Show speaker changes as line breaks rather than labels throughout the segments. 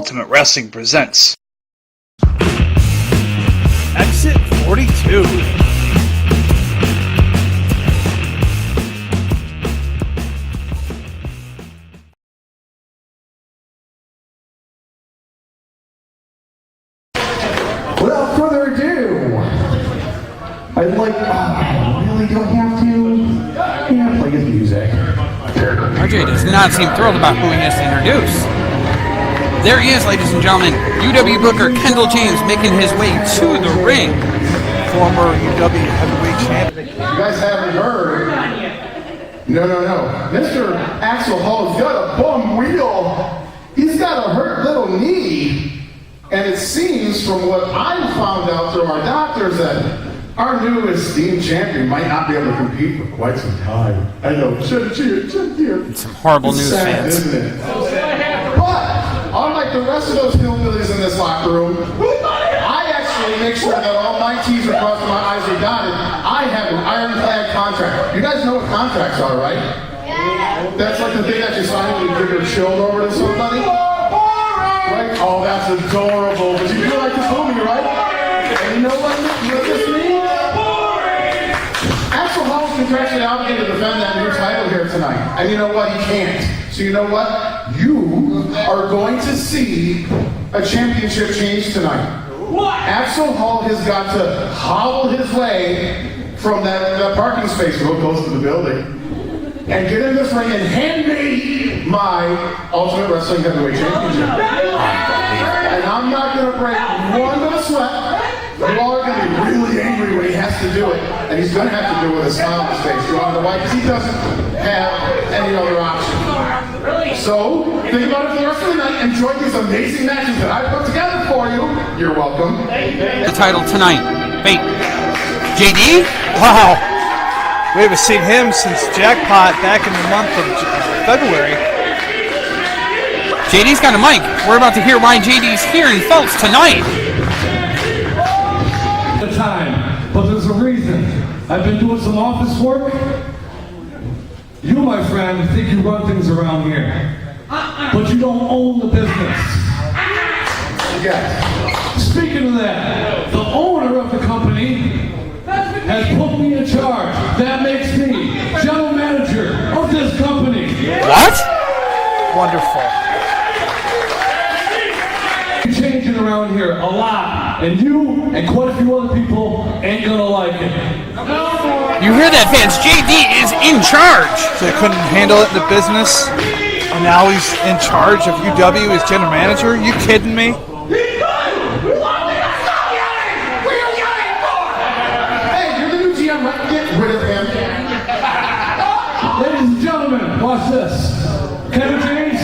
Ultimate Wrestling presents
Exit 42.
Without further ado, I'd like, really, do I have to? Yeah, play his music.
RJ does not seem thrilled about who he has to introduce. There he is, ladies and gentlemen. UW Booker Kendall James making his way to the ring.
Former UW heavyweight champion.
You guys haven't heard? No. Mr. Axel Hall's got a bum wheel. He's got a hurt little knee. And it seems, from what I found out through our doctors, that our new esteemed champion might not be able to compete for quite some time. I know. Cheer.
Some horrible news,
sad,
fans.
isn't it? But, unlike the rest of those hillbillies in this locker room, I actually make sure that all my T's are crossed and my I's are dotted. I have an ironclad contract. You guys know what contracts are, right? Yeah. That's like the thing that you sign when you give your shield over to somebody. Right? Oh, that's adorable. But you feel like this movie, right? And you know what this means? Axel Hall's contractually obligated to defend that new title here tonight. And you know what? He can't. So you know what? You are going to see a championship change tonight. What? Axel Hall has got to hobble his way from that parking space real close to the building and get in this ring and hand me my Ultimate Wrestling Heavyweight Championship. And I'm not going to break one bit of sweat. You all are going to be really angry when he has to do it. And he's going to have to do it with a smile on his face. You want to know why? Because he doesn't have any other option. So, think about it for the rest of the night. Enjoy these amazing matches that I put together for you. You're welcome.
The title tonight. Wait. JD?
Wow. We haven't seen him since Jackpot back in the month of February.
JD's got a mic. We're about to hear why JD's here in Phelps tonight.
Time, but there's a reason. I've been doing some office work. You, my friend, think you run things around here, but you don't own the business.
Yes.
Speaking of that, the owner of the company has put me in charge. That makes me general manager of this company.
What?
Wonderful.
Changing around here a lot, and you and quite a few other people ain't gonna like it.
You hear that, fans? JD is in charge.
So they couldn't handle it in the business, and now he's in charge of UW as general manager? You kidding me?
Hey, you're the new GM, right? Get rid of him.
Ladies and gentlemen, watch this. Kevin James,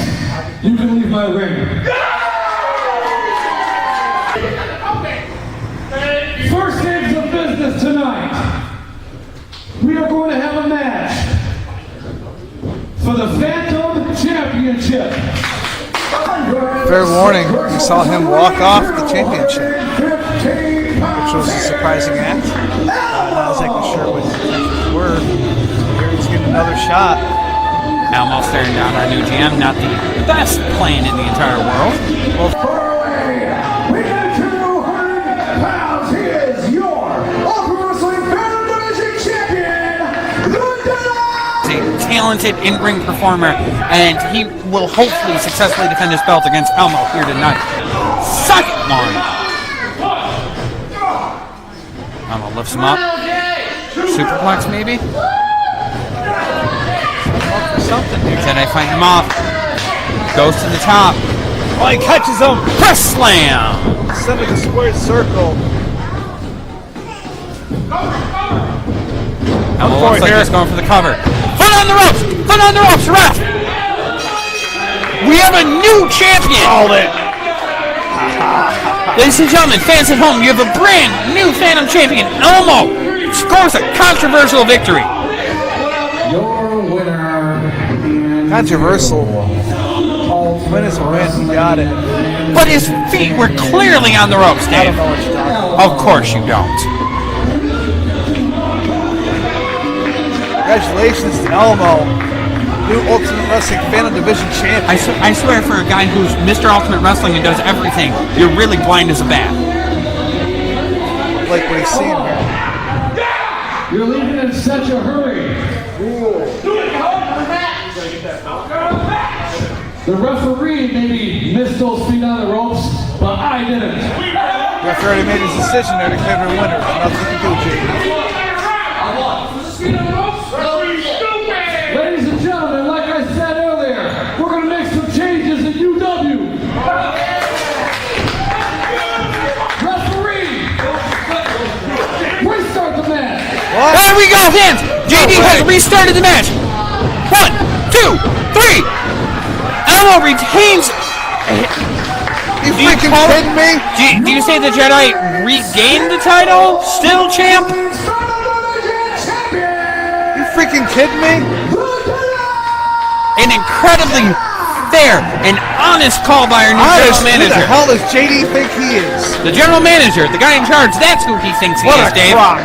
you can leave my ring. First things of business tonight. We are going to have a match for the Phantom Championship.
Fair warning, you saw him walk off the championship, which was a surprising act. Not exactly sure what his intentions were. Here he's getting another shot.
Elmo staring down our new GM, not the best plane in the entire world. Well, talented in-ring performer, and he will hopefully successfully defend his belt against Elmo here tonight. CYCLONE. Elmo lifts him up. Superplex maybe?
Something here.
JEDI fighting him off. Goes to the top.
Oh, he catches him.
Press slam.
Send it a square circle.
Elmo looks like he's going for the cover. Foot on the ropes! Foot on the ropes, ref! We have a new champion!
Called it.
Ladies and gentlemen, fans at home, you have a brand new Phantom champion, Elmo! Scores a controversial victory.
Your winner.
Controversial. Win is a win. He got it.
But his feet were clearly on the ropes,
I
Dave.
don't know what you're talking about.
Of course you don't.
Congratulations to Elmo. new Ultimate Wrestling Phantom Division champion.
I swear, for a guy who's Mr. Ultimate Wrestling and does everything, you're really blind as a bat.
Like what he's seeing here.
You're leaving in such a hurry. The referee maybe missed those feet on the ropes, but I didn't.
The referee already made his decision there to declare a winner. Nothing to do, JD.
Ladies and gentlemen, like I said earlier, we're going to make some changes in UW. Referee, restart the match.
What?
There we go, fans! JD has restarted the match. 1, 2, 3. Elmo retains.
You freaking kidding me?
Do you say the Jedi regained the title? Still champ?
You freaking kidding me?
An incredibly fair and honest call by our new general manager.
Who the hell does JD think he is?
The general manager, the guy in charge, that's who he thinks he
What
is,
a
Dave.
crock.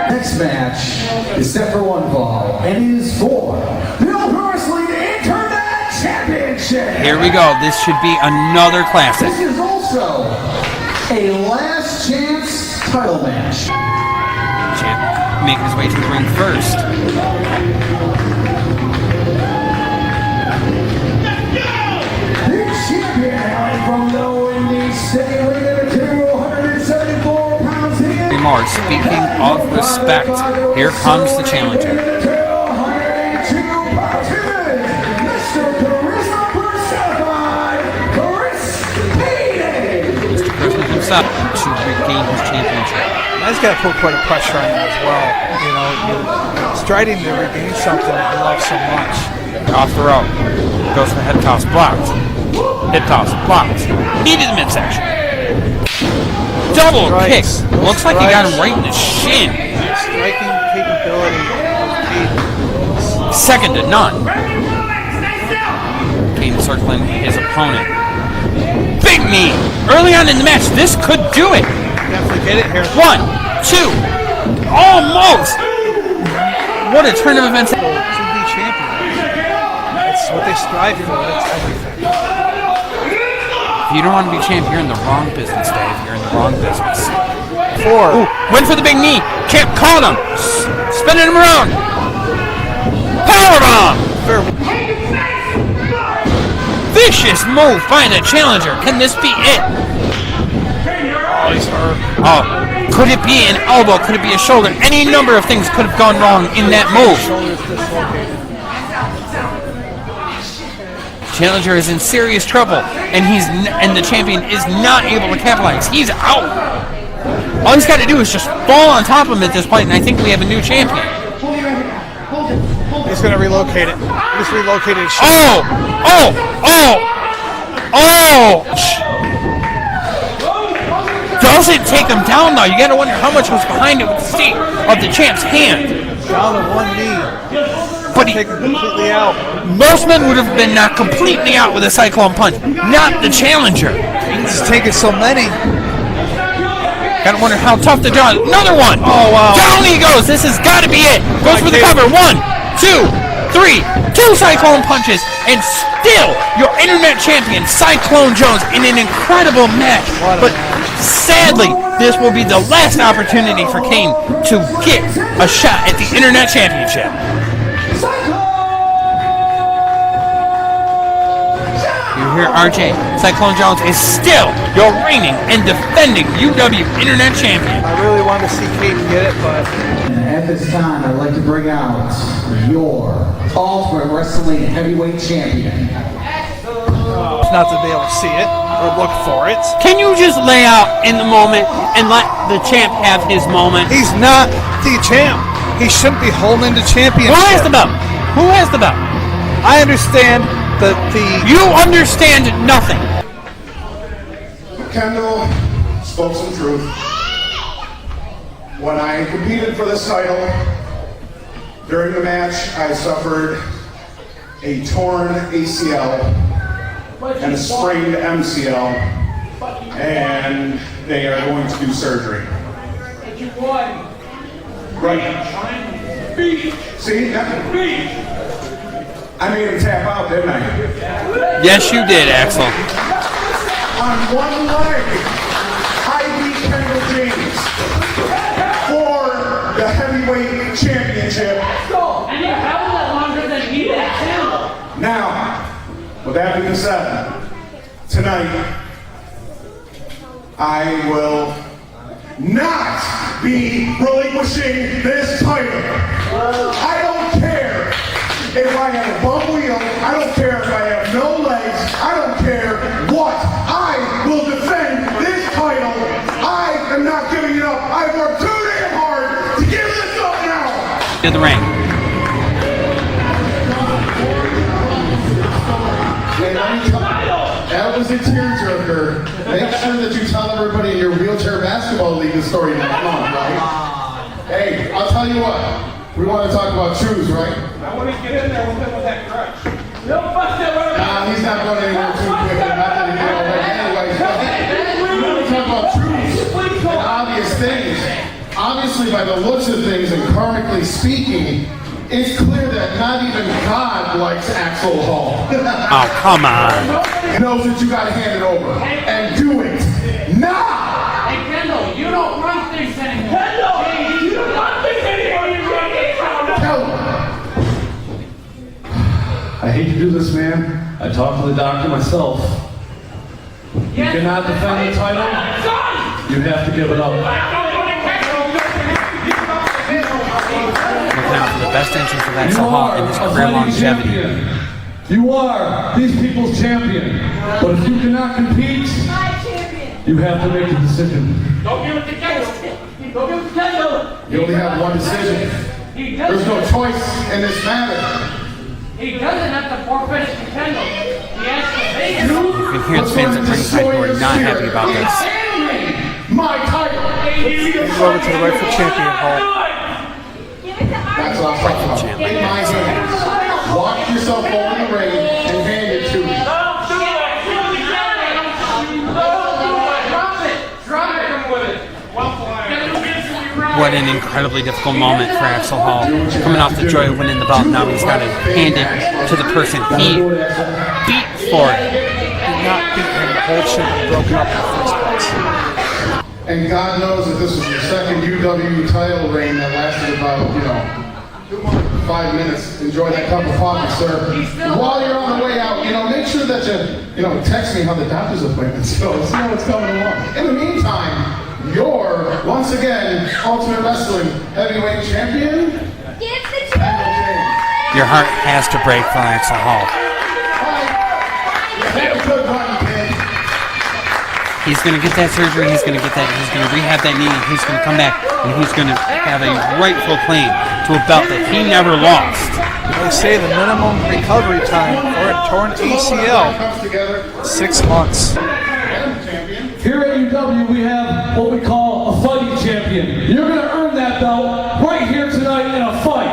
Next match is set for one fall, and it is for the Ultimate Wrestling Internet Championship.
Here we go. This should be another classic.
This is also a last chance title match.
Champ making his way to the ring first.
The champion hailing from the Windy City, weighing 274 pounds here.
More. Speaking of respect, here comes the challenger. Up to regain his championship.
He's got to put quite a pressure on him as well. You know, you're striding to regain something that you love so much.
Off the rope. Goes for the head toss. Blocked. Head toss. Blocked. Knee to the midsection. Double kick. Looks like he got him right in the shin.
Striking capability of Kate.
Second to none. Kane circling his opponent. Big knee. Early on in the match, this could do it.
Definitely get it here.
1, 2. Almost. What a turn of events.
To be champion. That's what they strive for. That's everything.
If you don't want to be champ, you're in the wrong business, Dave. You're in the wrong business.
4.
Ooh, went for the big knee. Champ caught him. Spinning him around. Powerbomb. Vicious move by the challenger. Can this be it?
Oh, he's hurt.
Oh, could it be an elbow? Could it be a shoulder? Any number of things could have gone wrong in that move.
Shoulder's dislocated.
Challenger is in serious trouble, and the champion is not able to capitalize. He's out. All he's got to do is just fall on top of him at this point, and I think we have a new champion.
He's going to relocate it. He's relocated his
Oh! Doesn't take him down, though. You got to wonder how much was behind it with the state of the champ's hand.
down to one knee.
But he,
Take him completely out.
most men would have been knocked completely out with a cyclone punch, not the challenger.
He's taking so many.
Gotta wonder how tough the jaw. Another one.
Oh, wow.
Down he goes. This has got to be it. Goes for the cover. 1, 2, 3. 2 cyclone punches, and still your internet champion, Cyclone Jones, in an incredible match. But sadly, this will be the last opportunity for Kane to get a shot at the internet championship. You hear RJ, Cyclone Jones is still your reigning and defending UW Internet Champion.
I really wanted to see Kaden get it, but
At this time, I'd like to bring out your Ultimate Wrestling Heavyweight Champion.
not to be able to see it or look for it.
Can you just lay out in the moment and let the champ have his moment?
He's not the champ. He shouldn't be holding the championship.
Who has the belt? Who has the belt?
I understand that
You understand nothing.
Kendall spoke some truth. When I competed for this title, during the match, I suffered a torn ACL and a sprained MCL, and they are going to do surgery. Right. See? I made him tap out, didn't I?
Yes, you did, Axel.
On one leg, I beat Kendall James for the heavyweight championship.
And you held that longer than he did, too.
Now, with that being said, tonight, I will not be relinquishing this title. I don't care if I have a bum wheel. I don't care if I have no legs. I don't care what. I will defend this title. I am not giving it up. I've worked too damn hard to give this up now.
In the ring.
That was a tearjerker. Make sure that you tell everybody in your wheelchair basketball league the story next month, right? Hey, I'll tell you what. We want to talk about shoes, right?
I want to get in there with him with that crutch.
Nah, he's not going anywhere too quick. Not that he did already. Anyways, we want to talk about truths and obvious things. Obviously, by the looks of things and karmically speaking, it's clear that not even God likes Axel Hall.
Oh, come on.
He knows that you got to hand it over and do it now.
Hey, Kendall, you don't run things anymore. Kendall, you don't run things anymore.
Tell him.
I hate to do this, man. I talked to the doctor myself. You cannot defend the title. You have to give it up.
Looking out for the best interest of Axel Hall in his career longevity.
You are these people's champion. But if you cannot compete, you have to make a decision.
Don't give it to Kendall. Don't give it to Kendall.
You only have one decision. There's no choice in this matter.
He doesn't have to forfeit it to Kendall. He has to pay it.
You can hear the fans at ringside who are not happy about this.
My title.
Go over to the rightful champion, Hall.
That's what I'm talking about. In my hands. Walk yourself over the ring and hand it to me.
What an incredibly difficult moment for Axel Hall. Coming off the joy of winning the belt, now he's got to hand it to the person he beat for it.
Did not beat him. The whole should have broken up in the first place.
And God knows that this was your second UW title reign that lasted about, 5 minutes. Enjoy that cup of coffee, sir. While you're on the way out, make sure that you, text me how the doctor's appointments go. See how it's coming along. In the meantime, you're, once again, Ultimate Wrestling Heavyweight Champion.
Your heart has to break for Axel Hall.
Have a good run, kid.
He's going to get that surgery, he's going to rehab that knee, he's going to come back, and he's going to have a rightful claim to a belt that he never lost.
They say the minimum recovery time for a torn ACL, 6 months.
Here at UW, we have what we call a fighting champion. You're going to earn that belt right here tonight in a fight.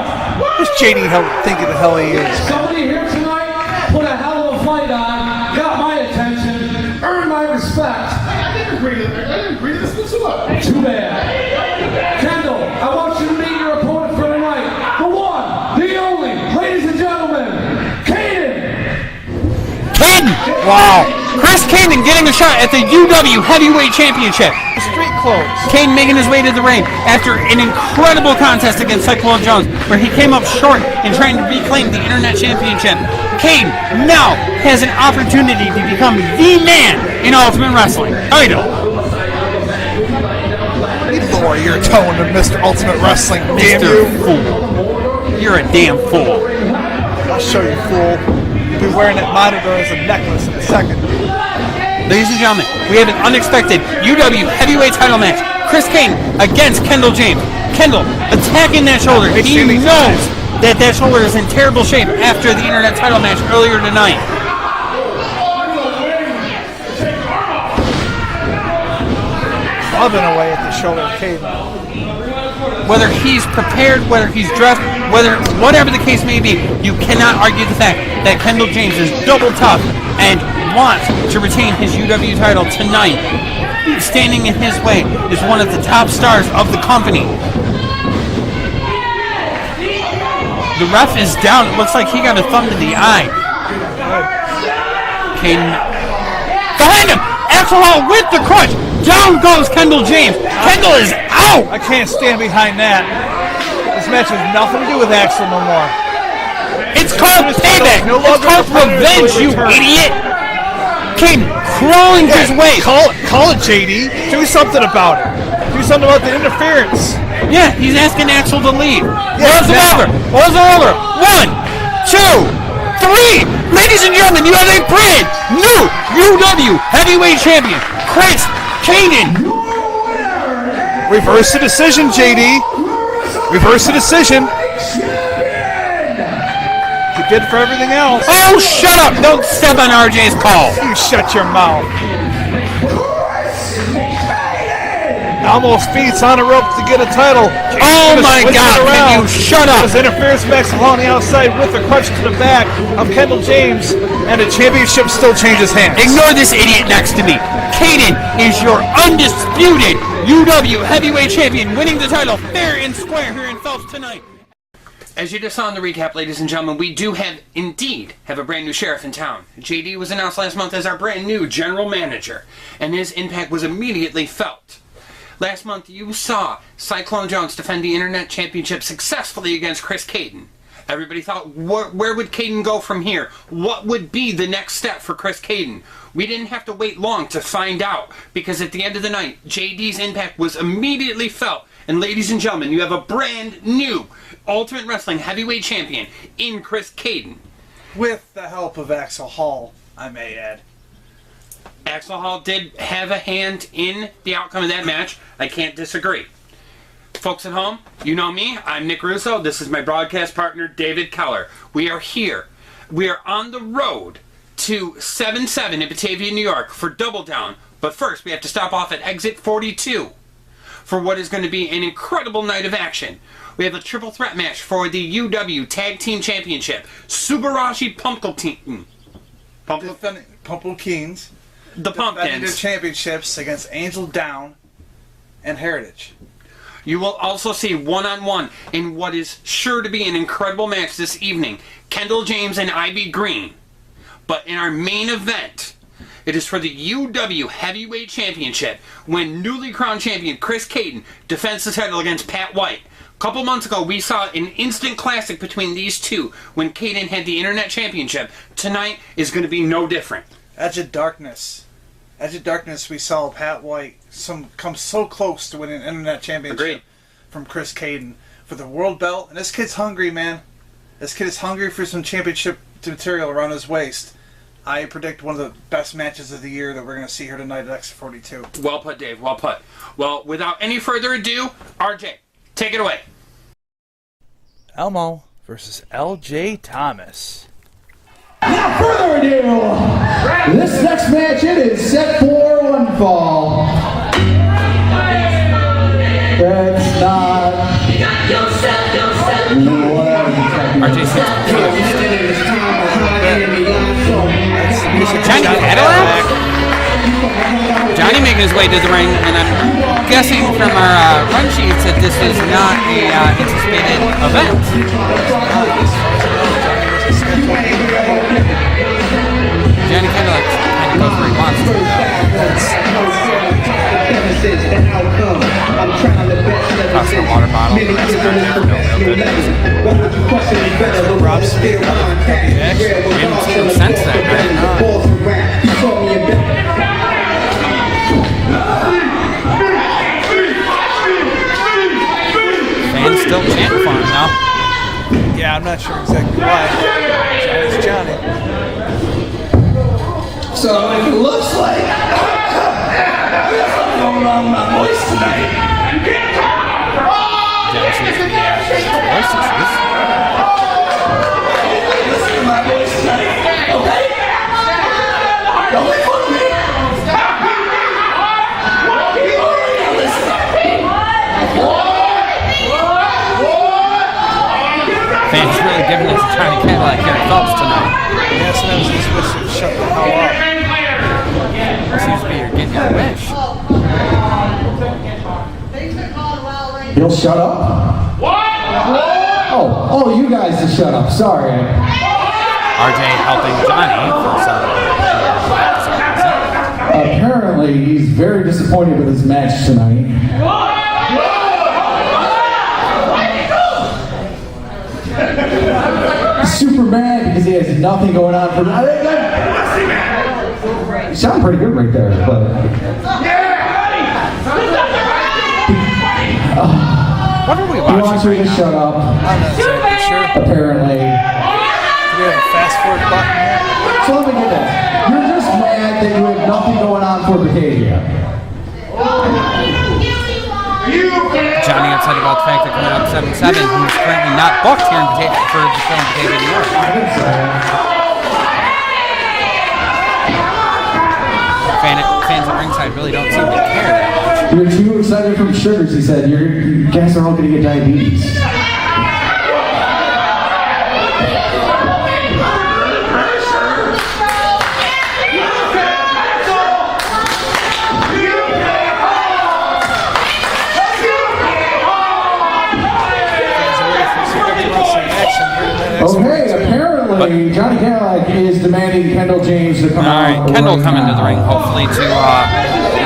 Who's JEDI thinking the hell he is?
Somebody here tonight put a hell of a fight on, got my attention, earned my respect.
I didn't agree to this. What's up?
Too bad. Kendall, I want you to meet your opponent for tonight. The one, the only, ladies and gentlemen, KAYDEN.
Caden! Wow. Chris Caden getting a shot at the UW Heavyweight Championship.
Street clothes.
Caden making his way to the ring after an incredible contest against Cyclone Jones, where he came up short in trying to reclaim the Internet Championship. Caden now has an opportunity to become the man in Ultimate Wrestling. Idol.
You lower your tone to Mr. Ultimate Wrestling, damn
Mr.
you.
Fool. You're a damn fool.
I'll show you, fool. You'll be wearing that monitor as a necklace in a second.
Ladies and gentlemen, we have an unexpected UW heavyweight title match. Chris Caden against Kendall James. Kendall attacking that shoulder. He knows that shoulder is in terrible shape after the Internet title match earlier tonight.
Loving away at the shoulder of Caden.
Whether he's prepared, whether he's dressed, whatever the case may be, you cannot argue the fact that Kendall James is double tough and wants to retain his UW title tonight. Standing in his way is one of the top stars of the company. The ref is down. It looks like he got a thumb to the eye. Caden behind him. Axel Hall with the crutch. Down goes Kendall James. Kendall is out.
I can't stand behind that. This match has nothing to do with Axel no more.
It's called payback. It's called revenge, you idiot. Caden crawling his way.
Call it, JD. Do something about it. Do something about the interference.
Yeah, he's asking Axel to leave. Rolls it over. 1, 2, 3. Ladies and gentlemen, you have a brand new UW Heavyweight Champion, Chris Caden.
Reverse the decision, JD. Reverse the decision. You did for everything else.
Oh, shut up. Don't step on RJ's call.
You shut your mouth. Almost beats on a rope to get a title.
Oh my God, can you shut up?
This interference from Axel Hall on the outside with a crutch to the back of Kendall James, and the championship still changes hands.
Ignore this idiot next to me. Caden is your undisputed UW Heavyweight Champion, winning the title fair and square here in Phelps tonight. As you just saw in the recap, ladies and gentlemen, we do indeed have a brand new sheriff in town. JD was announced last month as our brand new general manager, and his impact was immediately felt. Last month, you saw Cyclone Jones defend the Internet Championship successfully against Chris Caden. Everybody thought, where would Caden go from here? What would be the next step for Chris Caden? We didn't have to wait long to find out, because at the end of the night, JD's impact was immediately felt. And ladies and gentlemen, you have a brand new Ultimate Wrestling Heavyweight Champion in Chris Caden.
With the help of Axel Hall, I may add.
Axel Hall did have a hand in the outcome of that match. I can't disagree. Folks at home, you know me. I'm Nick Russo. This is my broadcast partner, David Keller. We are here. We are on the road to 7-7 in Batavia, New York for Double Down. But first, we have to stop off at exit 42 for what is going to be an incredible night of action. We have a triple threat match for the UW Tag Team Championship. Subarashi Pumpkins.
Pumpkins.
The
Defending their
Pumpkins.
championships against Angel Down and Heritage.
You will also see one-on-one in what is sure to be an incredible match this evening. Kendall James and Ivy Green. But in our main event, it is for the UW Heavyweight Championship when newly crowned champion Chris Caden defends the title against Pat White. A couple months ago, we saw an instant classic between these two when Caden had the Internet Championship. Tonight is going to be no different.
Edge of Darkness. Edge of Darkness, we saw Pat White come so close to winning an Internet Championship.
Agreed.
From Chris Caden for the world belt. And this kid's hungry, man. This kid is hungry for some championship material around his waist. I predict one of the best matches of the year that we're going to see here tonight at X42.
Well put, Dave. Well put. Well, without any further ado, RJ, take it away.
Elmo versus LJ Thomas.
Without further ado, this next match it is set for one fall. That's not.
Johnny Cadillac? Johnny making his way to the ring, and I'm guessing from our run sheets that this is not a anticipated event. Johnny Cadillac kind of goes where he wants to. Toss the water bottle.
Rob Speed.
We haven't seen him since then, right? Fans still chanting for him now.
Yeah, I'm not sure exactly why. Johnny's Johnny.
So it looks like I'm going on my voice tonight. Listen to my voice tonight, okay? Don't make fun of me.
Fans really giving us a Johnny Cadillac here at Phelps tonight.
Yeah, sometimes he's supposed to shut the hell up.
Seems to be you're getting your wish.
He'll shut up?
What?
Oh, you guys just shut up. Sorry.
RJ helping Johnny for some.
Apparently, he's very disappointed with his match tonight. Super mad because he has nothing going on for him. You sound pretty good right there, but...
What are we
He
watching?
wants you to shut up,
I'm not exactly sure.
apparently.
Do we have a fast forward button here?
So let me get this. You're just mad that you have nothing going on for Batavia.
Johnny upset about the fact that coming up 7-7, who's currently not booked here in Batavia for the film Batavia, New York. Fans at ringside really don't seem to care that much.
You're too excited from sugars, he said. You guys are all going to get diabetes. Okay, apparently Johnny KADILLAC is demanding Kendall James to come out.
Alright, Kendall coming to the ring, hopefully to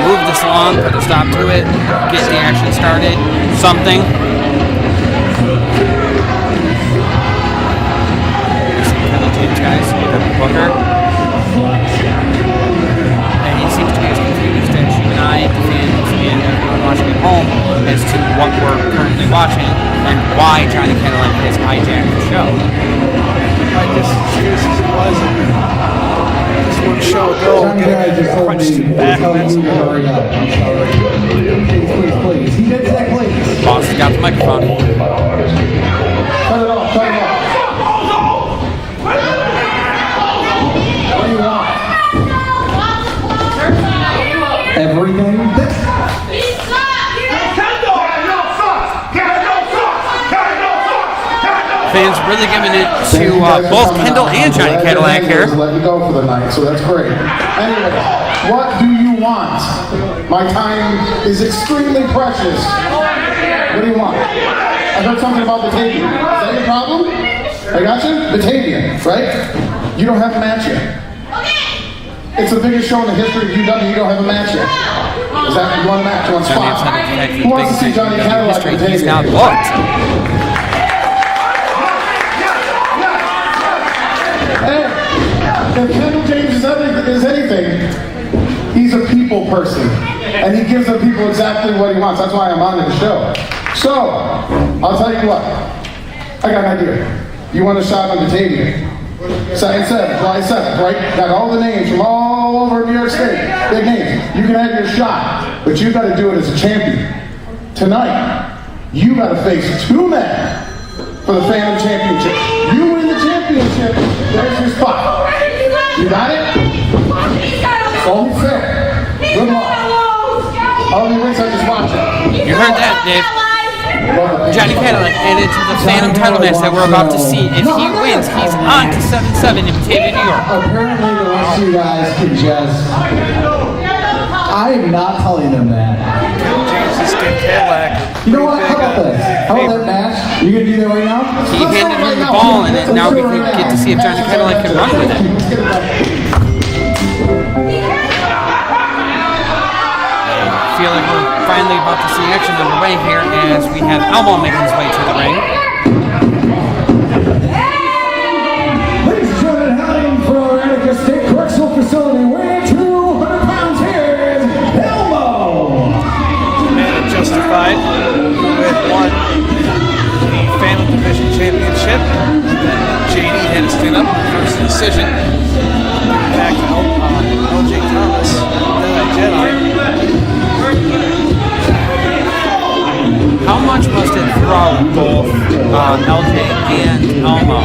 move this along, put a stop to it, get the action started, something. Kendall James, guys, the booker. And he seems to be as confused as you and I, the fans, and everyone watching at home, as to what we're currently watching and why Johnny KADILLAC has hijacked the show.
I guess excuses it was. Just one show ago,
Johnny KADILLAC just told
punched
me
in the back.
to tell you to hurry up. I'm sorry. Please. He did that, please.
Boss has got the microphone.
Cut it off. What do you want?
Everything.
Fans really giving it to both Kendall and Johnny KADILLAC here.
Let me go for the night, so that's great. Anyway, what do you want? My time is extremely precious. What do you want? I heard something about Batavia. Is that your problem? I got you? Batavia, right? You don't have a match yet. It's the biggest show in the history of UW. You don't have a match yet. Is that one match, one spot? Who wants to see Johnny KADILLAC in
He's now
Batavia?
booked.
Hey, if Kendall James is anything, he's a people person. And he gives the people exactly what he wants. That's why I'm on the show. So, I'll tell you what. I got an idea. You want a shot on Batavia? 2nd, July 7th, right? Got all the names from all over New York State. Big names. You can have your shot, but you got to do it as a champion. Tonight, you got to face 2 men for the Phantom Championship. You win the championship, there's your spot. You got it? It's only fair. Good luck. I'll be ringside just watching.
You heard that, Dave. Johnny KADILLAC added to the Phantom title match that we're about to see. If he wins, he's on to 7-7 in Batavia, New York.
Apparently the rest of you guys can just... I am not telling them that.
James is getting KADILLAC.
You know what? How about this? How about that match? You gonna do that right now?
He handed him the ball, and then now we can get to see if Johnny KADILLAC can run with it. Feel like we're finally about to see action underway here as we have ELMO making his way to the ring.
Ladies and gentlemen, hailing from Redneck State Correctional Facility, weighing 200 pounds, here is ELMO!
And justified with won the Phantom Division Championship. Then JEDI had to stand up in the first decision. Back to LJ Thomas, JEDI.
How much must it throw both LJ and ELMO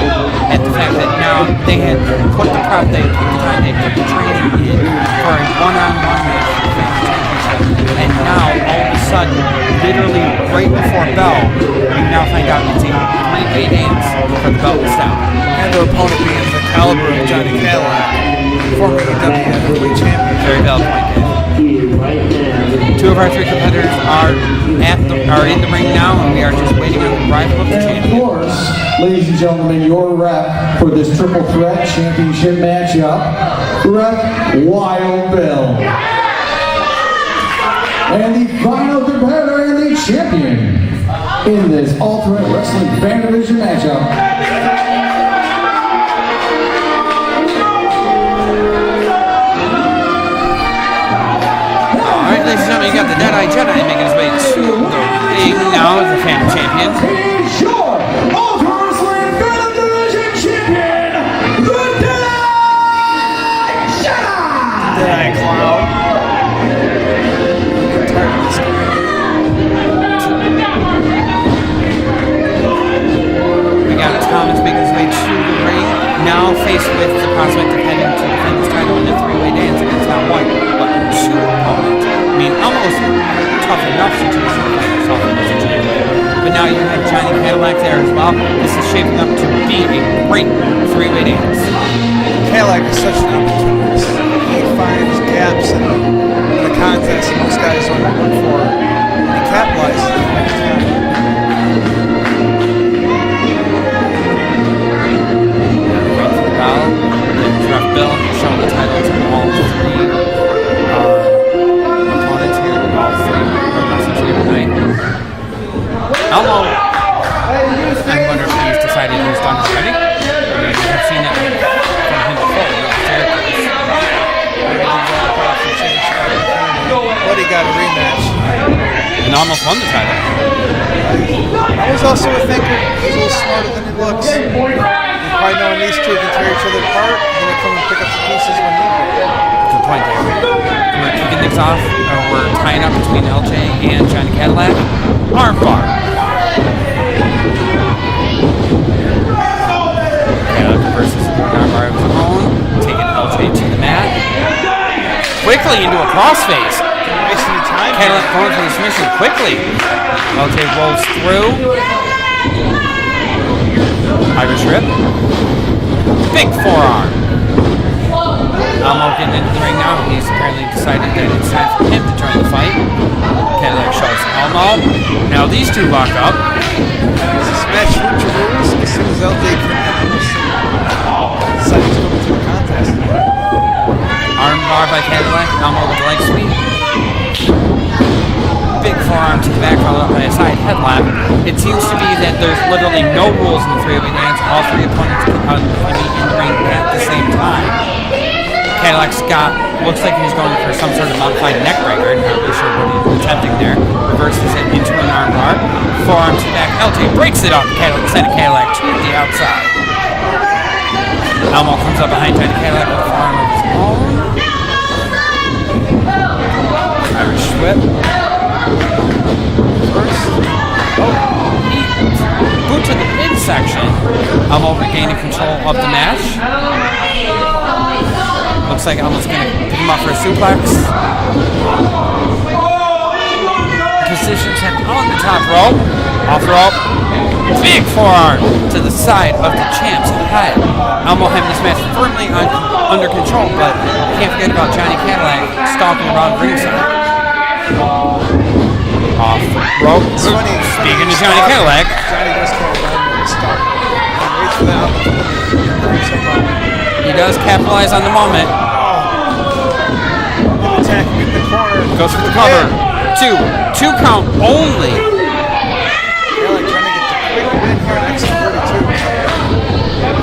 at the fact that now they had put the prep, they put the time, they put the training in for a one-on-one match for the championship, and now all of a sudden, literally right before bell, you now find out it's a 3-day dance for the belt step.
And the opponent being the caliber of Johnny KADILLAC, former WWE champion.
Very valid point, Dave. Two of our three competitors are in the ring now, and we are just waiting on the arrival of the
And of
champion.
course, ladies and gentlemen, your rep for this triple threat championship matchup, Rep Wild Bill. And the final competitor and the champion in this Ultimate Wrestling Fan Division matchup.
Alright, ladies and gentlemen, you got the Dead-Eye Jedi making his way to the ring now as the Phantom champion.
Here's your Ultimate Wrestling Fan Division champion, the Dead-Eye Jedi!
Dead-Eye Clown. Tired of this guy.
We got Thomas making his way to the ring, now faced with the prospect of heading to defend his title in a three-way dance against not one, but two opponents. I mean, almost tough enough situation to find yourself in as a champion. But now you have Johnny Cadillac there as well. This is shaping up to be a great three-way dance.
Cadillac is such an opportunist. He finds gaps in the contest that most guys don't look for. And he capitalizes on it every time.
Right to the bell. Then Ref Bill showing the title to all three opponents here. All three wrestlers here tonight. Elmo. I wonder if he's decided he's done already. I've seen that from him before.
But he got a rematch.
And almost won the title.
I was also a thinker. He's a little smarter than he looks. You probably knowing these two can tear each other apart, and then come and pick up the pieces when needed.
Good point there. We're kicking this off. We're tying up between LJ and Johnny Cadillac. Armbar. Cadillac versus armbar of his own. Taking LJ to the mat. Quickly into a crossface.
Wasting your time.
Cadillac going for the submission quickly. LJ rolls through. Irish rip. Big forearm. Elmo getting into the ring now. He's apparently decided that it's time for him to join the fight. Cadillac shoves Elmo. Now these two lock up.
Smash Lucha rules as soon as LJ decided to go into the contest.
Armbar by Cadillac. Elmo with the leg sweep. Big forearm to the back, followed up by a side headlock. It seems to be that there's literally no rules in the three-way dance. All three opponents can be in the ring at the same time. Cadillac's looks like he's going for some sort of modified neck breaker. Not really sure what he's attempting there. Reverses it into an armbar. Forearm to the back. LJ breaks it off sending Cadillac to the outside. Elmo comes up behind Johnny Cadillac with a forearm of his own. Irish whip. First. Boot to the midsection. Elmo regaining control of the match. Looks like Elmo's going to pick him up for a suplex. Positions him on the top rope. Off the rope. Big forearm to the side of the champ's head. Elmo having this match firmly under control, but can't forget about Johnny Cadillac stalking around ringside. Off the rope. Speaking to Johnny Cadillac.
Johnny does call around and stop. He waits for that opportunity.
He does capitalize on the moment.
Attacking in the corner.
Goes for the cover. Two count only.
Cadillac trying to get the quick win here in X32.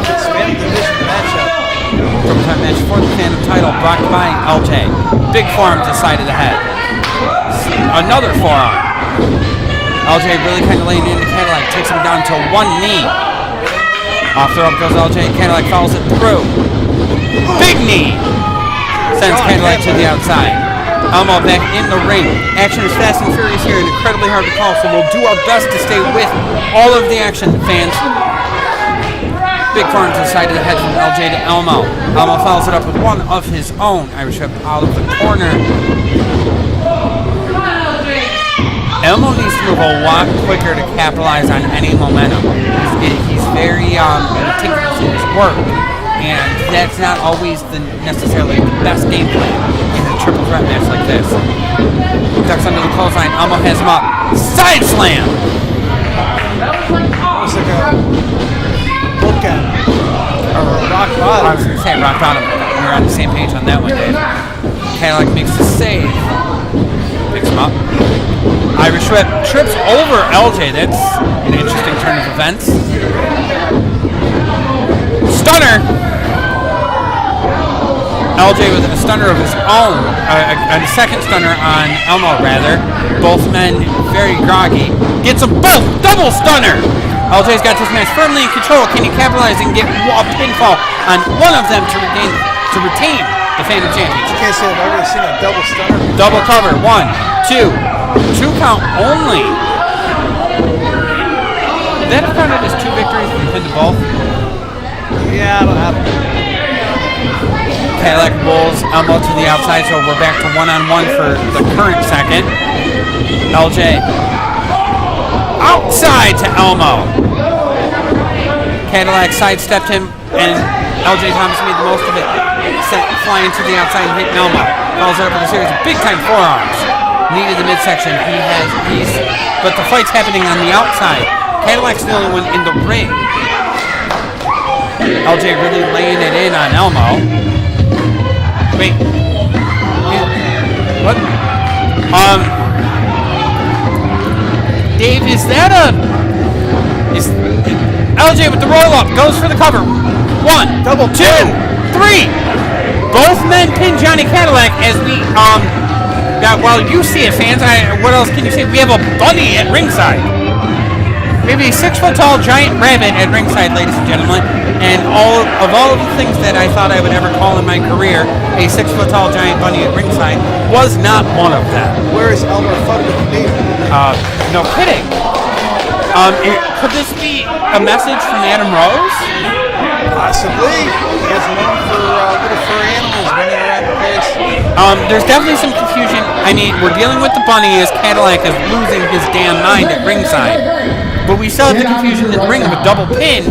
It's Phantom Division matchup.
Triple threat match for the Phantom title brought by LJ. Big forearm to the side of the head. Another forearm. LJ really kind of laying into Cadillac. Takes him down to one knee. Off the rope goes LJ. Cadillac follows it through. Big knee. Sends Cadillac to the outside. Elmo back in the ring. Action is fast and furious here and incredibly hard to call, so we'll do our best to stay with all of the action, fans. Big forearm to the side of the head from LJ to Elmo. Elmo follows it up with one of his own. Irish whip out of the corner. Elmo needs to move a lot quicker to capitalize on any momentum. He's very meticulous in his work, and that's not always necessarily the best game plan in a triple threat match like this. Ducks under the clothesline. Elmo has him up. Side slam.
Almost like a bookend. Or a rock bottom.
I was going to say rock bottom. We were on the same page on that one, Dave. KADILLAC makes the save. Picks him up. Irish whip. Trips over LJ. That's an interesting turn of events. Stunner. LJ with a stunner of his own. A second stunner on Elmo, rather. Both men very groggy. Gets them both. Double stunner. LJ's got this match firmly in control. Can he capitalize and get a pinfall on one of them to retain the Phantom Championship?
I can't say I've ever seen a double stunner.
Double cover. 1, 2. 2 count only. Would that have counted as 2 victories if you pinned both?
Yeah, I don't have it.
KADILLAC rolls Elmo to the outside, so we're back to one-on-one for the current second. LJ outside to Elmo. KADILLAC sidestepped him, and LJ Thomas made the most of it. Flying to the outside and hitting Elmo. Follows up with a series of big-time forearms. Needed the midsection. He has peace, but the fight's happening on the outside. KADILLAC's the only one in the ring. LJ really laying it in on Elmo. Wait. What? Dave, is that is LJ with the roll up, goes for the cover. 1, double, 2, 3. Both men pin Johnny KADILLAC as we well, you see it, fans. What else can you say? We have a bunny at ringside. Maybe a 6-foot-tall giant rabbit at ringside, ladies and gentlemen. And all of the things that I thought I would ever call in my career, a 6-foot-tall giant bunny at ringside was not one of them.
Where is Elmer Fudd with the baby?
No kidding. Could this be a message from Adam Rose?
Possibly. He is known for little furry animals running around the place.
There's definitely some confusion. I mean, we're dealing with the bunny as KADILLAC is losing his damn mind at ringside. But we still have the confusion in the ring of a double pin.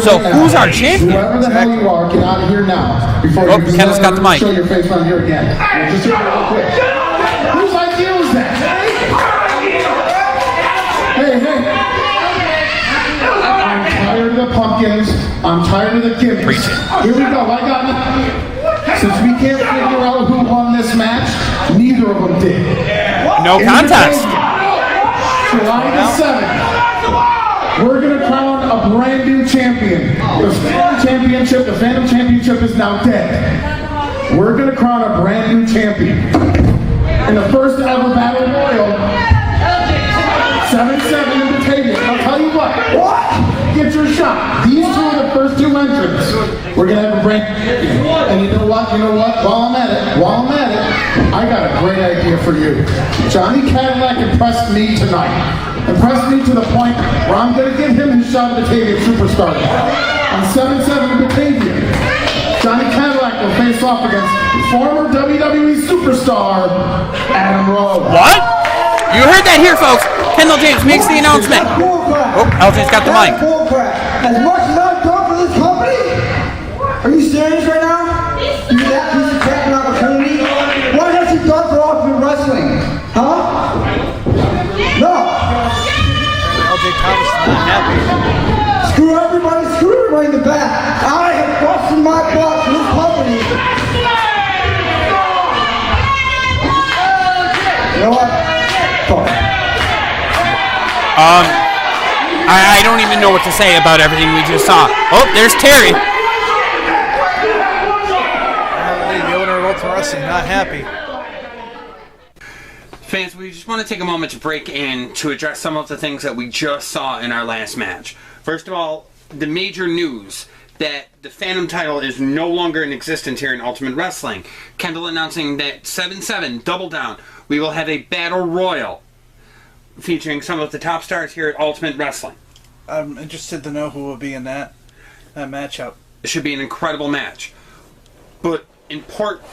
So who's our champion?
Whoever the hell you are, get out of here now. Before you
Kendall's got the mic.
show your face on here again. Just do it real quick. Whose idea was that? Hey. I'm tired of the pumpkins. I'm tired of the gimmicks. Here we go. I got it. Since we can't figure out who won this match, neither of them did.
No contest.
July the 7th. We're going to crown a brand new champion. The Phantom Championship is now dead. We're going to crown a brand new champion. In the first ever Battle Royal, 7-7 in Batavia. I'll tell you what. Get your shot. These two are the first 2 entrants. We're going to have a brand new champion. And you know what? While I'm at it, I got a great idea for you. Johnny KADILLAC impressed me tonight. Impressed me to the point where I'm going to give him his shot at Batavia Superstar. On 7-7 in Batavia, Johnny KADILLAC will face off against former WWE superstar Adam Rose.
What? You heard that here, folks. Kendall James makes the announcement. Oh, LJ's got the mic.
As much as I've done for this company, are you serious right now? You that piece of crap an opportunity? What has he done for Ultimate Wrestling? Huh? No.
LJ Thomas is not happy.
Screw everybody in the back. I have busted my butt for this company. You know what? Fuck.
I don't even know what to say about everything we just saw. Oh, there's Terry.
Apparently the owner of Ultimate Wrestling not happy.
Fans, we just want to take a moment to break in to address some of the things that we just saw in our last match. First of all, the major news that the Phantom title is no longer in existence here in Ultimate Wrestling. Kendall announcing that 7-7, Double Down, we will have a Battle Royal featuring some of the top stars here at Ultimate Wrestling.
I'm interested to know who will be in that matchup.
It should be an incredible match. But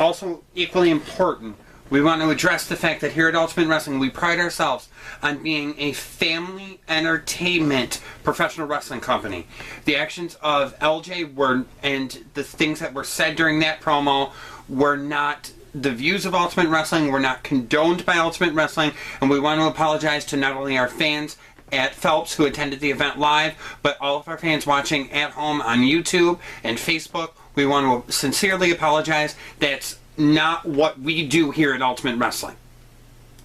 also equally important, we want to address the fact that here at Ultimate Wrestling, we pride ourselves on being a family entertainment professional wrestling company. The actions of LJ and the things that were said during that promo were not
the views of Ultimate Wrestling were not condoned by Ultimate Wrestling, and we want to apologize to not only our fans at Phelps who attended the event live, but all of our fans watching at home on YouTube and Facebook. We want to sincerely apologize. That's not what we do here at Ultimate Wrestling.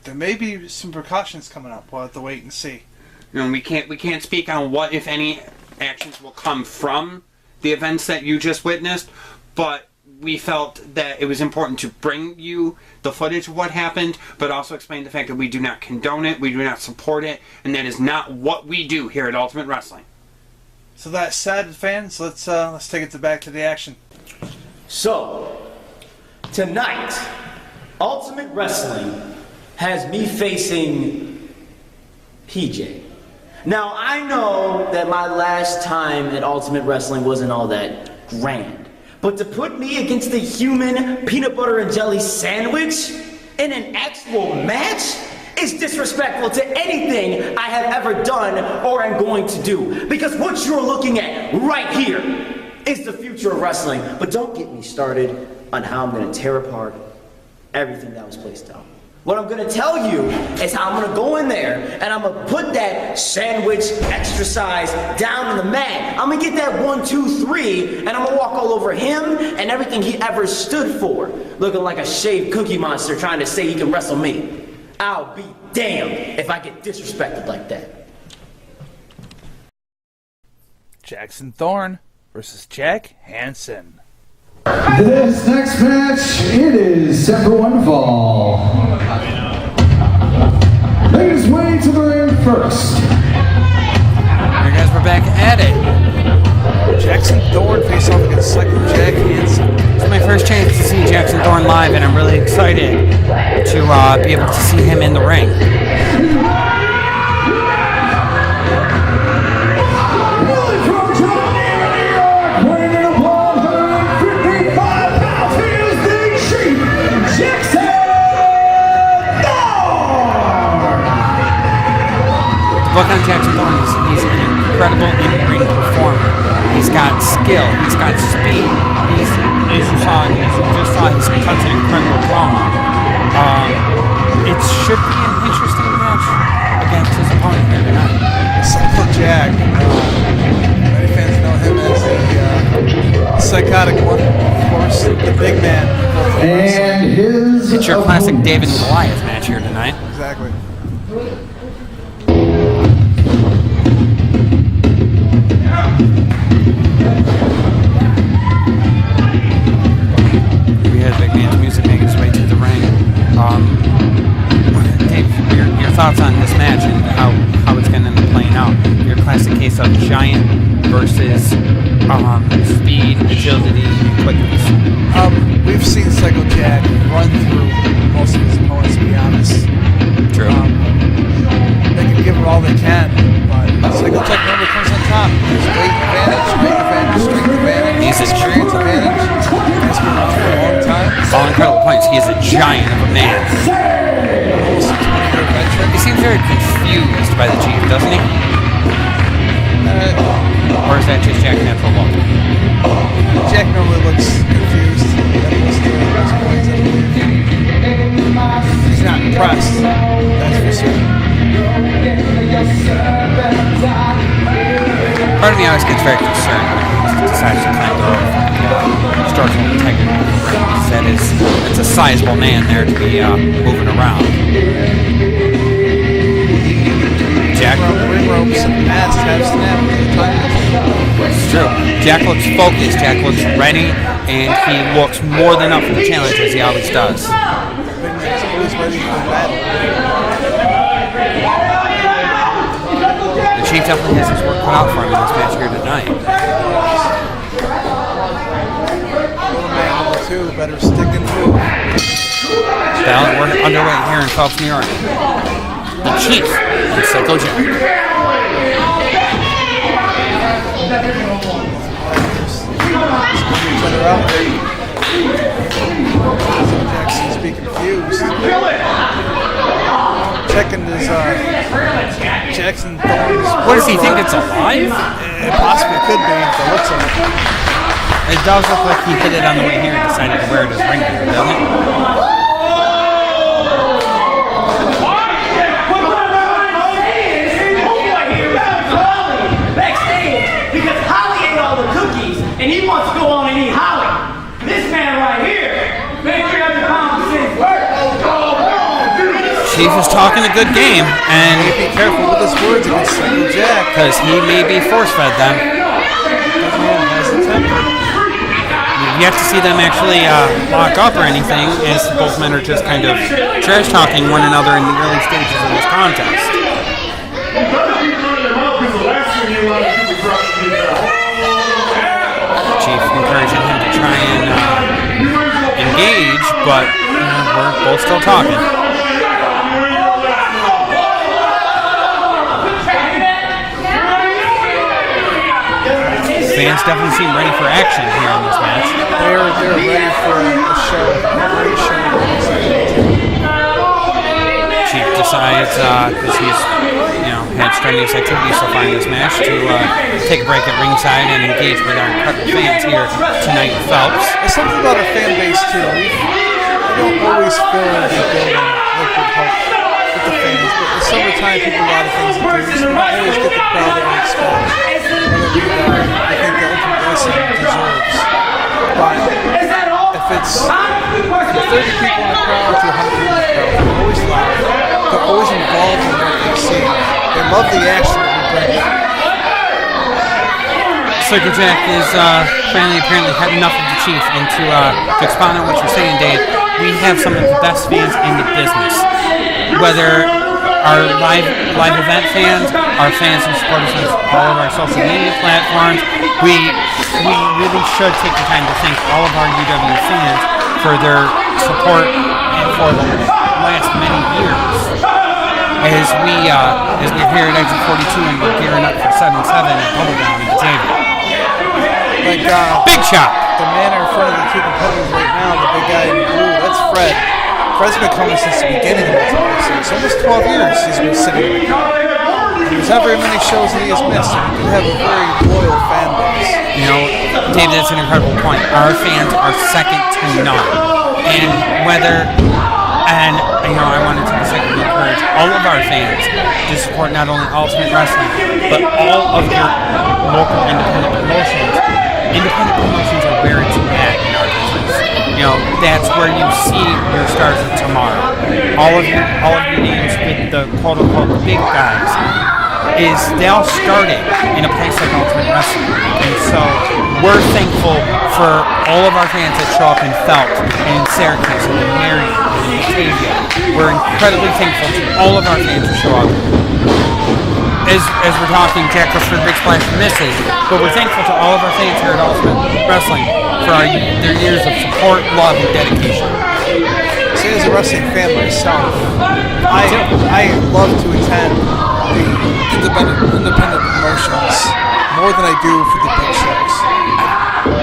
There may be some precautions coming up. We'll have to wait and see.
You know, we can't speak on what, if any, actions will come from the events that you just witnessed, but we felt that it was important to bring you the footage of what happened, but also explain the fact that we do not condone it, we do not support it, and that is not what we do here at Ultimate Wrestling.
So that said, fans, let's take it back to the action.
So, tonight, Ultimate Wrestling has me facing PJ. Now, I know that my last time at Ultimate Wrestling wasn't all that grand, but to put me against the human peanut butter and jelly sandwich in an actual match is disrespectful to anything I have ever done or am going to do. Because what you're looking at right here is the future of wrestling. But don't get me started on how I'm going to tear apart everything that was placed out. What I'm going to tell you is how I'm going to go in there and I'm going to put that sandwich extra size down on the mat. I'm going to get that 1, 2, 3 and I'm going to walk all over him and everything he ever stood for. Looking like a shaved Cookie Monster trying to say he can wrestle me. I'll be damned if I get disrespected like that.
Jackson Thorn versus Jack Hanson.
This next match, it is set for one fall. Make his way to the ring first.
Here guys, we're back at it.
Jackson Thorn face off against Cyclone Jack Hanson.
It's my first chance to see Jackson Thorn live, and I'm really excited to be able to see him in the ring. Look on Jackson Thorn, he's an incredible in-ring performer. He's got skill, he's got speed. As you just saw, he's cut an incredible promo. It should be an interesting match against his opponent here tonight.
Cyclone Jack. Many fans know him as the psychotic one, of course, the big man.
And his
It's your classic David and Goliath match here tonight.
Exactly.
We had Big Man's music making its way to the ring. Dave, your thoughts on this match and how it's going to end up playing out? Your classic case of giant versus speed, agility, quickness.
We've seen Cycle Jack run through most of his opponents, to be honest.
True.
They can give it all they can, but Cycle Jack never comes on top. There's weight advantage, strength advantage,
He's a
experience advantage. He's been around for a long time.
All incredible points. He is a giant of a man.
Almost a 20-year veteran.
He seems very confused by the Chief, doesn't he? Or is that just Jack natural look?
Jack normally looks confused. That was the best points, I believe. He's not impressed, that's for certain.
Part of me always gets very concerned when he decides to climb the rope. Structural integrity. That is, it's a sizable man there to be moving around. Jack.
The ring ropes and the mast have snapped at the time.
It's true. Jack looks focused. Jack looks ready, and he looks more than up for the challenge as he always does.
Big man's always ready for battle.
The Chief definitely has his work cut out for him in this match here tonight.
Little man number 2 better stick and move.
Battle, we're underway here in Phelps, New York. The Chief and Cycle Jack.
Each other out. Jackson's be confused. Checking his Jackson Thorn's.
What does he think? It's alive?
It possibly could be. The looks of it.
It does look like he hit it on the way here and decided to wear it as ring gear, doesn't it?
Because Holly ate all the cookies, and he wants to go on and eat Holly. This man right here, make sure you have
Chief is talking a good game, and
Be careful with his words against Cycle Jack.
because he may be force-fed them.
That man has a temper.
You have to see them actually lock up or anything, as both men are just kind of trash-talking one another in the early stages of this contest. Chief encouraging him to try and engage, but we're both still talking. Fans definitely seem ready for action here in this match.
They're ready for a show. Great show.
Chief decides, because he's had strenuous activities so far in this match, to take a break at ringside and engage with our incredible fans here tonight in Phelps.
There's something about our fan base too. We don't always fill the building like we hope with the fans, but in the summertime, people do a lot of things to do. So we don't always get the crowd that we expect. I think that Ultimate Wrestling deserves. But if it's 30 people in the crowd to 100 people in the crowd, they're always loud. They're always involved in what they see. They love the action that we bring.
Cycle Jack is finally apparently had enough of the Chief, and to expound on what you're saying, Dave, we have some of the best fans in the business. Whether our live event fans, our fans who support us on all of our social media platforms, we really should take the time to thank all of our UW fans for their support and for the last many years. As we're here at Exit 42 and we're gearing up for 7-7 at Double Down in Xavier.
Like
Big shot!
the man in front of the two competitors right now, the big guy in blue, that's Fred. Fred's been coming since the beginning of the tournament. It's almost 12 years he's been sitting in the crowd. There's not very many shows that he has missed. We have a very loyal fan base.
Dave, that's an incredible point. Our fans are second to none. And I wanted to secondly encourage all of our fans to support not only Ultimate Wrestling, but all of your local independent promotions. Independent promotions are where it's at in our business. That's where you see your stars of tomorrow. All of your names with the quote-unquote big guys they all started in a place like Ultimate Wrestling. And so we're thankful for all of our fans that show up in Phelps and in Syracuse and in Marion and in Batavia. We're incredibly thankful to all of our fans who show up. As we're talking, Jack goes for the big splash and misses, but we're thankful to all of our fans here at Ultimate Wrestling for their years of support, love, and dedication.
See, as a wrestling fan myself, I love to attend the independent promotions more than I do for the big shows.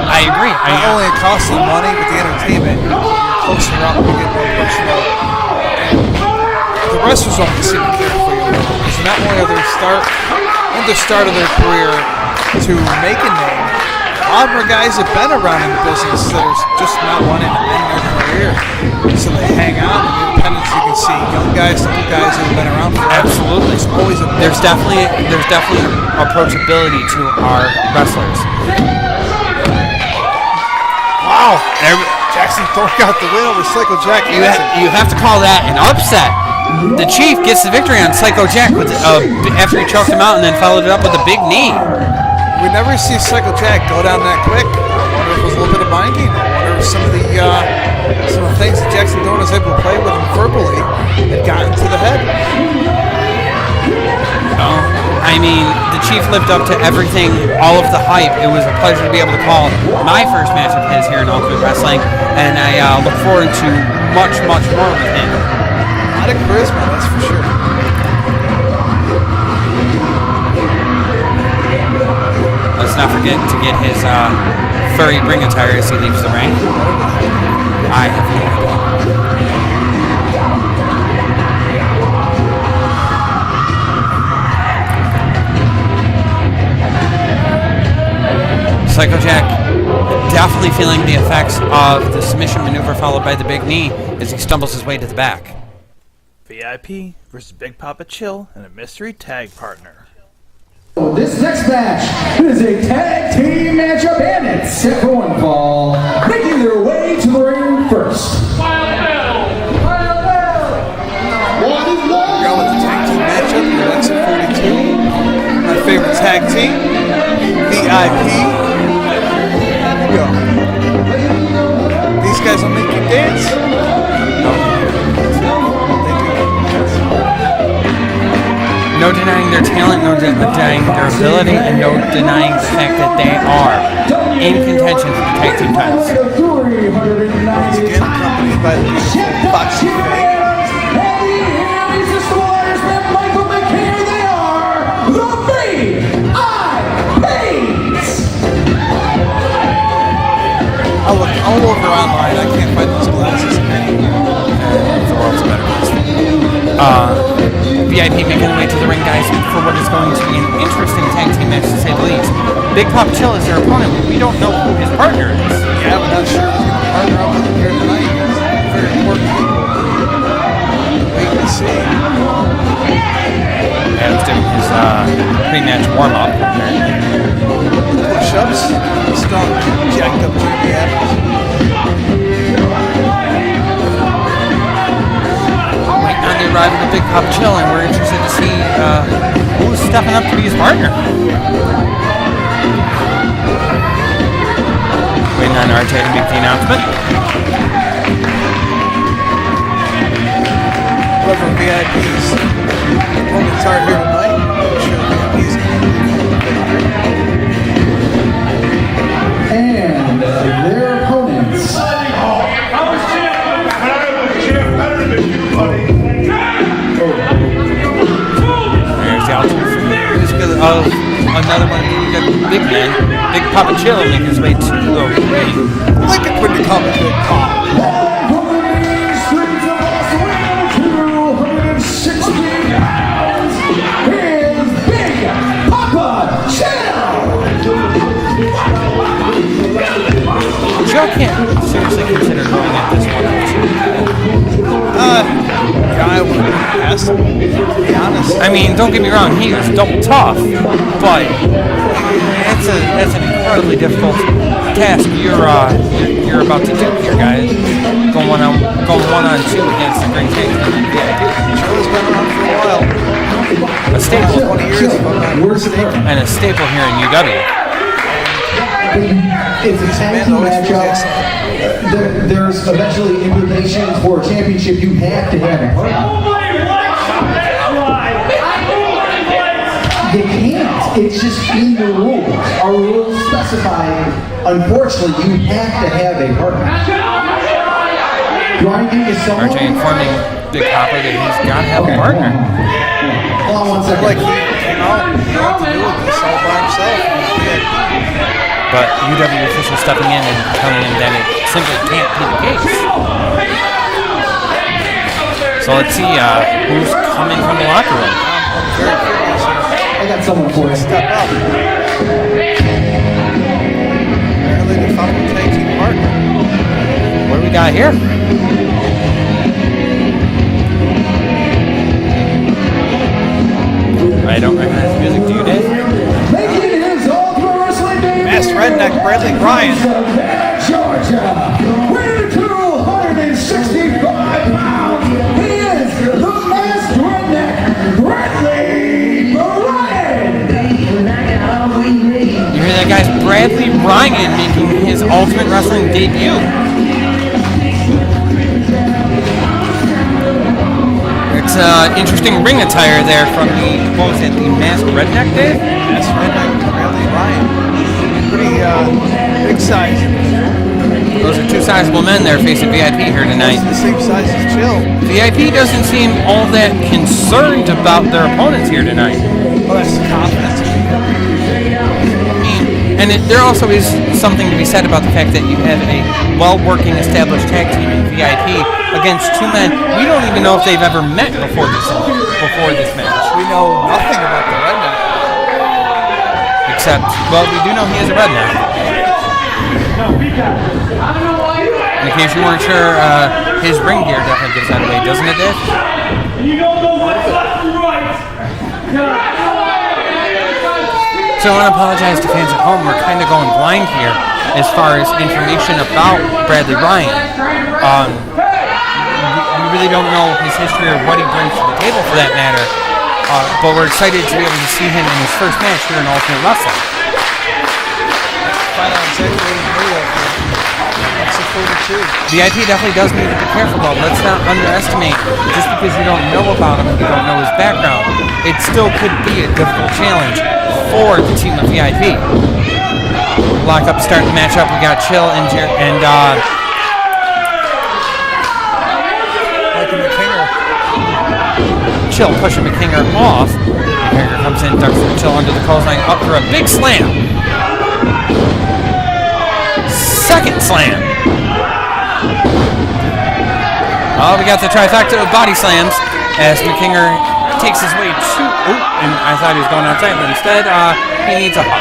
I agree.
Not only it costs them money, but the entertainment, you're closer up, you get more personal. The wrestlers don't seem to care for you because not only are they at the start of their career to make a name, a lot of our guys have been around in the business that are just not wanting to end their career. So they hang on. In the independents, you can see young guys, old guys that have been around forever.
Absolutely.
It's always
There's definitely approachability to our wrestlers.
Wow. Jackson Thorn got the win over Psycho Jack.
You have to call that an upset. The Chief gets the victory on Psycho Jack after he choked him out and then followed it up with a big knee.
We never see Psycho Jack go down that quick. I wonder if it was a little bit of mind game. I wonder if some of the things that Jackson Thorn was able to play with him verbally had gotten to the head.
The Chief lived up to everything, all of the hype. It was a pleasure to be able to call my first match of his here in Ultimate Wrestling, and I look forward to much, much more with him.
A lot of charisma, that's for sure.
Let's not forget to get his furry ring attire as he leaves the ring. I have no idea. Psycho Jack definitely feeling the effects of the submission maneuver followed by the big knee as he stumbles his way to the back.
VIP versus Big Papa Chill and a mystery tag partner.
This next match is a tag team matchup, and it's set for one fall. Making their way to the ring first.
Go with the tag team matchup for Exit 42. My favorite tag team, VIP. Here we go. These guys will make you dance.
No denying their talent, no denying their ability, and no denying the fact that they are in contention for the tag team titles.
Once again, accompanied by the beautiful Foxy Faye.
I look all over online. I can't find those glasses anywhere. The world's a better place. VIP making their way to the ring, guys, for what is going to be an interesting tag team match, to say the least. Big Pop Chill is their opponent, but we don't know who his partner is.
Yeah, we're not sure who's going to partner up with him here tonight. It's very important people. Wait to see.
Adam's doing his pre-match warm-up.
Push-ups, strong, jacked up Jimmy Adams.
Waiting on the arrival of Big Pop Chill, and we're interested to see who's stepping up to be his partner. Waiting on RJ to make the announcement.
Whoever VIP's opponents are here tonight, I'm sure VIP's going to be
And their opponents.
There's the alternate of another one of the big men, Big Papa Chill, making his way to the ring.
like it when you call it Big Pop.
Joe can't seriously consider going at this one.
Yeah, I wouldn't pass him, to be honest.
I mean, don't get me wrong, he is double tough, but it's an incredibly difficult task you're about to do here, guys. Going one on two against the great tag team.
Joe's been around for a while.
A staple,
20 years if I'm not mistaken.
and a staple here in UW.
It's a tag team matchup. There's eventually implications for a championship. You have to have a partner. You can't. It's just in the rules. Our rules specify, unfortunately, you have to have a partner. Do I think it's someone?
RJ informing Big Papa that he's got to have a partner.
Hold on one second.
Like he came out, he had to do with this all by himself.
But UW officials stepping in and telling him that it simply can't be the case. So let's see who's coming from the locker room.
I'm very curious.
I got someone for you.
Step up. Apparently they found a tag team partner.
What do we got here? I don't recognize the music. Do you, Dave?
Making his Ultimate Wrestling debut.
Masked Redneck Bradley Ryan.
Georgia, weighing 265 pounds. He is the Masked Redneck Bradley Ryan.
You hear that, guys? Bradley Ryan making his Ultimate Wrestling debut. It's interesting ring attire there from the, what was it, the Masked Redneck, Dave?
Masked Redneck Bradley Ryan. Pretty big size.
Those are two sizable men there facing VIP here tonight.
The same size as Chill.
VIP doesn't seem all that concerned about their opponents here tonight.
Well, that's confidence.
And there also is something to be said about the fact that you have a well-working, established tag team in VIP against two men we don't even know if they've ever met before this match.
We know nothing about the redneck.
Except, well, we do know he is a redneck. In case you weren't sure, his ring gear definitely gives that away, doesn't it, Dave?
You don't know what's left and right.
So I want to apologize to fans at home. We're kind of going blind here as far as information about Bradley Ryan. We really don't know his history or what he brings to the table for that matter. But we're excited to be able to see him in his first match here in Ultimate Wrestling.
Find out exactly what he's made of.
VIP definitely does need to be careful though. Let's not underestimate, just because you don't know about him and you don't know his background, it still could be a difficult challenge for the team of VIP. Lock up starting the matchup. We got Chill and Chill pushing McKinger off. McKinger comes in, ducks for Chill under the clothesline, up for a big slam. Second slam. Oh, we got the trifecta of body slams as McKinger takes his way to... Oh, and I thought he was going outside, but instead, he needs a hug.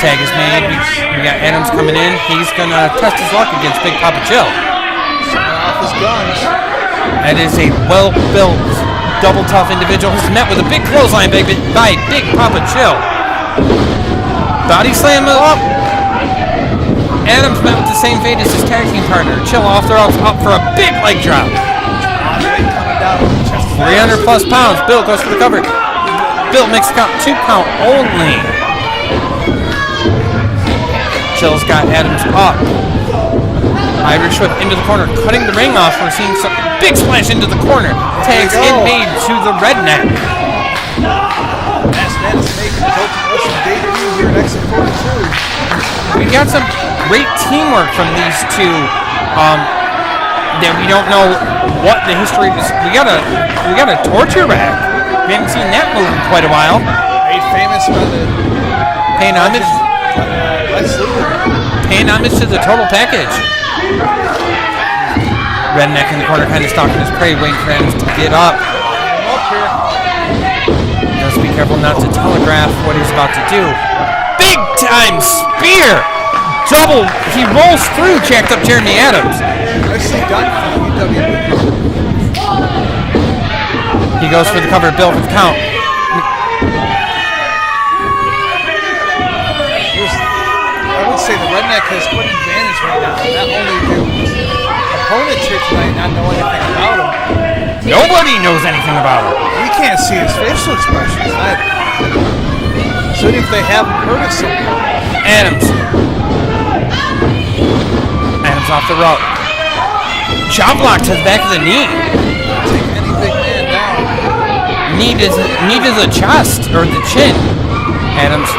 Tag is made. We got Adams coming in. He's going to test his luck against Big Papa Chill.
Off his guns.
That is a well-built, double tough individual who's met with a big clothesline by Big Papa Chill. Body slam up. Adams met with the same fate as his tag team partner. Chill off the ropes, up for a big leg drop. 300 plus pounds. Bill goes for the cover. Bill makes the count, 2 count only. Chill's got Adams up. Irish whip into the corner, cutting the ring off. We're seeing some big splash into the corner. Tags in made to the Redneck.
Last man is making his Ultimate Wrestling debut here at Exit 42.
We got some great teamwork from these two. That we don't know what the history is. We got a torture rack. We haven't seen that move in quite a while.
Made famous by the
Paying homage to the total package. Redneck in the corner, kind of stalking his prey, waiting for Adams to get up. Just be careful not to telegraph what he's about to do. Big time spear! Double, he rolls through, jacked up Jeremy Adams.
Nicely done from U.W.PHANTOM.
He goes for the cover, Bill for the count.
I would say the Redneck has quite an advantage right now. Not only do opponents here tonight not know anything about him.
Nobody knows anything about him.
We can't see his facial expressions either. So if they haven't heard of something.
Adams off the rope. Chop block to the back of the knee.
Take any big man down.
Knee to the chest or the chin. Adams.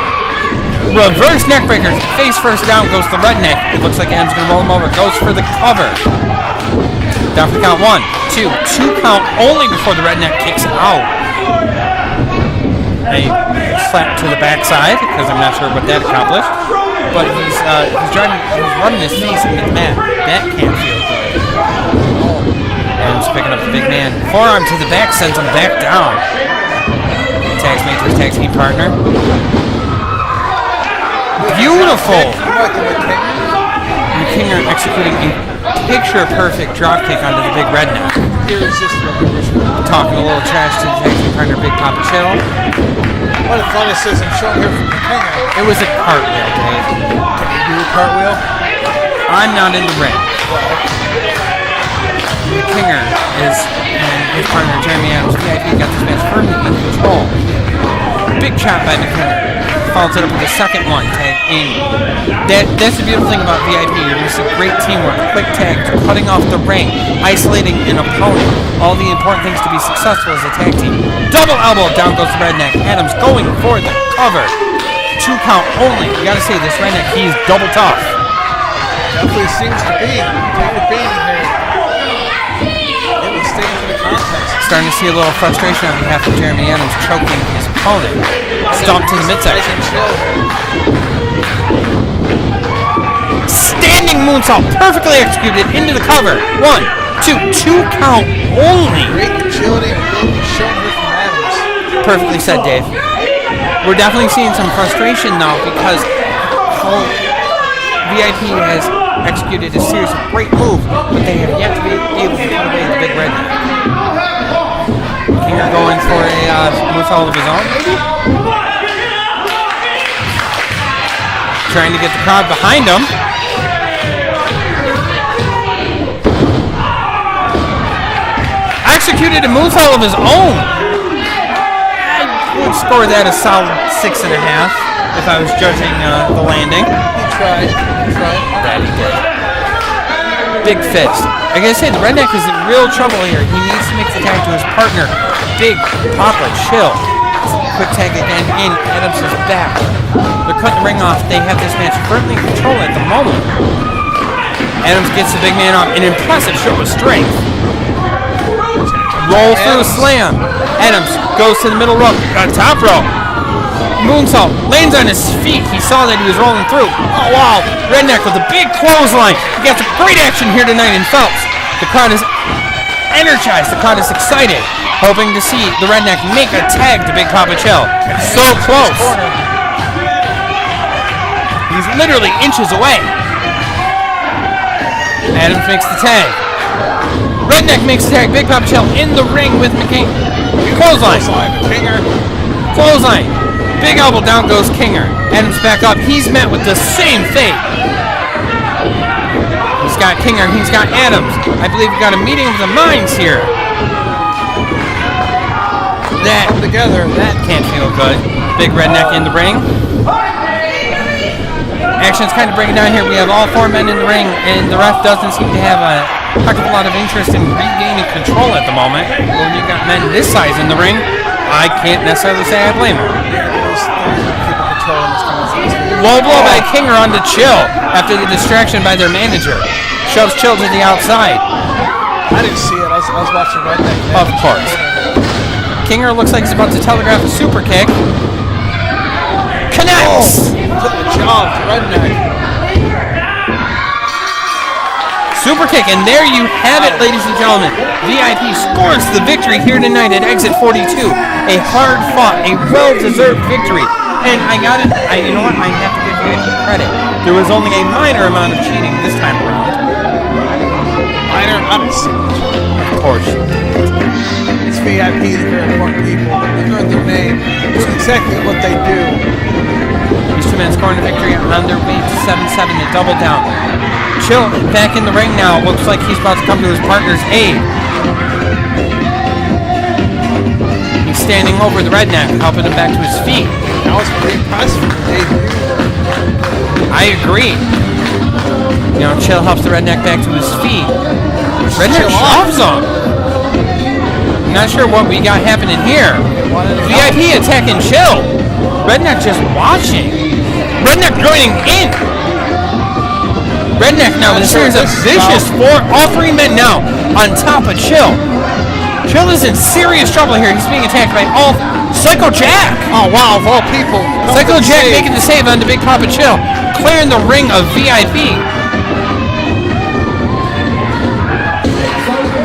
Reverse neck breaker. Face first down goes the Redneck. It looks like Adams gonna roll him over. Goes for the cover. Down for the count. 1, 2. 2 count only before the Redneck kicks out. A slap to the backside because I'm not sure what that accomplished. But he's running his face into the mat. That can't feel good. Adams picking up the big man. Forearm to the back sends him back down. Tags made to his tag team partner. Beautiful! McKinger executing a picture-perfect dropkick onto the big Redneck. Talking a little trash to the tag team partner, Big Papa Chill.
What athleticism shown here from McKinger.
It was a cartwheel, Dave.
Can you do a cartwheel?
I'm not in the ring. McKinger and his partner, Jeremy Adams, VIP, got this match firmly in control. Big chop by McKinger. Follows it up with the second one, tag in. That's the beautiful thing about VIP. You're going to see great teamwork, quick tags, cutting off the ring, isolating an opponent. All the important things to be successful as a tag team. Double elbow, down goes the Redneck. Adams going for the cover. 2 count only. You got to say, this Redneck, he's double tough.
Definitely seems to be. Take a beating here. It was staying for the contest.
Starting to see a little frustration on behalf of Jeremy Adams, choking his opponent. Stomp to the midsection. Standing moonsault, perfectly executed into the cover. 1, 2, 2 count only.
Great agility and ability shown here from Adams.
Perfectly said, Dave. We're definitely seeing some frustration though, because VIP has executed a series of great moves, but they have yet to be able to put away the big redneck. Kinger going for a move all of his own, maybe? Trying to get the crowd behind him. Executed a move all of his own. I would score that a solid 6.5 if I was judging the landing.
He tried.
That he did. Big fist. Like I said, the redneck is in real trouble here. He needs to make the tag to his partner. Big Papa Chill. Quick tag again in. Adams is back. They're cutting the ring off. They have this match firmly in control at the moment. Adams gets the big man off. An impressive show of strength. Roll through slam. Adams goes to the middle rope. Top rope. Moonsault. Lands on his feet. He saw that he was rolling through. Oh, wow. Redneck with a big clothesline. He got some great action here tonight in Phelps. The crowd is energized. The crowd is excited. Hoping to see the redneck make a tag to Big Papa Chill. So close. He's literally inches away. Adams makes the tag. Redneck makes the tag. Big Papa Chill in the ring with McCain. Clothesline. Kinger. Clothesline. Big elbow, down goes Kinger. Adams back up. He's met with the same fate. He's got Kinger. He's got Adams. I believe we got a meeting of the minds here. That together, that can't feel good. Big redneck in the ring. Action's kind of breaking down here. We have all 4 men in the ring, and the ref doesn't seem to have a heck of a lot of interest in regaining control at the moment. When you've got men this size in the ring, I can't necessarily say I blame him. Low blow by Kinger onto Chill after the distraction by their manager. Shoves Chill to the outside.
I didn't see it. I was watching Redneck.
Of course. Kinger looks like he's about to telegraph a super kick. Connects!
Put the job to Redneck.
Super kick, and there you have it, ladies and gentlemen. VIP scores the victory here tonight at Exit 42. A hard-fought, a well-deserved victory. And you know what? I have to give VIP credit. There was only a minor amount of cheating this time around.
Minor? I don't see much.
Of course.
It's VIP, they're very important people. They learn their name, doing exactly what they do.
These 2 men scoring a victory on their way to 7-7 to double down. Chill back in the ring now. Looks like he's about to come to his partner's aid. He's standing over the redneck, helping him back to his feet.
That was pretty impressive for the debut.
I agree. You know, Chill helps the redneck back to his feet. Redneck shoves him. I'm not sure what we got happening here. VIP attacking Chill. Redneck just watching. Redneck joining in. Redneck now with a series of vicious all 3 men now on top of Chill. Chill is in serious trouble here. He's being attacked by all Psycho Jack.
Oh wow, of all people.
Psycho Jack making the save on the Big Papa Chill, clearing the ring of VIP.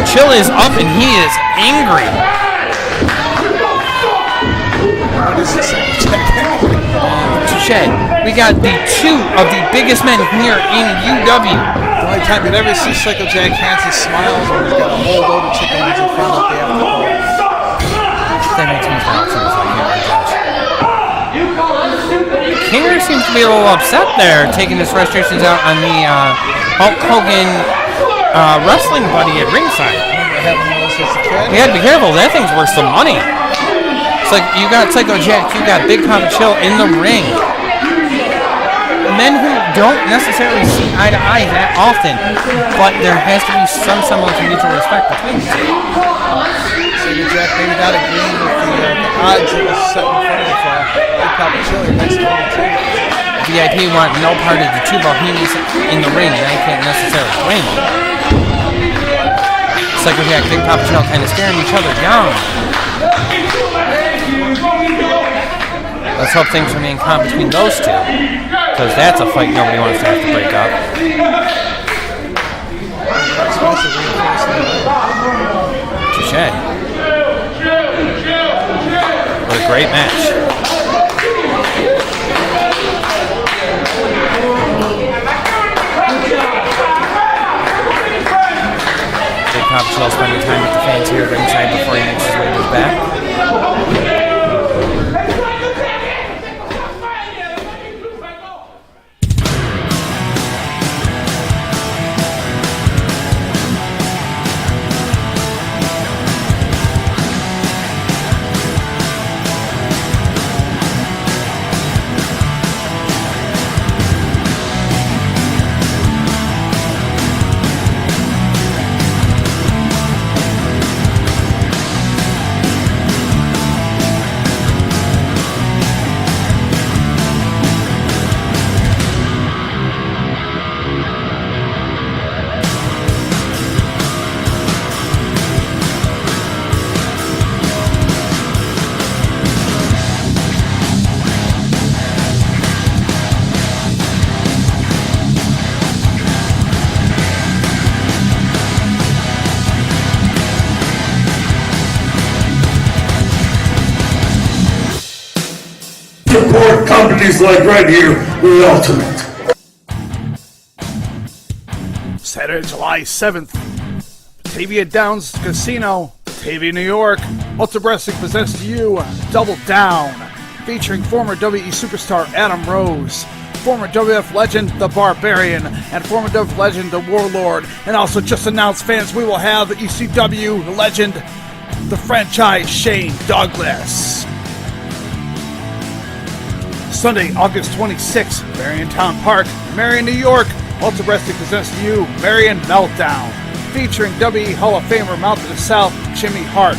Chill is up and he is angry. Touche. We got the 2 of the biggest men here in UW.
The only time you'd ever see Psycho Jack Hansen smiles when he's got a whole load of chickens in front of the after.
That makes me proud too, so I can't judge. Kinger seems to be a little upset there, taking his frustrations out on the Hulk Hogan wrestling buddy at ringside. You gotta be careful, that thing's worth some money. It's like you got Psycho Jack, you got Big Papa Chill in the ring. Men who don't necessarily see eye to eye that often, but there has to be some semblance of mutual respect between the 2.
Psycho Jack maybe not agreeing with the odds that was set in front of Big Papa Chill next to him.
VIP want no part of the 2 bohemians in the ring, and I can't necessarily blame them. Psycho Jack, Big Papa Chill kind of staring each other down. Let's hope things remain calm between those 2, because that's a fight nobody wants to have to break up. Touché. What a great match. AXEL spending time with the fans here at ringside before he makes his way to the back.
Support companies like right here with Ultimate.
Saturday, July 7th, Batavia Downs Casino, Batavia, New York. Ultimate Wrestling presents to you Double Down, featuring former WE superstar Adam Rose, former WF legend The Barbarian, and former WF legend The Warlord. And also just announced, fans, we will have ECW legend, the franchise Shane Douglas. Sunday, August 26th, Mariontown Park, Marion, New York. Ultimate Wrestling presents to you Marion Meltdown, featuring WE Hall of Famer Mount of the South Jimmy Hart,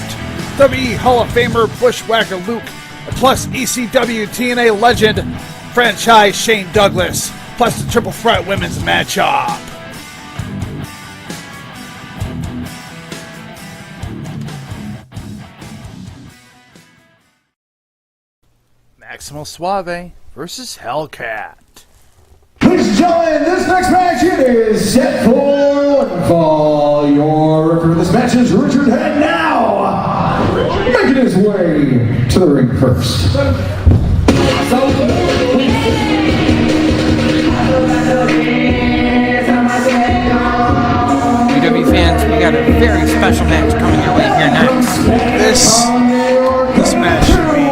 WE Hall of Famer Bushwhacker Luke, plus ECW TNA legend franchise Shane Douglas, plus the Triple Threat Women's Matchup. Maximo Suave versus Hellcat.
Ladies and gentlemen, this next match it is set for one fall. Your referee for this match is Richard Head now, making his way to the ring first.
UW fans, we got a very special match coming your way here next.
This match should be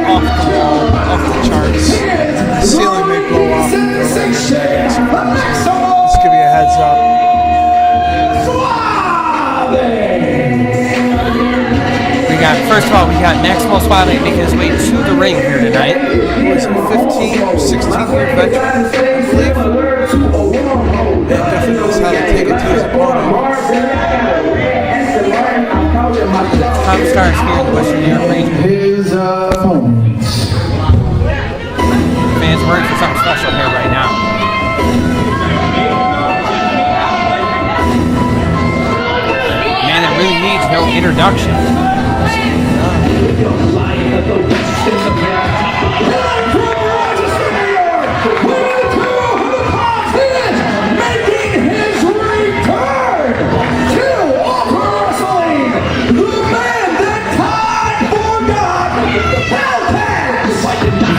off the wall, off the charts. The ceiling may blow off. Let's give you a heads up.
First of all, we got Maximo Suave making his way to the ring here tonight.
He's a 15 or 16-year veteran, I believe. And definitely knows how to take it to his opponent.
Top stars here in the Western New York region.
His opponents.
Fans, we're in for something special here right now. Man that really needs no introduction.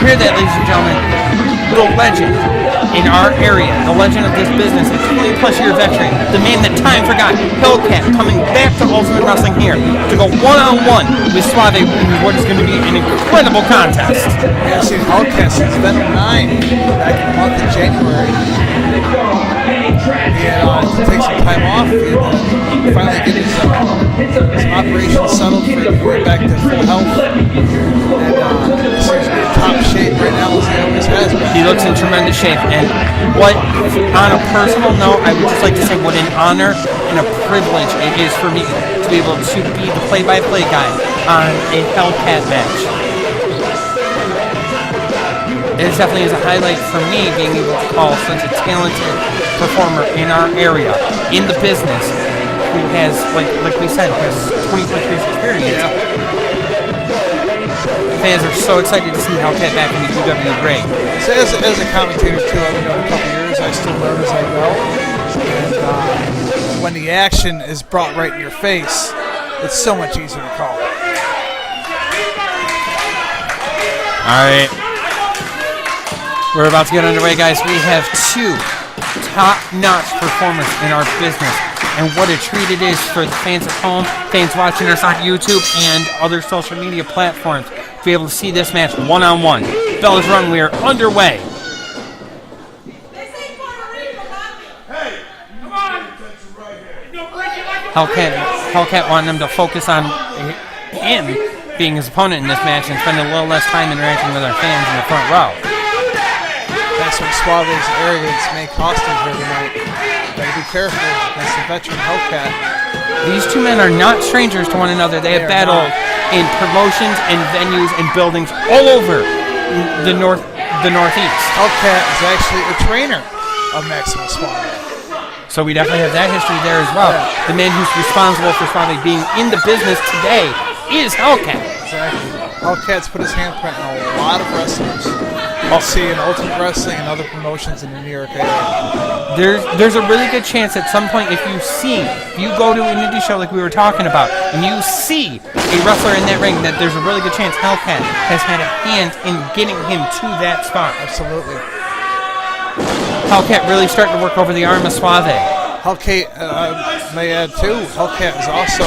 Hear that, ladies and gentlemen, the legend in our area, the legend of this business, a 20-plus year veteran, the man that time forgot, Hellcat, coming back to Ultimate Wrestling here to go one-on-one with Suave in what is going to be an incredible contest.
Yeah, I've seen Hellcat since Venom 9 back in the month of January. He had to take some time off and finally get his operation settled for going back to full health. And seems to be in top shape right now as he always has been.
He looks in tremendous shape, and what, on a personal note, I would just like to say what an honor and a privilege it is for me to be able to be the play-by-play guy on a Hellcat match. It definitely is a highlight for me being able to call such a talented performer in our area, in the business, who has, like we said, has 20+ years experience. Fans are so excited to see Hellcat back in the UW ring.
So as a commentator too, I've been doing a couple years. I still learn as I go. And when the action is brought right in your face, it's so much easier to call.
All right. We're about to get underway, guys. We have two top-notch performers in our business and what a treat it is for the fans at home, fans watching us on YouTube and other social media platforms to be able to see this match one-on-one. Bell is rung. We are underway. Hellcat wanted him to focus on him being his opponent in this match and spend a little less time interacting with our fans in the front row.
That's when Suave's arrogance may cost him here tonight. Gotta be careful against the veteran Hellcat.
These two men are not strangers to one another. They have battled in promotions and venues and buildings all over the Northeast.
Hellcat is actually a trainer of Maximo Suave.
So we definitely have that history there as well. Yeah. The man who's responsible for Suave being in the business today is Hellcat.
Exactly. Hellcat's put his handprint on a lot of wrestlers. You'll see in Ultimate Wrestling and other promotions in the New York area.
There's a really good chance at some point if you go to an indie show like we were talking about, and you see a wrestler in that ring, that there's a really good chance Hellcat has had a hand in getting him to that spot.
Absolutely.
Hellcat really starting to work over the arm of Suave.
Hellcat, may add too, Hellcat is also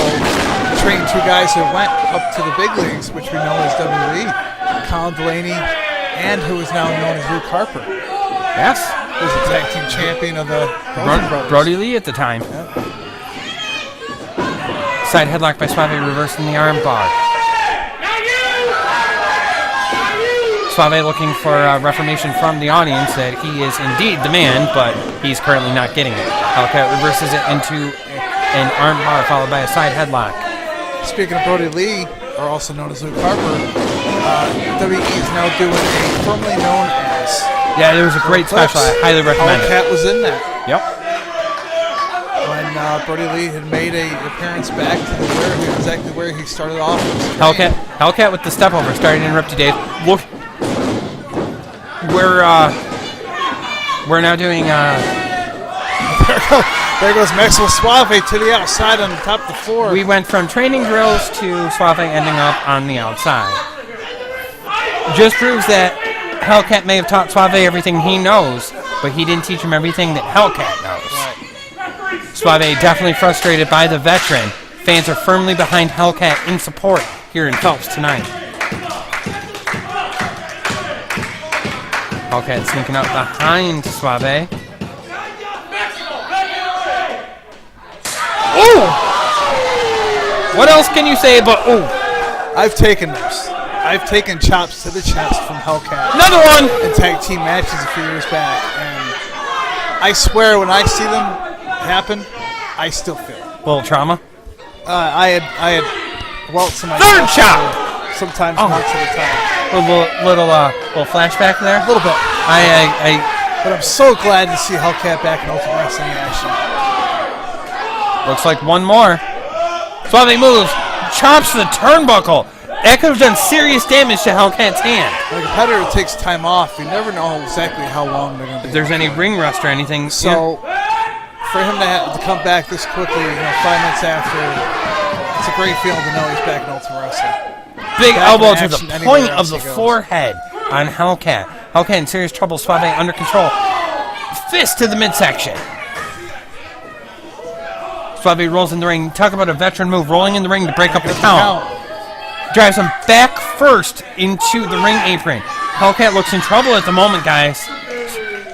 trained two guys who went up to the big leagues, which we know as WWE. Colin Delaney, and who is now known as Luke Harper.
Yes.
Who's the tag team champion of the Brothers.
Brody Lee at the time.
Yep.
Side headlock by Suave, reversing the arm bar. Suave looking for reformation from the audience that he is indeed the man, but he's currently not getting it. Hellcat reverses it into an arm bar followed by a side headlock.
Speaking of Brody Lee, or also known as Luke Harper, WWE is now doing a formerly known as...
Yeah, there was a great special. I highly recommend it.
Hellcat was in that.
Yep.
When Brody Lee had made an appearance back to exactly where he started off.
Hellcat with the step over. Sorry to interrupt you, Dave. Look, we're now doing.
There goes Maximo Suave to the outside on the top of the floor.
We went from training drills to Suave ending up on the outside. Just proves that Hellcat may have taught Suave everything he knows, but he didn't teach him everything that Hellcat knows. Right. Suave definitely frustrated by the veteran. Fans are firmly behind Hellcat in support here in Phelps tonight. Hellcat sneaking up behind Suave. Ooh! What else can you say but ooh?
I've taken those. I've taken chops to the chest from Hellcat.
Another one!
In tag team matches a few years back. And I swear when I see them happen, I still feel it.
A little trauma?
I had welts in my
third chop!
Sometimes months at a time.
Little flashback there?
A little bit.
But
I'm so glad to see Hellcat back in Ultimate Wrestling action.
Looks like one more. Suave moves, chops the turnbuckle. That could have done serious damage to Hellcat's hand.
When a competitor takes time off, you never know exactly how long they're going to be.
If there's any ring rust or anything.
So, for him to come back this quickly, 5 minutes after, it's a great feeling to know he's back in Ultimate Wrestling.
Big elbow to the point of the forehead on Hellcat. Hellcat in serious trouble, Suave under control. Fist to the midsection. Suave rolls in the ring. Talk about a veteran move, rolling in the ring to break up the count. Drives him back first into the ring apron. Hellcat looks in trouble at the moment, guys.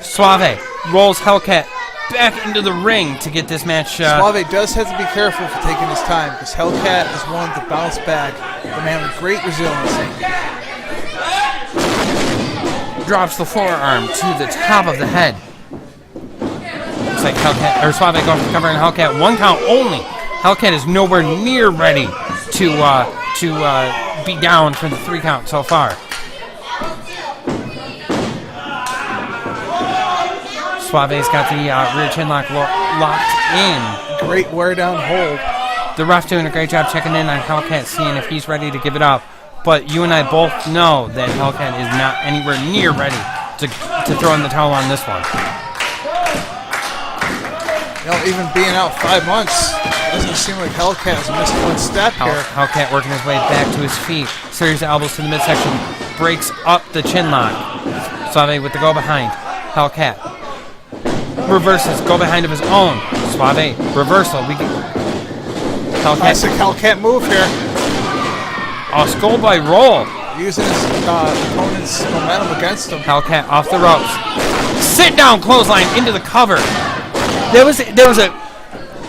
Suave rolls Hellcat back into the ring to get this match.
Suave does have to be careful for taking his time because Hellcat is one to bounce back. The man with great resiliency.
Drops the forearm to the top of the head. Looks like Hellcat, or Suave going for the cover and Hellcat. 1 count only. Hellcat is nowhere near ready to be down for the 3 count so far. Suave's got the rear chin lock locked in.
Great wear down hold.
The ref doing a great job checking in on Hellcat, seeing if he's ready to give it up. But you and I both know that Hellcat is not anywhere near ready to throw in the towel on this one.
Even being out 5 months, doesn't seem like Hellcat has missed one step here.
Hellcat working his way back to his feet. Series of elbows to the midsection. Breaks up the chin lock. Suave with the go behind. Hellcat. reverses, go behind of his own. Suave, reversal. We can.
Classic Hellcat move here.
Oh, Skullboy roll.
Using his opponent's momentum against him.
Hellcat off the ropes. Sit down clothesline into the cover. There was a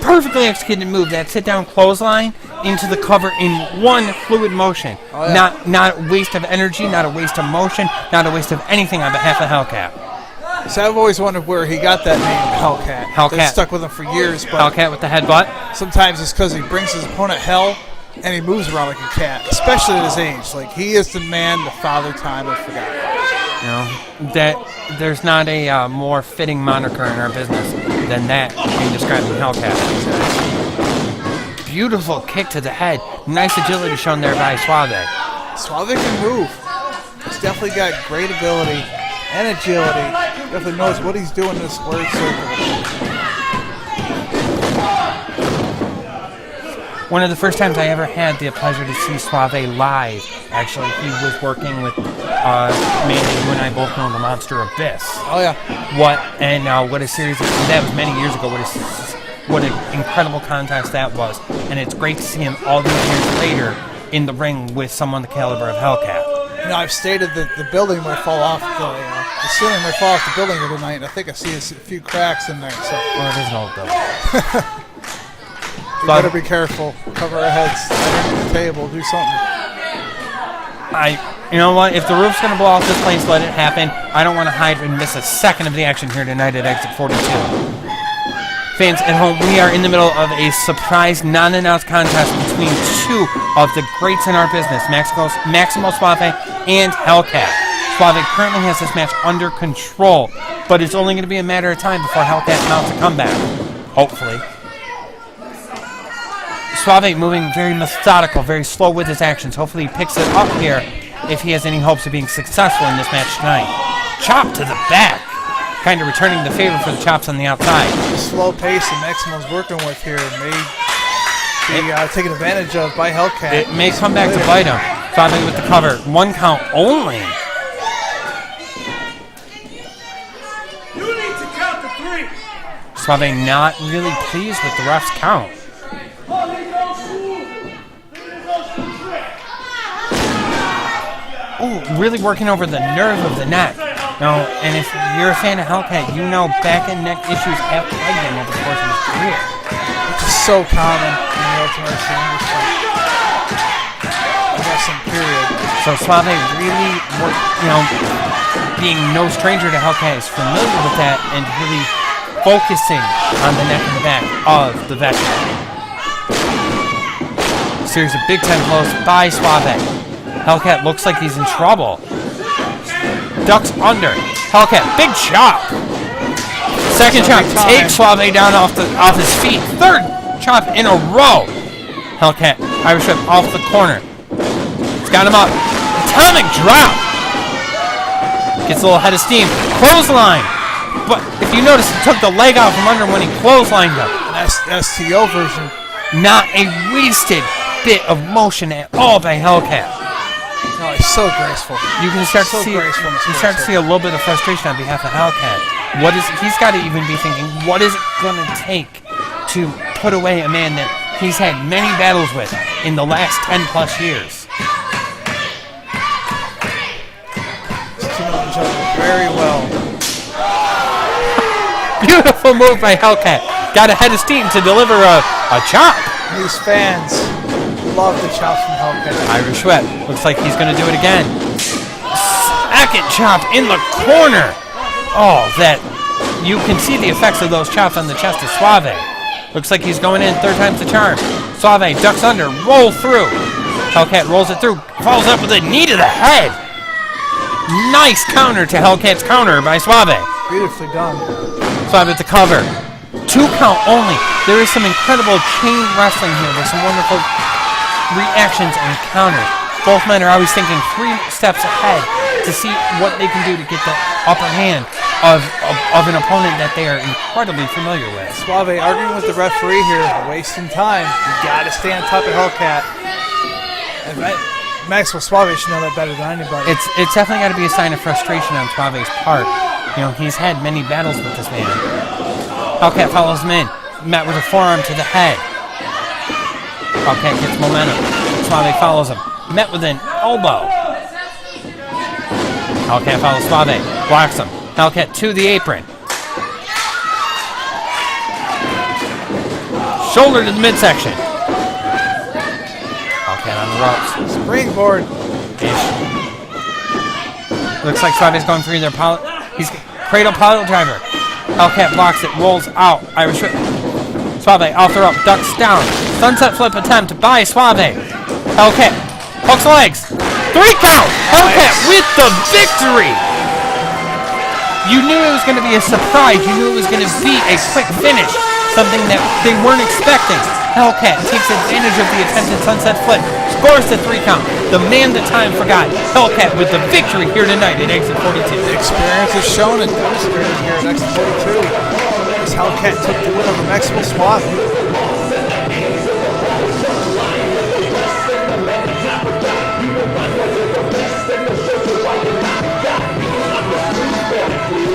perfectly executed move, that sit down clothesline into the cover in one fluid motion.
Oh, yeah.
Not a waste of energy, not a waste of motion, not a waste of anything on behalf of Hellcat.
So I've always wondered where he got that name, Hellcat.
Hellcat.
It's stuck with him for years. But
Hellcat with the headbutt.
sometimes it's because he brings his opponent hell and he moves around like a cat, especially at his age. Like, he is the man, the father time I forgot.
You know, that there's not a more fitting moniker in our business than that being described in Hellcat. Beautiful kick to the head. Nice agility shown there by Suave.
Suave can move. He's definitely got great ability and agility. Definitely knows what he's doing in this square circle.
One of the first times I ever had the pleasure to see Suave live, actually, he was working with Mandy, you and I both know, the Monster Abyss.
Oh, yeah.
What a series of, that was many years ago, what an incredible contest that was. And it's great to see him all these years later in the ring with someone the caliber of Hellcat.
You know, I've stated that the building might fall off, the ceiling might fall off the building here tonight, and I think I see a few cracks in there. So.
Well, it is an old building.
We better be careful. Cover our heads. Underneath the table. Do something.
You know what? If the roof's going to blow off this place, let it happen. I don't want to hide and miss a second of the action here tonight at Exit 42. Fans at home, we are in the middle of a surprise, non-announced contest between two of the greats in our business, Maximo Suave and Hellcat. Suave currently has this match under control, but it's only going to be a matter of time before Hellcat mounts a comeback. Hopefully. Suave moving very methodical, very slow with his actions. Hopefully he picks it up here if he has any hopes of being successful in this match tonight. Chop to the back. Kind of returning the favor for the chops on the outside.
The slow pace that Maximo's working with here may be taken advantage of by Hellcat.
It may come back to bite him. Suave with the cover. 1 count only.
You need to count to 3.
Suave not really pleased with the ref's count. Ooh, really working over the nerve of the neck. No, and if you're a fan of Hellcat, you know back and neck issues have plagued him over the course of his career.
Which is so common in the Ultimate Wrestling period.
So Suave really, being no stranger to Hellcat, is familiar with that and really focusing on the neck and the back of the veteran. A series of big time blows by Suave. Hellcat looks like he's in trouble. Ducks under. Hellcat, big chop. Second chop takes Suave down off his feet. Third chop in a row. Hellcat, Irish whip off the corner. He's got him up. Atomic drop. Gets a little head of steam. Clothesline. But if you notice, he took the leg out from under him when he clotheslined him.
That's STO version.
Not a wasted bit of motion at all by Hellcat.
No, it's so graceful.
You can start to see a little bit of frustration on behalf of Hellcat. He's got to even be thinking, what is it going to take to put away a man that he's had many battles with in the last 10 plus years?
Two know each other very well.
Beautiful move by Hellcat. Got a head of steam to deliver a chop.
These fans love the chops from Hellcat.
Irish whip. Looks like he's going to do it again. Second chop in the corner. Oh, that. You can see the effects of those chops on the chest of Suave. Looks like he's going in 3rd time's the charm. Suave ducks under, roll through. Hellcat rolls it through, follows up with a knee to the head. Nice counter to Hellcat's counter by Suave.
Beautifully done.
Suave at the cover. 2 count only. There is some incredible chain wrestling here with some wonderful reactions and counters. Both men are always thinking 3 steps ahead to see what they can do to get the upper hand of an opponent that they are incredibly familiar with.
Suave arguing with the referee here, wasting time. You gotta stay on top of Hellcat. And Maxwell Suave should know that better than anybody.
It's definitely got to be a sign of frustration on Suave's part You know, he's had many battles with this man. Hellcat follows him in. Met with a forearm to the head. Hellcat gets momentum. Suave follows him. Met with an elbow. Hellcat follows Suave. Blocks him. Hellcat to the apron. Shoulder to the midsection. Hellcat on the ropes.
Springboard.
Looks like Suave's going for either he's cradle pile driver. Hellcat blocks it, rolls out. Irish whip. Suave off the rope, ducks down. Sunset flip attempt by Suave. Hellcat hooks legs. 3 count. Hellcat with the victory. You knew it was going to be a surprise. You knew it was going to be a quick finish. Something that they weren't expecting. Hellcat takes advantage of the attempted sunset flip. Scores the 3 count. The man that time forgot. Hellcat with the victory here tonight at Exit 42.
The experience is shown and demonstrated here at Exit 42. As Hellcat took the win over Maxwell Suave.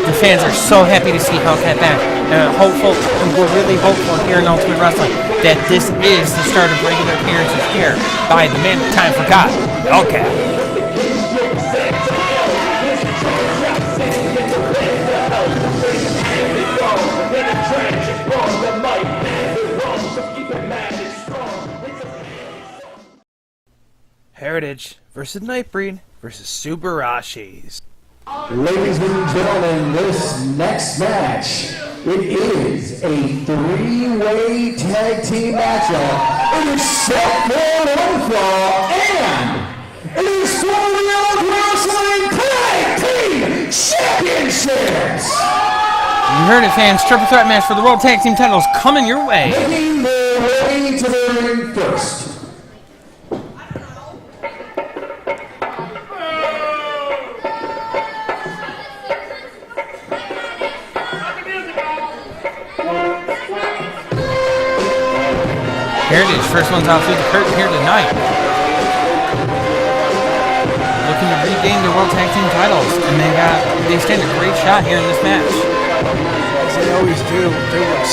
The fans are so happy to see Hellcat back. Hopeful, and we're really hopeful here in Ultimate Wrestling that this is the start of regular appearances here by the man that time forgot, Hellcat.
Heritage versus Nightbreed versus SUBARASHII'S.
Ladies and gentlemen, this next match, it is a 3-way tag team matchup. It is set for one fall, and it is for the Ultimate Wrestling Tag Team Championships.
You heard it, fans. Triple threat match for the World Tag Team titles coming your way.
Making their way to the ring first.
Heritage, first one's out through the curtain here tonight. Looking to regain their World Tag Team titles, and they stand a great shot here in this match.
As they always do. They're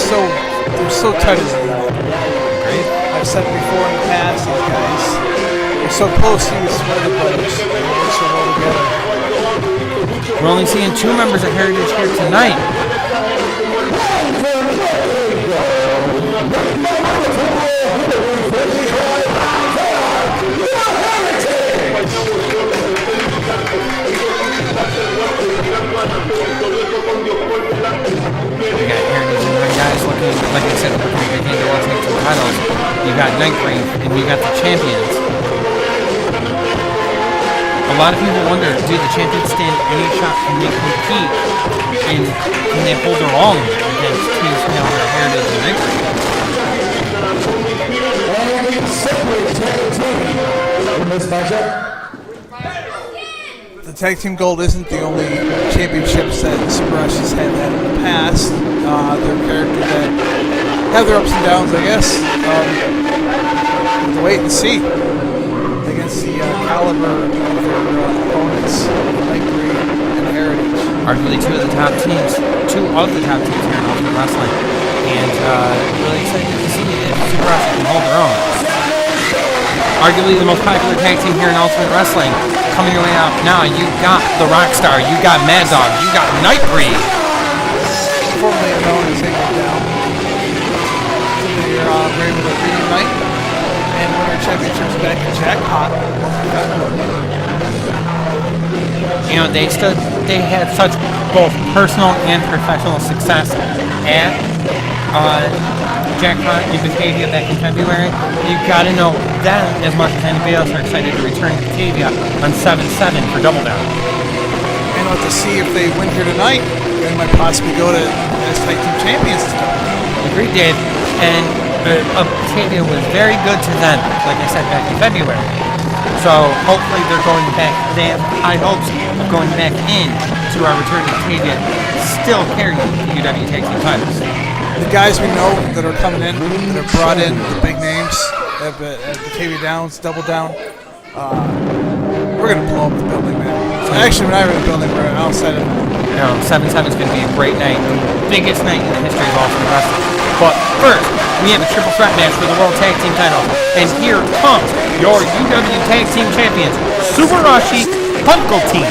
so tight as a unit.
Great.
I've said before in the past, these guys, they're so close to the Sweater Brothers. They work so well together.
We're only seeing 2 members of Heritage here tonight. We got Heritage and the guys looking, like I said, looking to regain the World Tag Team titles. You got Nightbreed and you got the champions. A lot of people wonder, do the champions stand any shot? Can they compete? And can they hold their own against teams now that are Heritage and Nightbreed?
In this matchup.
The Tag Team Gold isn't the only championships that SUBARASHII'S had in the past. They're characters that have their ups and downs, I guess. We'll wait and see against the caliber of their opponents, Nightbreed and Heritage.
Arguably two of the top teams here in Ultimate Wrestling. And really excited to see if SUBARASHII can hold their own. Arguably the most popular tag team here in Ultimate Wrestling. Coming your way out now, you got the Rockstar, you got Mad Dog, you got Nightbreed.
Formerly known as Taking Down. They're able to reunite and win our championships back in Jackpot.
You know, they had such both personal and professional success at Jackpot in Batavia back in February. You gotta know that as much as anybody else are excited to return to Batavia on 7/7 for Double Down.
And we'll have to see if they win here tonight. They might possibly go to as tag team champions tonight.
Agreed, Dave. And Batavia was very good to them, like I said, back in February. So hopefully they're going back. They have high hopes of going back in to our return to Batavia, still carrying the UW Tag Team titles.
The guys we know that are coming in, that are brought in, the big names at Batavia Downs, Double Down, we're going to blow up the building, man. So actually, we're not even in the building, we're outside of
You know, 7-7 is going to be a great night, the biggest night in the history of Ultimate Wrestling. But first, we have a triple threat match for the World Tag Team title, and here comes your UW Tag Team Champions, Subarashi Punko Team.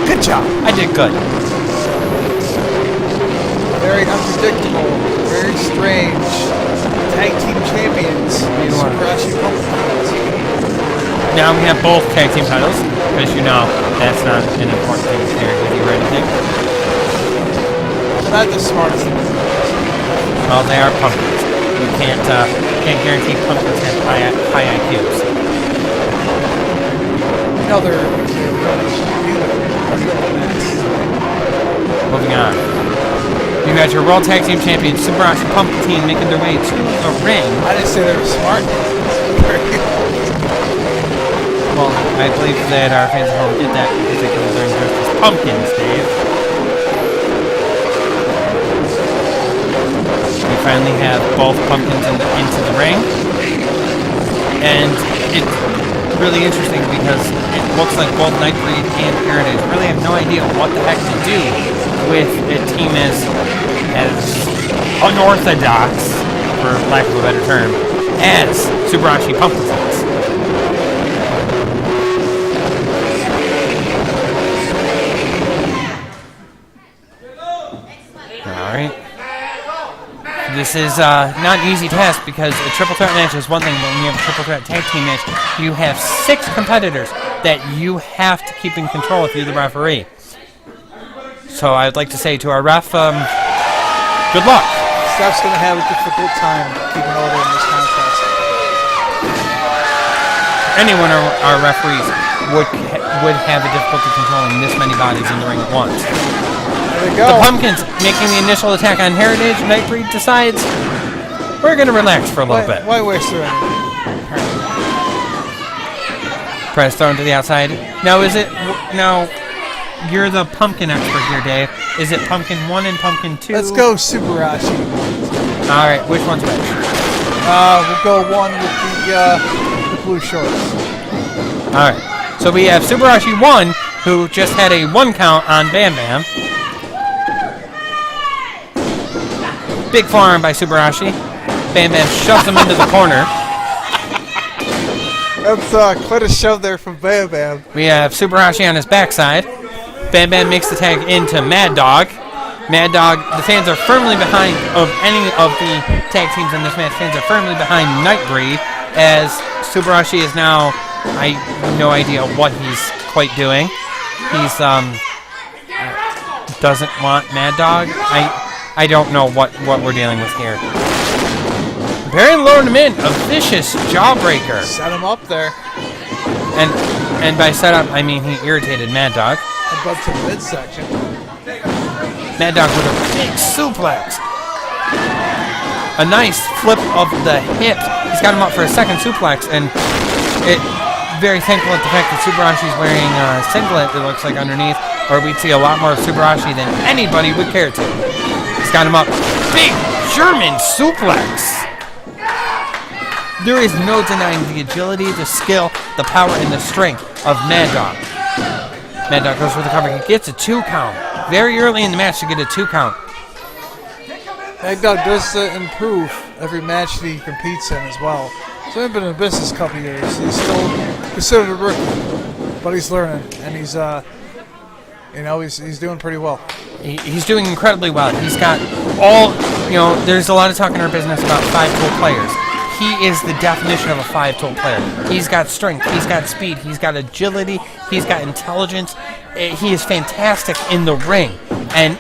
Good job.
I did good.
Very unpredictable, very strange tag team champions. Subarashi Pumpkins.
Now we have both tag team titles, because you know that's not an important thing to carry with you or anything.
They're not the smartest thing.
Well, they are pumpkins. You can't guarantee pumpkins have high IQs.
No, they're
Moving on. You got your World Tag Team Champions, Subarashi Pumpkin Team, making their way to the ring.
I didn't say they were smart.
Well, I believe that our fans at home did that because they could learn dressed as pumpkins, Dave. We finally have both pumpkins into the ring. And it's really interesting because it looks like both Nightbreed and Heritage really have no idea what the heck to do with a team as unorthodox, for lack of a better term, as Subarashi Pumpkins. Alright. This is not an easy task because a triple threat match is one thing, but when you have a triple threat tag team match, you have 6 competitors that you have to keep in control if you're the referee. So I'd like to say to our ref, good luck.
Steph's going to have a difficult time keeping order in this contest.
Anyone of our referees would have a difficulty controlling this many bodies in the ring at once.
There we go.
The Pumpkins making the initial attack on Heritage. Nightbreed decides we're going to relax for a little bit.
Why waste their energy?
Press thrown to the outside. Now you're the pumpkin expert here, Dave. Is it Pumpkin 1 and Pumpkin 2?
Let's go Subarashi.
Alright, which one's which?
We'll go 1 with the blue shorts.
Alright, so we have Subarashi 1, who just had a 1 count on Bam Bam. Big forearm by Subarashi. Bam Bam shoves him into the corner.
That's quite a shove there from Bam Bam.
We have Subarashi on his backside. Bam Bam makes the tag into Mad Dog. Mad Dog, the fans are firmly behind of any of the tag teams in this match. Fans are firmly behind Nightbreed, as Subarashi is now, I have no idea what he's quite doing. He's doesn't want Mad Dog. I don't know what we're dealing with here. Very low him in, a vicious jawbreaker.
Set him up there.
And by set up, I mean he irritated Mad Dog.
Above to the midsection.
Mad Dog with a big suplex. A nice flip of the hips. He's got him up for a second suplex, and very thankful at the fact that Subarashi's wearing a singlet, it looks like, underneath, or we'd see a lot more of Subarashi than anybody would care to. He's got him up. Big German suplex. There is no denying the agility, the skill, the power, and the strength of Mad Dog. Mad Dog goes for the cover. He gets a 2 count. Very early in the match to get a 2 count.
Mad Dog does improve every match that he competes in as well. So he's been in business a couple years. He's still considered a rookie, but he's learning, and he's he's doing pretty well.
He's doing incredibly well. He's got there's a lot of talk in our business about 5-tool players. He is the definition of a 5-tool player. He's got strength, he's got speed, he's got agility, he's got intelligence. He is fantastic in the ring. And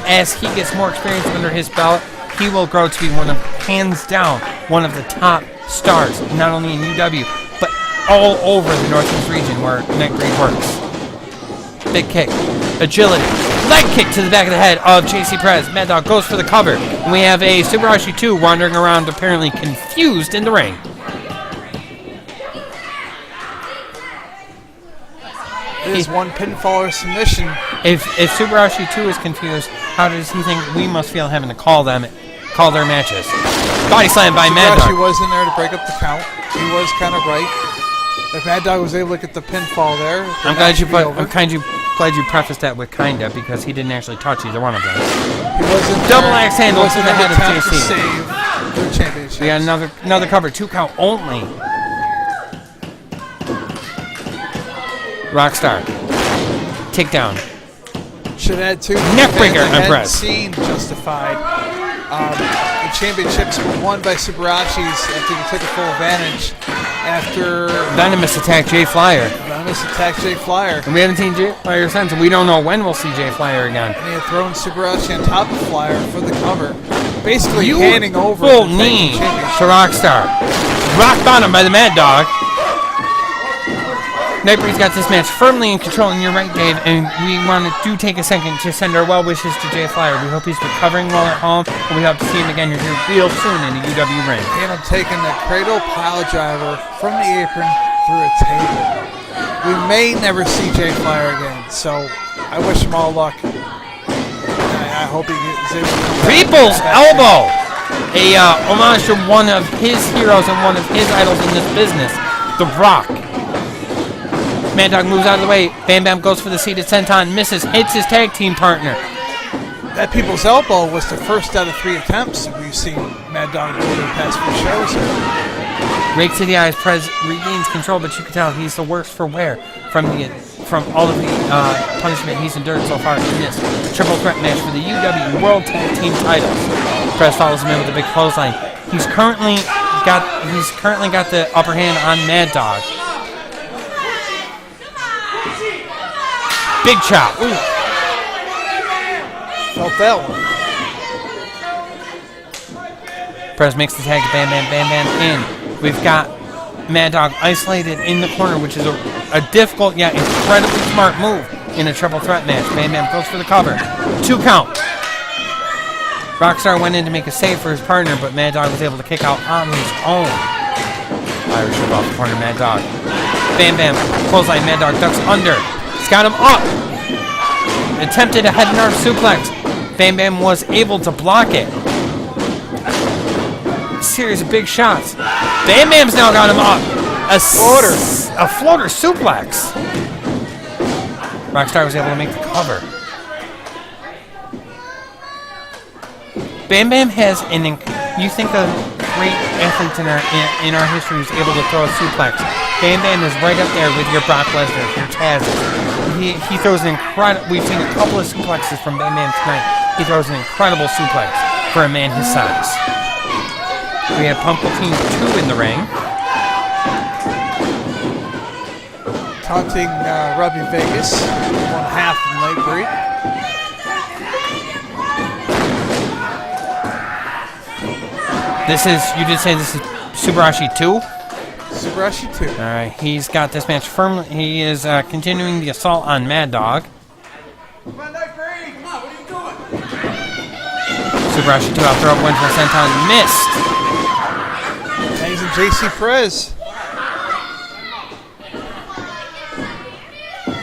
as he gets more experience under his belt, he will grow to be hands down, one of the top stars, not only in UW, but all over the Northeast region where Nightbreed works. Big kick, agility, leg kick to the back of the head of JC Perez. Mad Dog goes for the cover. And we have a Subarashi 2 wandering around, apparently confused in the ring.
It is 1 pinfall or submission.
If Subarashi 2 is confused, how does he think we must feel having to call their matches? Body slam by Mad Dog.
Subarashi was in there to break up the count. He was kind of right. If Mad Dog was able to get the pinfall there,
I'm glad you glad you prefaced that with kinda, because he didn't actually touch either one of them.
He wasn't
Double
there.
axe handle
He
to
wasn't
the head of
attempt to
JC.
save their championship.
We got another cover, 2 count only. Rockstar. Takedown.
Should add to
Neckbreaker,
hadn't
impressed.
seen Justified. The championships were won by Subarashii's after they took a full advantage. After
Venomous attacked Jay Flyer.
Venomous attacked Jay Flyer.
And we haven't seen Jay Flyer since, and we don't know when we'll see Jay Flyer again.
And he had thrown Subarashi on top of Flyer for the cover. Basically handing over
full
the
knee
championship.
to Rockstar. Rock bottom by the Mad Dog. Nightbreed's got this match firmly in control in your right, Dave, and we want to take a second to send our well wishes to Jay Flyer. We hope he's recovering well at home, and we hope to see him again here real soon in the UW ring.
And I'm taking the cradle pile driver from the apron through a table. We may never see Jay Flyer again, so I wish him all luck. I hope he gets able to come back.
People's Elbow! A homage to one of his heroes and one of his idols in this business, The Rock. Mad Dog moves out of the way. Bam Bam goes for the seated senton, misses, hits his tag team partner.
That People's Elbow was the first out of 3 attempts we've seen Mad Dog do the past few shows here.
Rake to the eyes, Prez regains control, but you can tell he's the worst for wear from all of the punishment he's endured so far in this triple threat match for the UW World Tag Team titles. Prez follows him in with a big clothesline. He's currently got the upper hand on Mad Dog. Big chop. Ooh.
Felt that one.
Prez makes the tag to Bam Bam, Bam Bam in. We've got Mad Dog isolated in the corner, which is a difficult yet incredibly smart move in a triple threat match. Bam Bam goes for the cover. 2 count. Rockstar went in to make a save for his partner, but Mad Dog was able to kick out on his own. Irish whip off the corner, Mad Dog. Bam Bam, clothesline, Mad Dog ducks under. He's got him up. Attempted a head and arm suplex. Bam Bam was able to block it. Series of big shots. Bam Bam's now got him up. A floater suplex. Rockstar was able to make the cover. Bam Bam has you think a great athlete in our history is able to throw a suplex. Bam Bam is right up there with your Brock Lesnar, your Taz. He throws an incredible. We've seen a couple of suplexes from Bam Bam tonight. He throws an incredible suplex for a man his size. We have Pumpkin 2 in the ring.
Taunting Robbie Vegas, 1/2 of Nightbreed.
You did say this is Subarashi 2?
Subarashi 2.
Alright, he's got this match firmly. He is continuing the assault on Mad Dog.
Come on, Nightbreed! Come on, what are you doing?
Subarashi 2 out throw up, went for a senton, missed.
He's in JC Perez.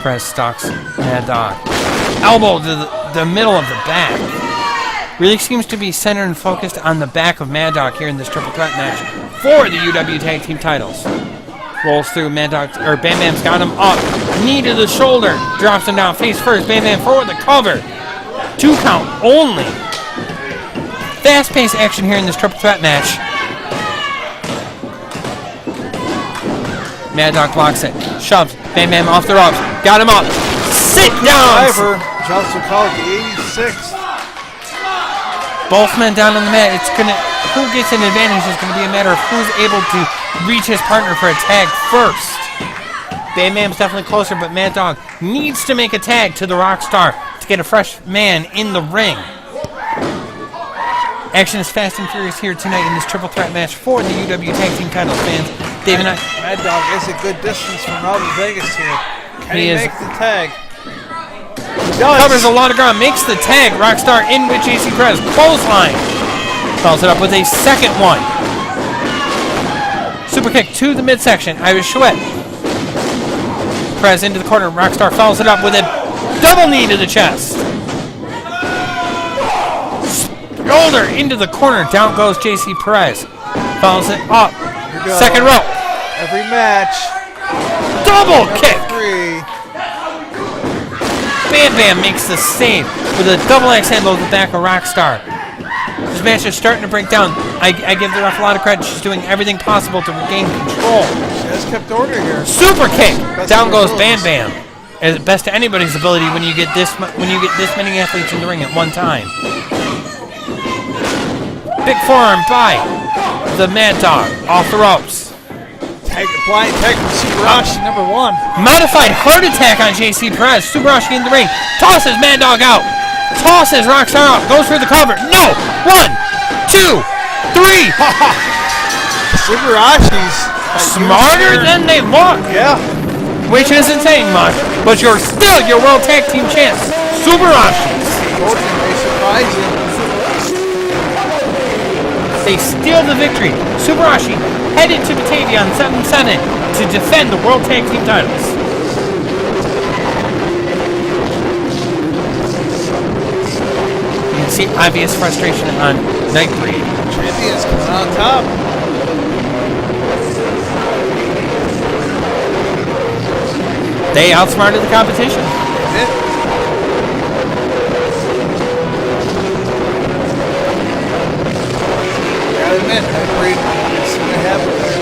Perez stalks Mad Dog. Elbow to the middle of the back. Really seems to be centered and focused on the back of Mad Dog here in this triple threat match for the UW Tag Team titles. Rolls through Mad Dog, or Bam Bam's got him up. Knee to the shoulder. Drops him down face first. Bam Bam forward the cover. 2 count only. Fast-paced action here in this triple threat match. Mad Dog blocks it. Shoves. Bam Bam off the ropes. Got him up. Sit down.
Driver. Johnson called the 86th.
Both men down on the mat. Who gets an advantage is going to be a matter of who's able to reach his partner for a tag first. Bam Bam's definitely closer, but Mad Dog needs to make a tag to the Rockstar to get a fresh man in the ring. Action is fast and furious here tonight in this triple threat match for the UW Tag Team titles, fans. Dave and I.
Mad Dog is a good distance from Robbie Vegas here. Can he make the tag?
Covers a lot of ground, makes the tag. Rockstar in with JC Perez. Clothesline. Follows it up with a second one. Super kick to the midsection. Irish Chouette. Perez into the corner. Rockstar follows it up with a double knee to the chest. Shoulder into the corner. Down goes JC Perez. Follows it up. Second rope.
Every match.
Double kick.
3.
Bam Bam makes the save with a double axe handle to the back of Rockstar. This match is starting to break down. I give the ref a lot of credit. She's doing everything possible to regain control.
She has kept order here.
Super kick. Down goes Bam Bam. As best to anybody's ability when you get this many athletes in the ring at one time. Big forearm by the Mad Dog off the ropes.
Blind tag from Subarashi, number 1.
Modified heart attack on JC Perez. Subarashi in the ring. Tosses Mad Dog out. Tosses Rockstar out. Goes for the cover. No. 1, 2, 3.
Subarashi's
Smarter than they look.
Yeah.
Which isn't saying much, but you're still your World Tag Team champs. Subarashi's.
They surprise you.
They steal the victory. Subarashi headed to Batavia on 7-7 to defend the World Tag Team titles. You can see obvious frustration on Nightbreed.
Champions coming on top.
They outsmarted the competition.
They did. Gotta admit, Nightbreed seemed to have it there.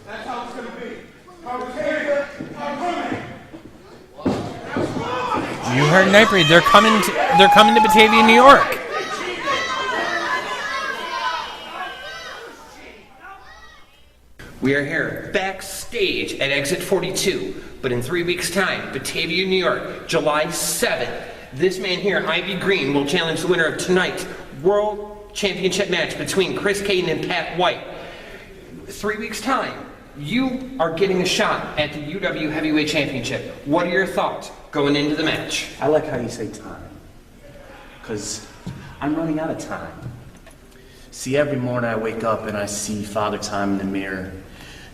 That's how it's going to be.
You heard Nightbreed. They're coming to Batavia, New York.
We are here backstage at Exit 42, but in 3 weeks' time, Batavia, New York, July 7th, this man here, Ivy Green, will challenge the winner of tonight's World Championship match between Chris Kayden and Pat White. 3 weeks' time, you are getting a shot at the UW Heavyweight Championship. What are your thoughts going into the match?
I like how you say time, because I'm running out of time. See, every morning I wake up and I see Father Time in the mirror,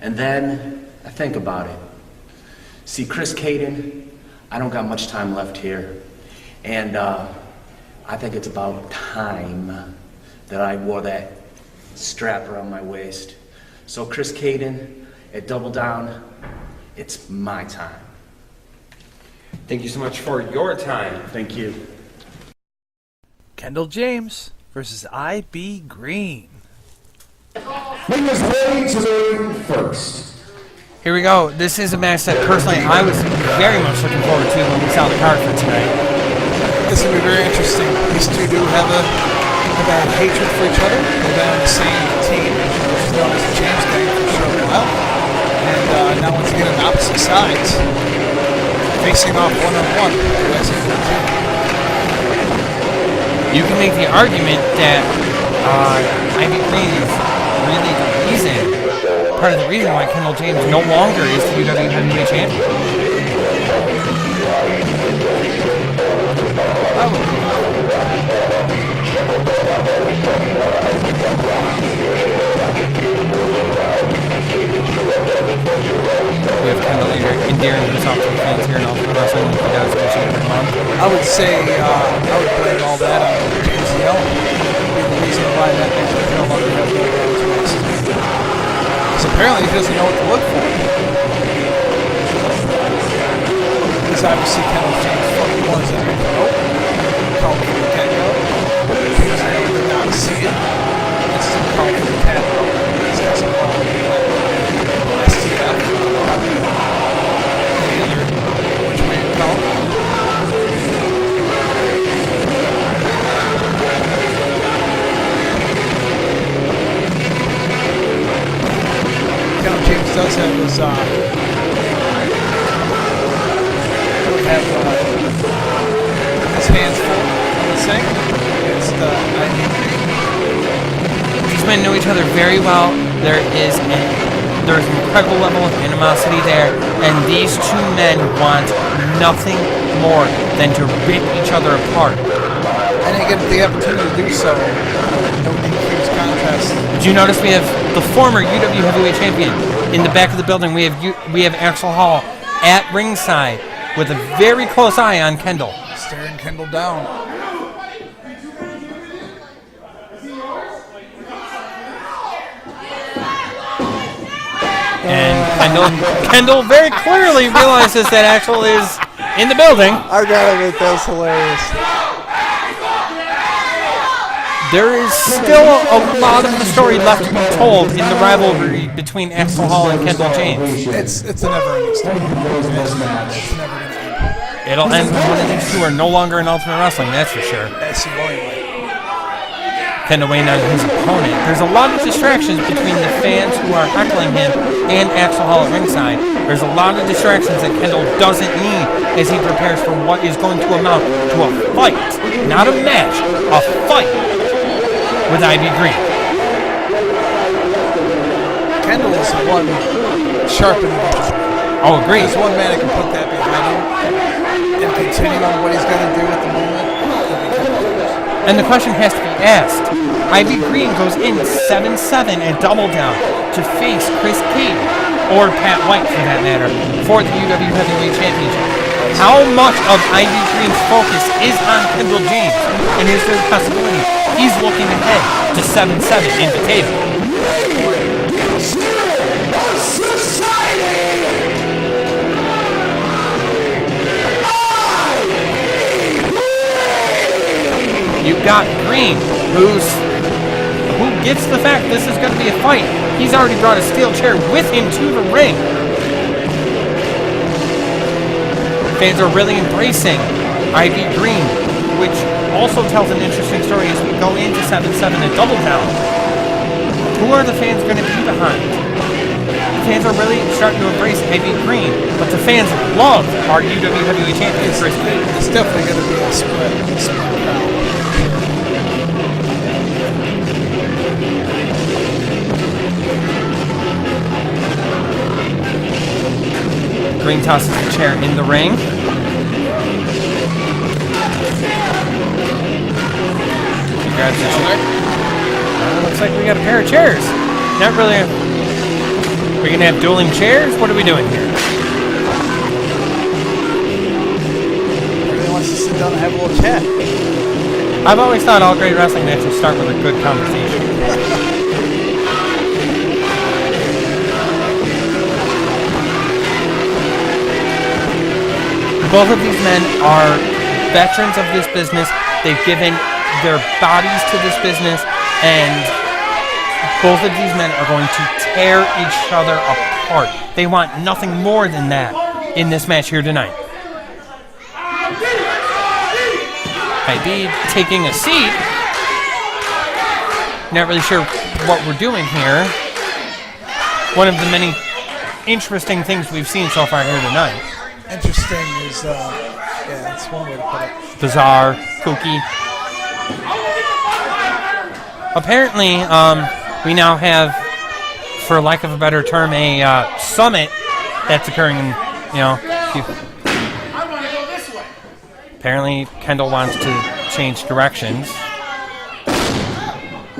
and then I think about it. See, Chris Kayden, I don't got much time left here, and I think it's about time that I wore that strap around my waist. So Chris Kayden, at Double Down, it's my time.
Thank you so much for your time.
Thank you.
Kendall James versus I.B. Green.
Making his way to the ring first.
Here we go. This is a match that personally I was very much looking forward to when we saw the card for tonight.
This will be very interesting. These two do have a hatred for each other. They've been on the same team, which is known as the James Gang for a short while. And now once again on opposite sides, facing off one-on-one.
You can make the argument that Ivy Green is really the reason, part of the reason why Kendall James no longer is the UW Heavyweight Champion. We have Kendall endearing himself to the fans here and also wrestling like he does each and every month.
I would say I would blame all that on James the Elmo. Be the reason why that man no longer has no Rose West. Because apparently he doesn't know what to look for. Because obviously Kendall James fucking was in there. Nope. Called for the get-go. James the Elmo did not see it. It's still called for the cat-go. This has a problem with that. STF. Any other which way to call it. James does have his hands full, I would say, against Ivy Green.
These men know each other very well. There's an incredible level of animosity there, and these two men want nothing more than to rip each other apart.
And they get the opportunity to do so. No DQ's contest.
Did you notice we have the former UW Heavyweight Champion in the back of the building? We have Axel Hall at ringside with a very close eye on Kendall.
Staring Kendall down.
Kendall very clearly realizes that Axel is in the building.
I gotta admit, that was hilarious.
There is still a lot of the story left to be told in the rivalry between Axel Hall and Kendall James.
It's a never-ending story. It's never gonna end.
It'll end when one of these two are no longer in Ultimate Wrestling, that's for sure.
That's the only way.
Kendall weighing on his opponent. There's a lot of distractions between the fans who are heckling him and Axel Hall at ringside. There's a lot of distractions that Kendall doesn't need as he prepares for what is going to amount to a fight. Not a match, a fight with Ivy Green.
Kendall is one sharp individual.
Oh, agreed.
There's one man that can put that behind him and continue on what he's going to do at the moment.
And the question has to be asked. Ivy Green goes in 7-7 and Double Down to face Chris Caden, or Pat White for that matter, for the UW Heavyweight Championship. How much of Ivy Green's focus is on Kendall James? And is there a possibility he's looking ahead to 7-7 in the table? You've got Green, who gets the fact this is going to be a fight. He's already brought a steel chair with him to the ring. Fans are really embracing Ivy Green, which also tells an interesting story as we go into 7-7 and Double Down. Who are the fans going to be behind? The fans are really starting to embrace Ivy Green, but the fans love our UW Heavyweight Champion, Chris Caden.
It's definitely going to be a split crowd.
Green tosses the chair in the ring. He grabs the chair. Looks like we got a pair of chairs. Not really. We're going to have dueling chairs? What are we doing here?
Everybody wants to sit down and have a little chat.
I've always thought all great wrestling matches start with a good conversation. Both of these men are veterans of this business. They've given their bodies to this business, and both of these men are going to tear each other apart. They want nothing more than that in this match here tonight. Habib taking a seat. Not really sure what we're doing here. One of the many interesting things we've seen so far here tonight.
Interesting is, yeah, that's one way to put it.
Bizarre, kooky. Apparently, we now have, for lack of a better term, a summit that's occurring in,
I want to go this way.
Apparently, Kendall wants to change directions.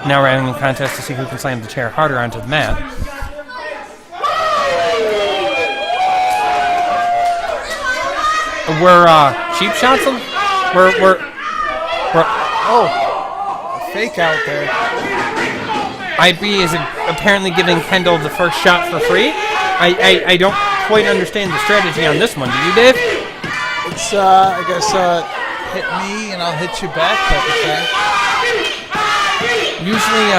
Now we're having a contest to see who can slam the chair harder onto the mat. We're cheap shots. We're
a fake out there.
IB is apparently giving Kendall the first shot for free. I don't quite understand the strategy on this one. Do you, Dave?
It's I guess hit me and I'll hit you back type of thing.
Usually,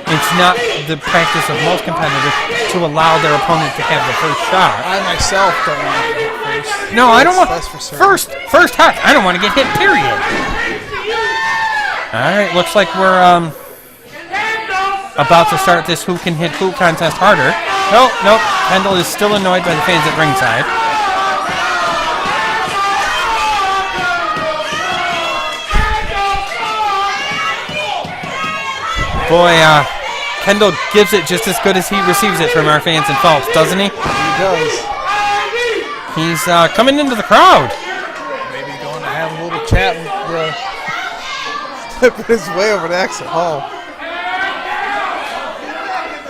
it's not the practice of most competitors to allow their opponent to have the first shot.
I myself don't want to get hit first.
No, I don't want
first.
Heck, I don't want to get hit. Period. All right, looks like we're about to start this who can hit who contest harder. Nope. Kendall is still annoyed by the fans at ringside. Boy, Kendall gives it just as good as he receives it from our fans in Phelps, doesn't he?
He does.
He's coming into the crowd.
Maybe going to have a little chat with his way over to Axel Hall.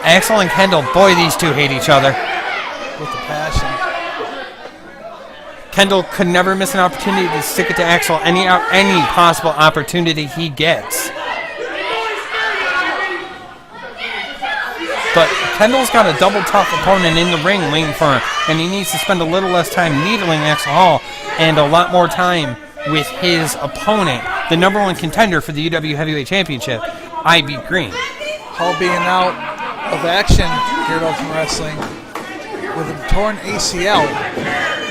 Axel and Kendall, boy, these two hate each other.
With the passion.
Kendall could never miss an opportunity to stick it to Axel any possible opportunity he gets. But Kendall's got a double tough opponent in the ring waiting for him, and he needs to spend a little less time needling Axel Hall and a lot more time with his opponent, the #1 contender for the UW Heavyweight Championship, IB Green.
Hall being out of action here at Ultimate Wrestling with a torn ACL,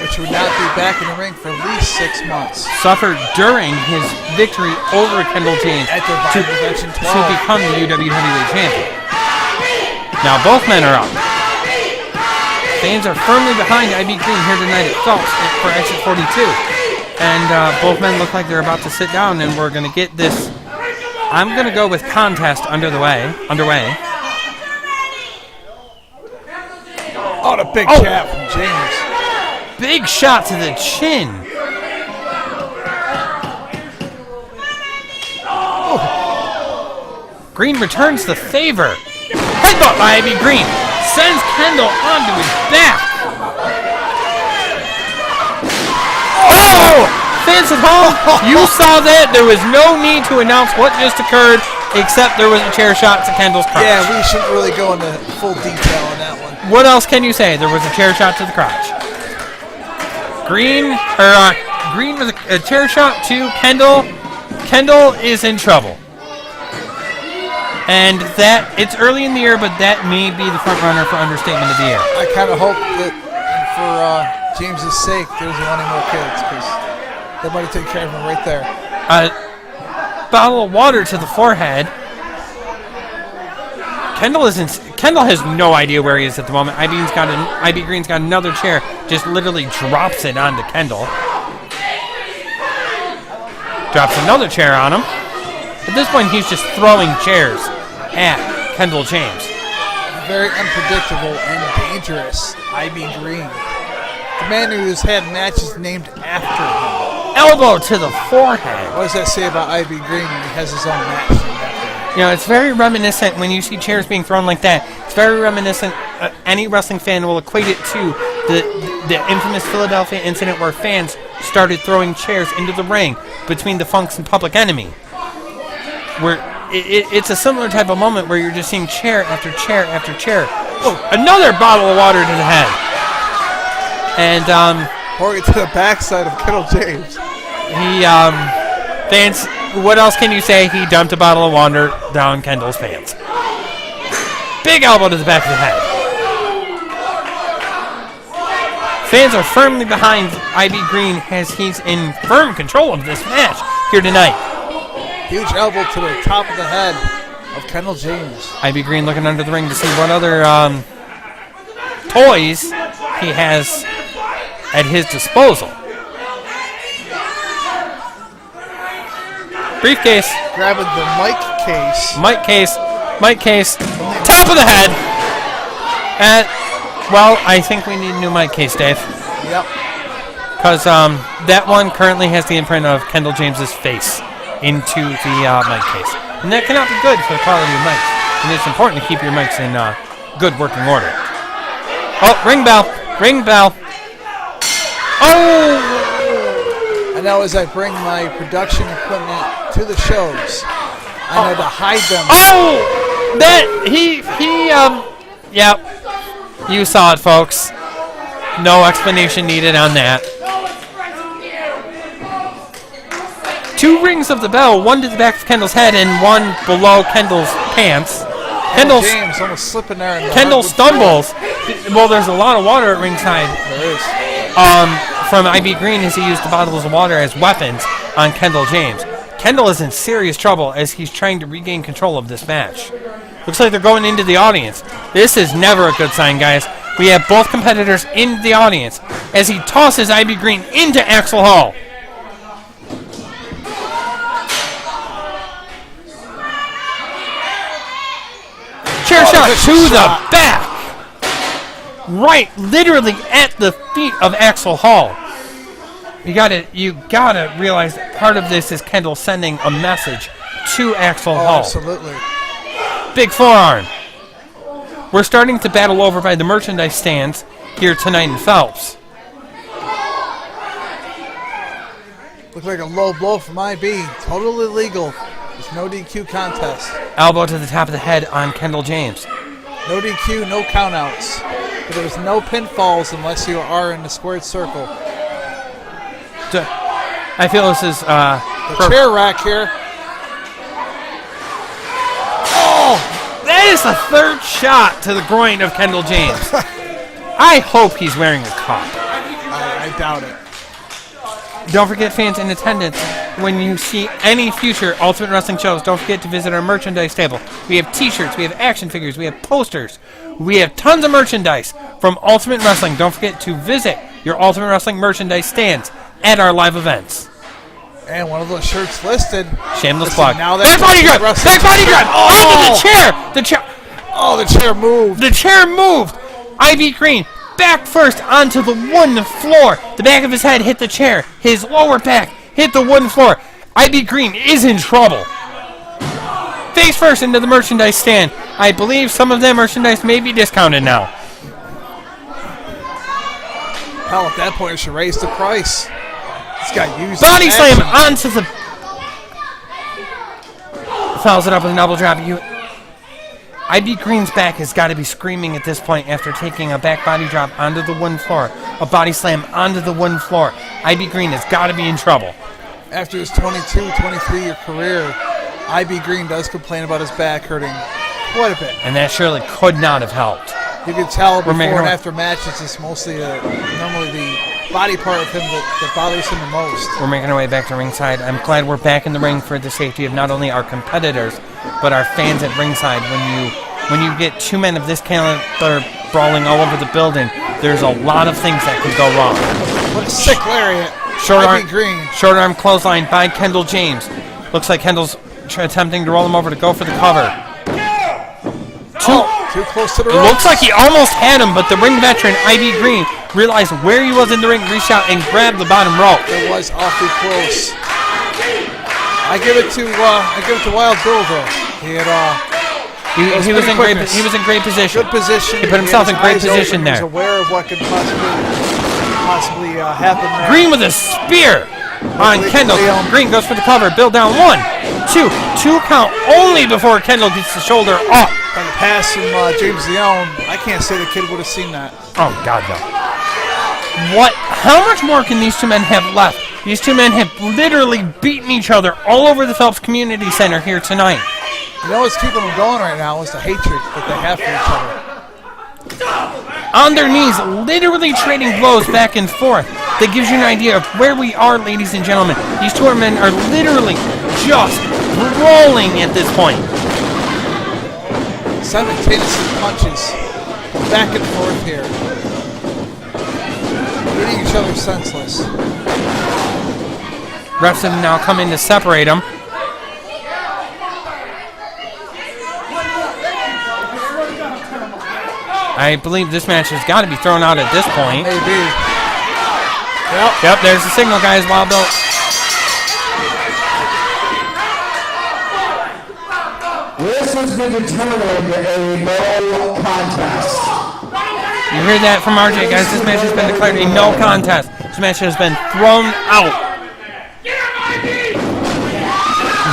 which would not be back in the ring for at least 6 months.
Suffered during his victory over Kendall James
At the
to
Convention 12.
become the UW Heavyweight Champion. Now both men are up. Fans are firmly behind IB Green here tonight at Phelps for Exit 42. And both men look like they're about to sit down, and we're going to get this. I'm going to go with contest underway.
Oh, the big jab from James.
Big shot to the chin. Green returns the favor. Headbutt by IB Green. Sends Kendall onto his back. Oh! Fans at home, you saw that. There was no need to announce what just occurred, except there was a chair shot to Kendall's crotch.
Yeah, we shouldn't really go into full detail on that one.
What else can you say? There was a chair shot to the crotch. Green with a chair shot to Kendall. Kendall is in trouble. And that, it's early in the year, but that may be the front runner for understatement of the year.
I kind of hope that for James's sake, there's any more kids, because they might take care of him right there.
Bottle of water to the forehead. Kendall has no idea where he is at the moment. IB Green's got another chair, just literally drops it onto Kendall. Drops another chair on him. At this point, he's just throwing chairs at Kendall James.
Very unpredictable and dangerous, IB Green. The man who's had matches named after him.
Elbow to the forehead.
What does that say about IB Green when he has his own match named after him?
You know, it's very reminiscent when you see chairs being thrown like that. It's very reminiscent. Any wrestling fan will equate it to the infamous Philadelphia incident where fans started throwing chairs into the ring between the Funks and Public Enemy. Where it's a similar type of moment where you're just seeing chair after chair after chair. Oh, another bottle of water to the head. And
pouring it to the backside of Kendall James.
Fans, what else can you say? He dumped a bottle of water down Kendall's pants. Big elbow to the back of the head. Fans are firmly behind IB Green as he's in firm control of this match here tonight.
Huge elbow to the top of the head of Kendall James.
IB Green looking under the ring to see what other toys he has at his disposal. Briefcase.
Grabbing the mic case.
Mic case. Top of the head. Well, I think we need a new mic case, Dave.
Yep.
Because that one currently has the imprint of Kendall James's face into the mic case. And that cannot be good for the quality of mics. And it's important to keep your mics in good working order. Oh, ring bell. Oh!
I know as I bring my production equipment to the shows, I know to hide them.
Oh! Yep. You saw it, folks. No explanation needed on that. 2 rings of the bell, one to the back of Kendall's head and one below Kendall's pants.
James almost slipping there.
Kendall stumbles. Well, there's a lot of water at ringside.
There is.
From IB Green as he used the bottles of water as weapons on Kendall James. Kendall is in serious trouble as he's trying to regain control of this match. Looks like they're going into the audience. This is never a good sign, guys. We have both competitors in the audience as he tosses IB Green into Axel Hall. Chair shot to the back. Right, literally at the feet of Axel Hall. You gotta realize that part of this is Kendall sending a message to Axel Hall.
Absolutely.
Big forearm. We're starting to battle over by the merchandise stands here tonight in Phelps.
Looked like a low blow from IB. Totally legal. There's no DQ contest.
Elbow to the top of the head on Kendall James.
No DQ, no countouts. But there's no pinfalls unless you are in the squared circle.
I feel this is
The chair rack here.
Oh, that is the third shot to the groin of Kendall James. I hope he's wearing a cup.
I doubt it.
Don't forget, fans in attendance, when you see any future Ultimate Wrestling shows, don't forget to visit our merchandise table. We have t-shirts, we have action figures, we have posters. We have tons of merchandise from Ultimate Wrestling. Don't forget to visit your Ultimate Wrestling merchandise stands at our live events.
And one of those shirts listed.
Shameless plug.
Now
Back body drop! Back body drop! Onto the chair!
Oh, the chair moved.
The chair moved! Ivy Green, back first onto the wooden floor. The back of his head hit the chair. His lower back hit the wooden floor. Ivy Green is in trouble. Face first into the merchandise stand. I believe some of that merchandise may be discounted now.
Hell, at that point, it should raise the price. This guy used
Body slam onto the... Fouls it up with an elbow drop. Ivy Green's back has got to be screaming at this point after taking a back body drop onto the wooden floor. A body slam onto the wooden floor. Ivy Green has got to be in trouble.
After his 22, 23-year career, Ivy Green does complain about his back hurting quite a bit.
And that surely could not have helped.
You can tell before and after matches, it's mostly normally the body part of him that bothers him the most.
We're making our way back to ringside. I'm glad we're back in the ring for the safety of not only our competitors, but our fans at ringside. When you get two men of this caliber brawling all over the building, there's a lot of things that could go wrong.
What a sick lariat.
Short arm clothesline by Kendall James. Looks like Kendall's attempting to roll him over to go for the cover.
Too close to the
ropes. It looks like he almost had him, but the ring veteran, Ivy Green, realized where he was in the ring, reached out and grabbed the bottom rope.
It was awfully close. I give it to Wild Bill though. He was in great position. Good position.
He put himself in great position there.
He was aware of what could possibly happen there.
Green with a spear on Kendall. Green goes for the cover. Bill down 1, 2 count only before Kendall gets the shoulder up.
On the pass from James Leone, I can't say the kid would have seen that.
Oh God, no. How much more can these two men have left? These two men have literally beaten each other all over the Phelps Community Center here tonight.
You know what's keeping them going right now is the hatred that they have for each other.
On their knees, literally trading blows back and forth. That gives you an idea of where we are, ladies and gentlemen. These two men are literally just rolling at this point.
Simultaneous punches back and forth here. Hitting each other senseless.
Refs have now come in to separate them. I believe this match has got to be thrown out at this point.
Maybe.
Yep, there's the signal, guys. Wild Bill.
This has been determined a no contest.
You heard that from RJ, guys. This match has been declared a no contest. This match has been thrown out.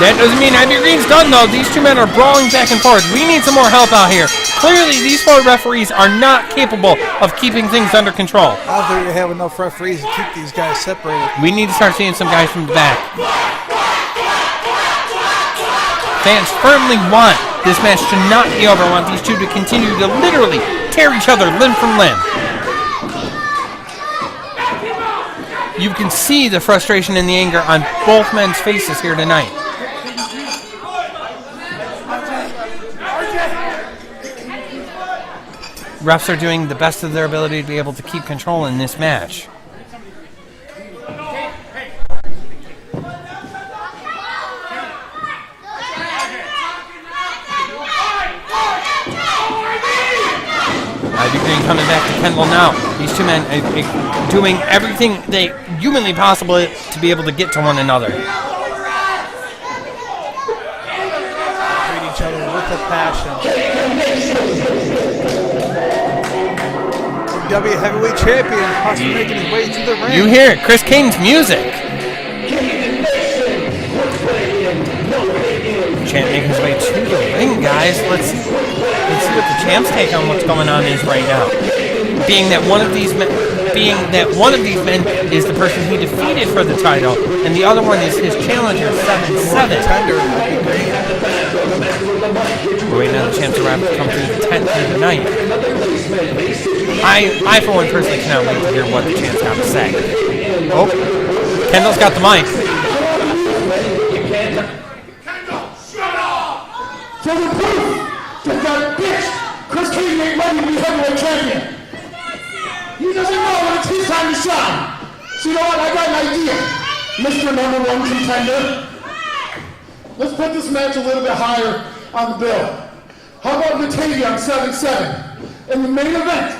That doesn't mean Ivy Green's done, though. These two men are brawling back and forth. We need some more help out here. Clearly, these four referees are not capable of keeping things under control.
I don't think we have enough referees to keep these guys separated.
We need to start seeing some guys from the back. Fans firmly want this match to not be over. Want these two to continue to literally tear each other limb from limb. You can see the frustration and the anger on both men's faces here tonight. Refs are doing the best of their ability to be able to keep control in this match. Ivy Green coming back to Kendall now. These two men doing everything they humanly possible to be able to get to one another.
Treat each other with a passion. W Heavyweight Champion possibly making his way to the ring.
You hear it, Chris Kane's music. Champ making his way to the ring, guys. Let's see see what the champ's take on what's going on is right now. Being that one of these men is the person he defeated for the title, and the other one is his challenger, 7-7. We're waiting on the champ to come through the 10th of the night. I for one personally cannot wait to hear what the champ's got to say. Oh, Kendall's got the mic.
Kendall, shut up! For the proof that that bitch, Chris King, ain't ready to be heavyweight champion. He doesn't know when it's his time to shine. So you know what? I got an idea, Mr. Number One Contender. Let's put this match a little bit higher on the bill. How about Batavia on 7-7 in the main event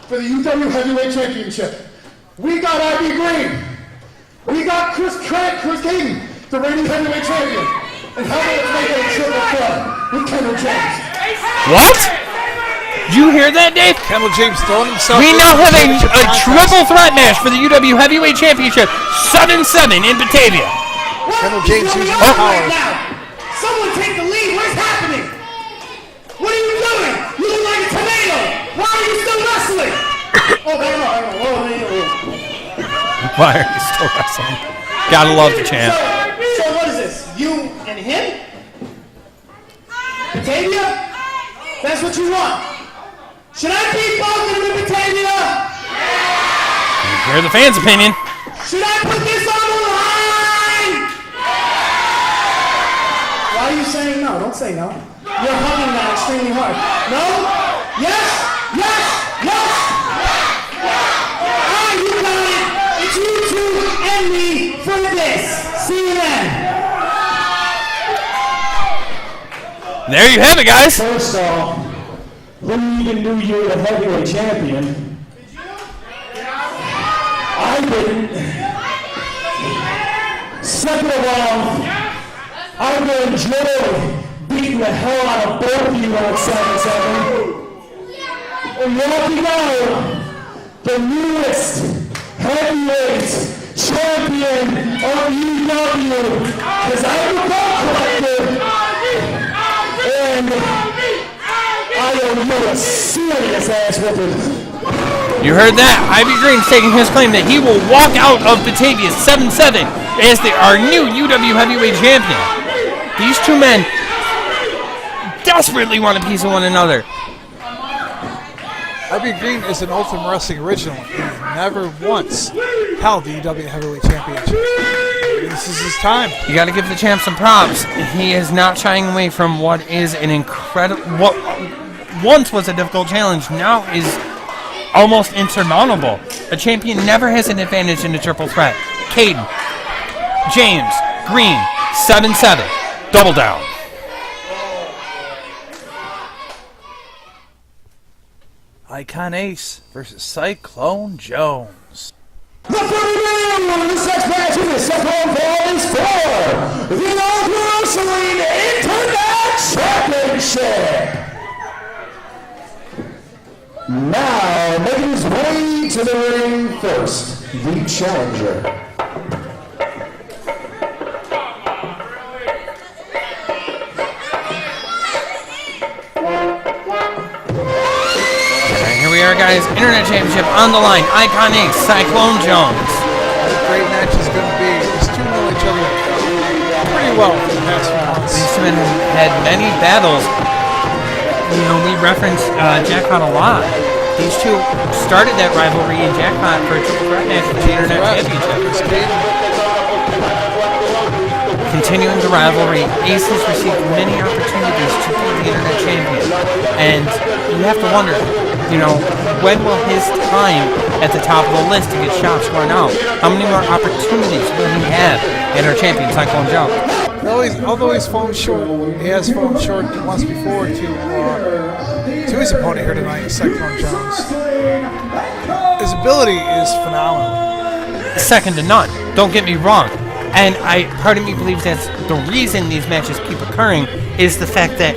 for the UW Heavyweight Championship? We got Ivy Green. We got Chris Caden, the reigning heavyweight champion. And how about let's make it a triple threat with Kendall James?
What? Did you hear that, Dave?
Kendall James throwing himself.
We now have a triple threat match for the UW Heavyweight Championship, 7-7 in Batavia.
Kendall James using his power.
Someone take the lead. What's happening? What are you doing? You look like a tomato. Why are you still wrestling? Oh, hang on.
Why are you still wrestling? Gotta love the champ.
So what is this? You and him? Batavia? That's what you want. Should I keep both of them in Batavia?
Hear the fans' opinion.
Should I put this on the line? Why are you saying no? Don't say no. You're hugging that extremely hard. No? Yes? Yes? Yes? Ah, you got it. It's you two and me for this. See you then.
There you have it, guys.
First off, who even knew you were the heavyweight champion? I didn't. Second of all, I'm going to enjoy beating the hell out of both of you on 7-7. And let me know, the newest heavyweight champion of UW, because I'm the ball collector, and I owe you a serious ass whipping.
You heard that. Ivy Green's taking his claim that he will walk out of Batavia 7-7 as our new UW Heavyweight Champion. These two men desperately want a piece of one another.
Ivy Green is an Ultimate Wrestling original. He never once held the UW Heavyweight Championship. This is his time.
You got to give the champ some props. He is not shying away from what is an incredible, what once was a difficult challenge, now is almost insurmountable. A champion never has an advantage in a triple threat. Caden, James, Green, 7-7, double down.
Icon Ace versus Cyclone Jones.
The 30-man in this next match in the second phase for the Ultimate Wrestling Internet Championship. Now, making his way to the ring first, the challenger.
Here we are, guys. Internet Championship on the line. Icon Ace, Cyclone Jones.
What a great match is going to be. These two know each other pretty well for the past few months.
These two men had many battles. You know, we reference Jackpot a lot. These two started that rivalry in Jackpot for a triple threat match for the Internet Championship. Continuing the rivalry, Ace has received many opportunities to be the Internet Champion. And you have to wonder, you know, when will his time at the top of the list to get shots run out? How many more opportunities will he have at our champion, Cyclone Jones?
Although he's fallen short, he has fallen short once before to his opponent here tonight, Cyclone Jones. His ability is phenomenal.
Second to none. Don't get me wrong. And part of me believes that's the reason these matches keep occurring is the fact that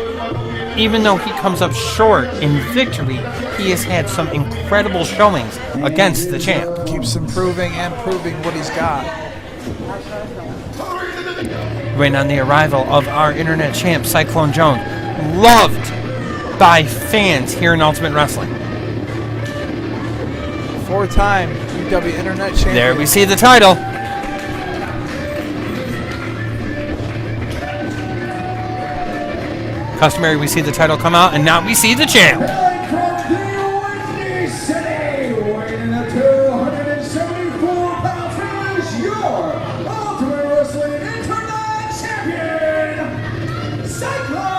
even though he comes up short in victory, he has had some incredible showings against the champ.
Keeps improving and proving what he's got.
Waiting on the arrival of our Internet champ, Cyclone Jones. Loved by fans here in Ultimate Wrestling.
4-time UW Internet Champion.
There we see the title. Customary, we see the title come out, and now we see the champ.
Weighing at 274 pounds, your Ultimate Wrestling Internet Champion, Cyclone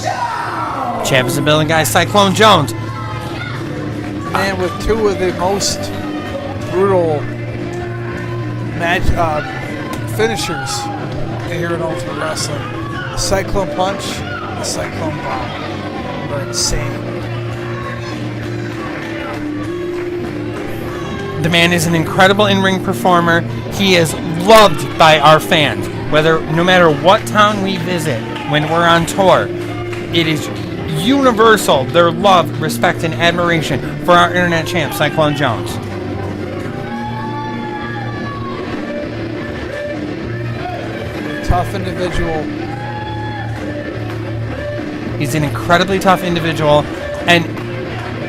Jones!
Champ is the building guy, Cyclone Jones.
Man with two of the most brutal match finishers here in Ultimate Wrestling. The Cyclone Punch, the Cyclone Bomb. They're insane.
The man is an incredible in-ring performer. He is loved by our fans. No matter what town we visit, when we're on tour, it is universal, their love, respect, and admiration for our internet champ, Cyclone Jones.
Tough individual.
He's an incredibly tough individual, and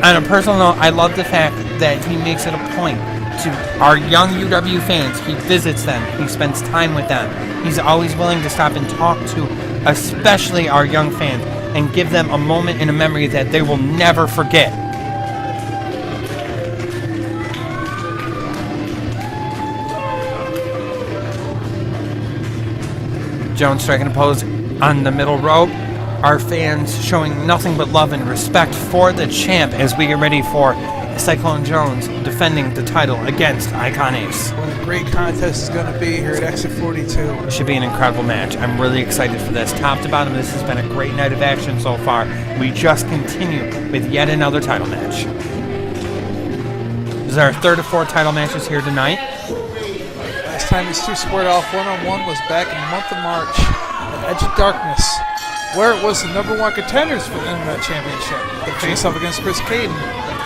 on a personal note, I love the fact that he makes it a point to our young UW fans. He visits them, he spends time with them. He's always willing to stop and talk to especially our young fans and give them a moment and a memory that they will never forget. Jones striking a pose on the middle rope. Our fans showing nothing but love and respect for the champ as we get ready for Cyclone Jones defending the title against Icon Ace.
What a great contest is going to be here at Exit 42.
It should be an incredible match. I'm really excited for this. Top to bottom, this has been a great night of action so far. We just continue with yet another title match. This is our third of 4 title matches here tonight.
Last time these two squared off one-on-one was back in the month of March at Edge of Darkness, where it was the #1 contenders for the Internet Championship. They face off against Chris Caden.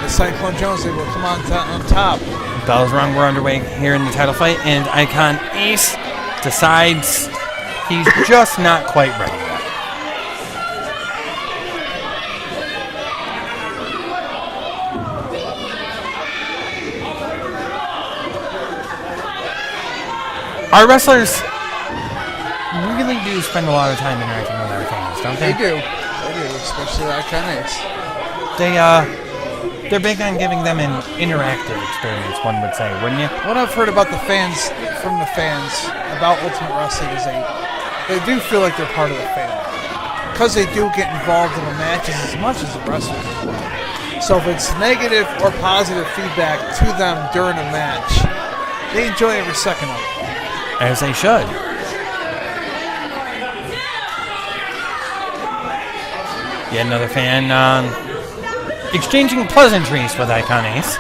The Cyclone Jones, they will come on top.
Bell's rung, we're underway here in the title fight, and Icon Ace decides he's just not quite ready yet. Our wrestlers really do spend a lot of time interacting with our fans, don't they?
They do, especially Icon Ace.
They're big on giving them an interactive experience, one would say, wouldn't you?
What I've heard about the fans, from the fans, about Ultimate Wrestling is they do feel like they're part of the family. Because they do get involved in the matches as much as the wrestlers do. So if it's negative or positive feedback to them during a match, they enjoy every second of it.
As they should. Yet another fan exchanging pleasantries with Icon Ace.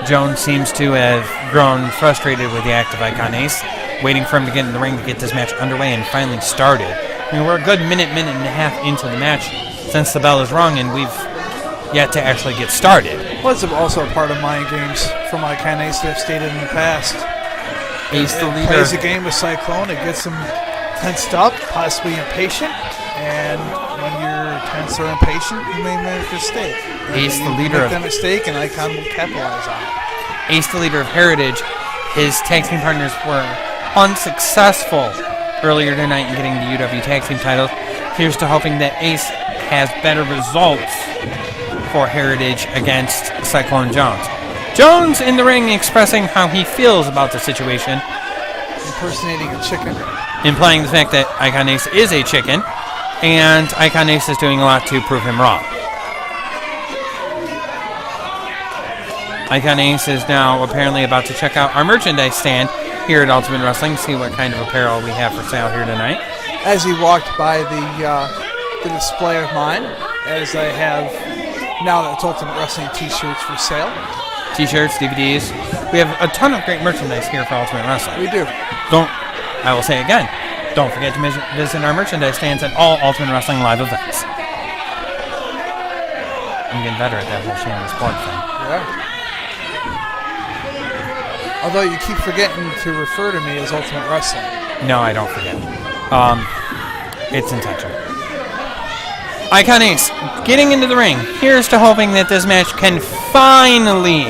Jones seems to have grown frustrated with the act of Icon Ace, waiting for him to get in the ring to get this match underway and finally started. I mean, we're a good minute and a half into the match since the bell is rung, and we've yet to actually get started.
Well, it's also a part of mind games from Icon Ace that I've stated in the past.
Ace, the leader,
plays a game with Cyclone. It gets him tensed up, possibly impatient, and when you're tense or impatient, you may make a mistake.
Ace, the leader
make that mistake, and Icon will capitalize on it.
Ace, the leader of Heritage, his tag team partners were unsuccessful earlier tonight in getting the UW tag team titles. Here's to hoping that Ace has better results for Heritage against Cyclone Jones. Jones in the ring expressing how he feels about the situation.
Impersonating a chicken.
Implying the fact that Icon Ace is a chicken, and Icon Ace is doing a lot to prove him wrong. Icon Ace is now apparently about to check out our merchandise stand here at Ultimate Wrestling, see what kind of apparel we have for sale here tonight.
As he walked by the display of mine, as I have now that's Ultimate Wrestling t-shirts for sale.
T-shirts, DVDs. We have a ton of great merchandise here for Ultimate Wrestling.
We do.
I will say again, don't forget to visit our merchandise stands at all Ultimate Wrestling live events. I'm getting better at that whole shameless plug thing.
Yeah. Although you keep forgetting to refer to me as Ultimate Wrestling.
No, I don't forget. it's intentional. Icon Ace getting into the ring. Here's to hoping that this match can finally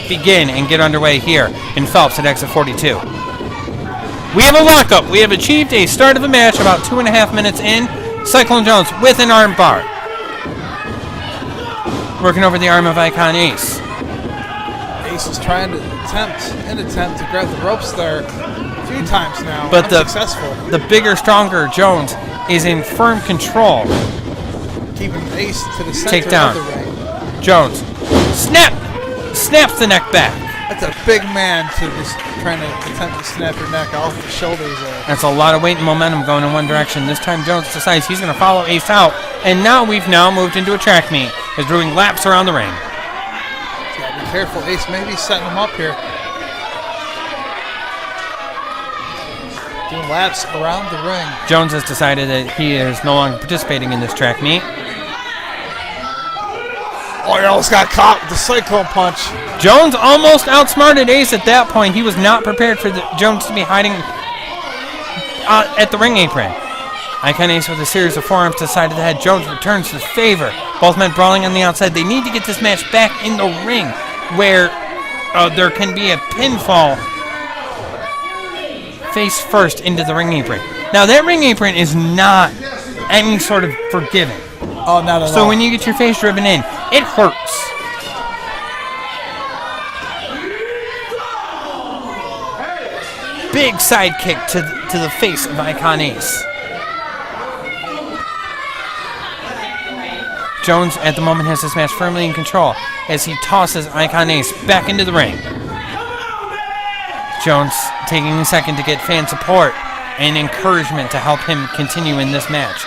begin and get underway here in Phelps at exit 42. We have a lockup. We have achieved a start of a match about 2.5 minutes in. Cyclone Jones with an arm bar. Working over the arm of Icon Ace.
Ace is trying to attempt to grab the ropes there a few times now.
But
unsuccessful.
the bigger, stronger Jones is in firm control.
Keeping Ace to the center
Takedown.
of the ring.
Jones. Snaps the neck back.
That's a big man to just trying to attempt to snap your neck off the shoulders there.
That's a lot of weight and momentum going in one direction. This time Jones decides he's going to follow Ace out. And now we've moved into a track meet. Is doing laps around the ring.
Gotta be careful. Ace may be setting him up here. Doing laps around the ring.
Jones has decided that he is no longer participating in this track meet.
Oh, he almost got caught with the cyclone punch.
Jones almost outsmarted Ace at that point. He was not prepared for Jones to be hiding at the ring apron. Icon Ace with a series of forearms to the side of the head. Jones returns the favor. Both men brawling on the outside. They need to get this match back in the ring where there can be a pinfall face first into the ring apron. Now that ring apron is not any sort of forgiving.
Oh, not at all.
So when you get your face driven in, it hurts. Big side kick to the face of Icon Ace. Jones at the moment has this match firmly in control as he tosses Icon Ace back into the ring. Jones taking a second to get fan support and encouragement to help him continue in this match.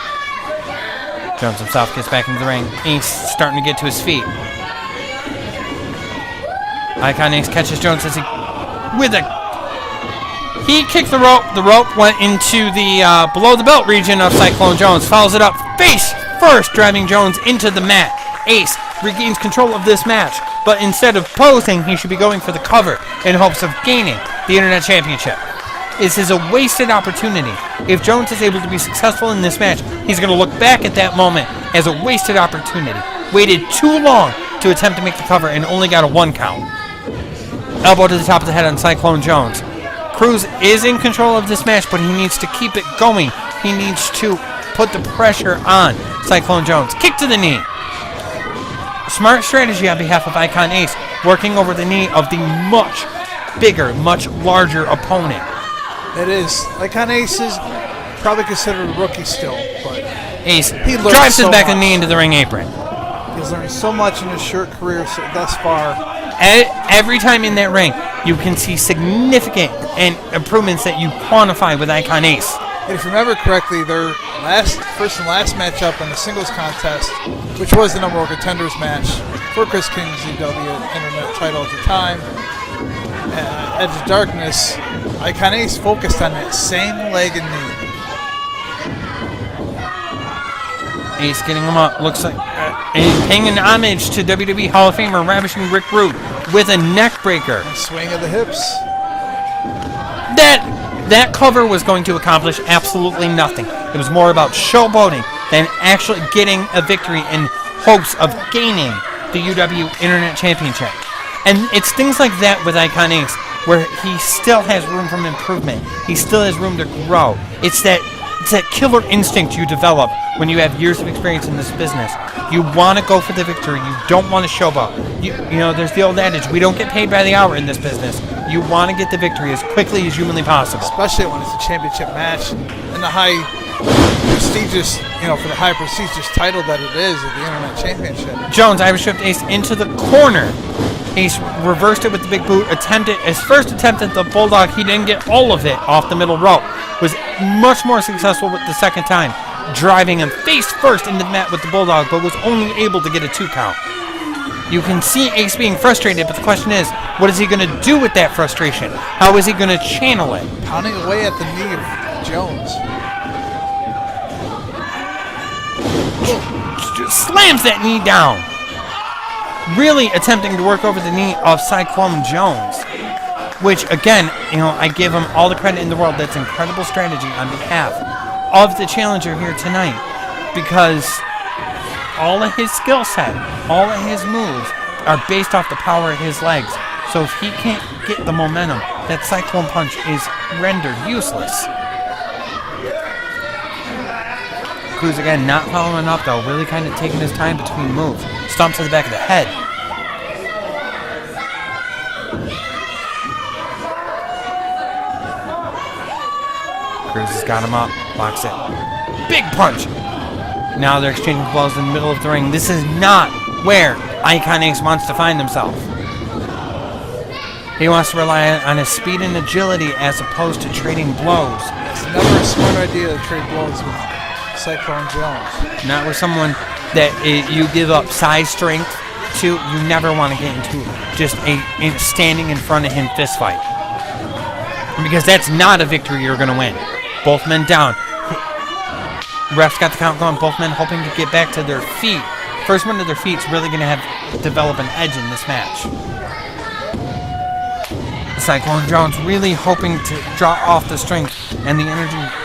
Jones himself gets back into the ring. Ace starting to get to his feet. Icon Ace catches Jones as he kicked the rope. The rope went into the below the belt region of Cyclone Jones. Follows it up face first, driving Jones into the mat. Ace regains control of this match, but instead of posing, he should be going for the cover in hopes of gaining the Internet Championship. This is a wasted opportunity. If Jones is able to be successful in this match, he's going to look back at that moment as a wasted opportunity. Waited too long to attempt to make the cover and only got a 1 count. Elbow to the top of the head on Cyclone Jones. Cruz is in control of this match, but he needs to keep it going. He needs to put the pressure on Cyclone Jones. Kick to the knee. Smart strategy on behalf of Icon Ace, working over the knee of the much bigger, much larger opponent.
It is. Icon Ace is probably considered a rookie still, but
Ace drives his back of the knee into the ring apron.
He's learned so much in his short career thus far.
Every time in that ring, you can see significant improvements that you quantify with Icon Ace.
And if you remember correctly, their first and last matchup in the singles contest, which was the number one contenders match for Chris King's UW Internet title at the time, Edge of Darkness, Icon Ace focused on that same leg and knee.
Ace getting him up, looks like paying an homage to WWE Hall of Famer Ravishing Rick Rude with a neck breaker.
And swing of the hips.
That cover was going to accomplish absolutely nothing. It was more about showboating than actually getting a victory in hopes of gaining the UW Internet Championship. And it's things like that with Icon Ace where he still has room for improvement. He still has room to grow. It's that killer instinct you develop when you have years of experience in this business. You want to go for the victory. You don't want to showboat. You know, there's the old adage, we don't get paid by the hour in this business. You want to get the victory as quickly as humanly possible.
Especially when it's a championship match and the high prestigious, for the high prestigious title that it is of the Internet Championship.
Jones Irish whipped Ace into the corner. Ace reversed it with the big boot, his first attempt at the Bulldog, he didn't get all of it off the middle rope. Was much more successful with the second time, driving him face first into the mat with the Bulldog, but was only able to get a 2 count. You can see Ace being frustrated, but the question is, what is he going to do with that frustration? How is he going to channel it?
Pounding away at the knee of Jones.
Slams that knee down. Really attempting to work over the knee of Cyclone Jones. Which, again, I give him all the credit in the world. That's incredible strategy on behalf of the challenger here tonight, because all of his skill set, all of his moves are based off the power of his legs. So if he can't get the momentum, that Cyclone Punch is rendered useless. Cruz again not following up though, really kind of taking his time between moves. Stomps to the back of the head. Cruz has got him up, blocks it. Big punch! Now they're exchanging blows in the middle of the ring. This is not where Icon Ace wants to find himself. He wants to rely on his speed and agility as opposed to trading blows.
It's never a smart idea to trade blows with Cyclone Jones.
Not with someone that you give up size strength to. You never want to get into just a standing in front of him fist fight. Because that's not a victory you're going to win. Both men down. Ref's got the count going. Both men hoping to get back to their feet. First one to their feet is really going to develop an edge in this match. Cyclone Jones really hoping to draw off the strength and the energy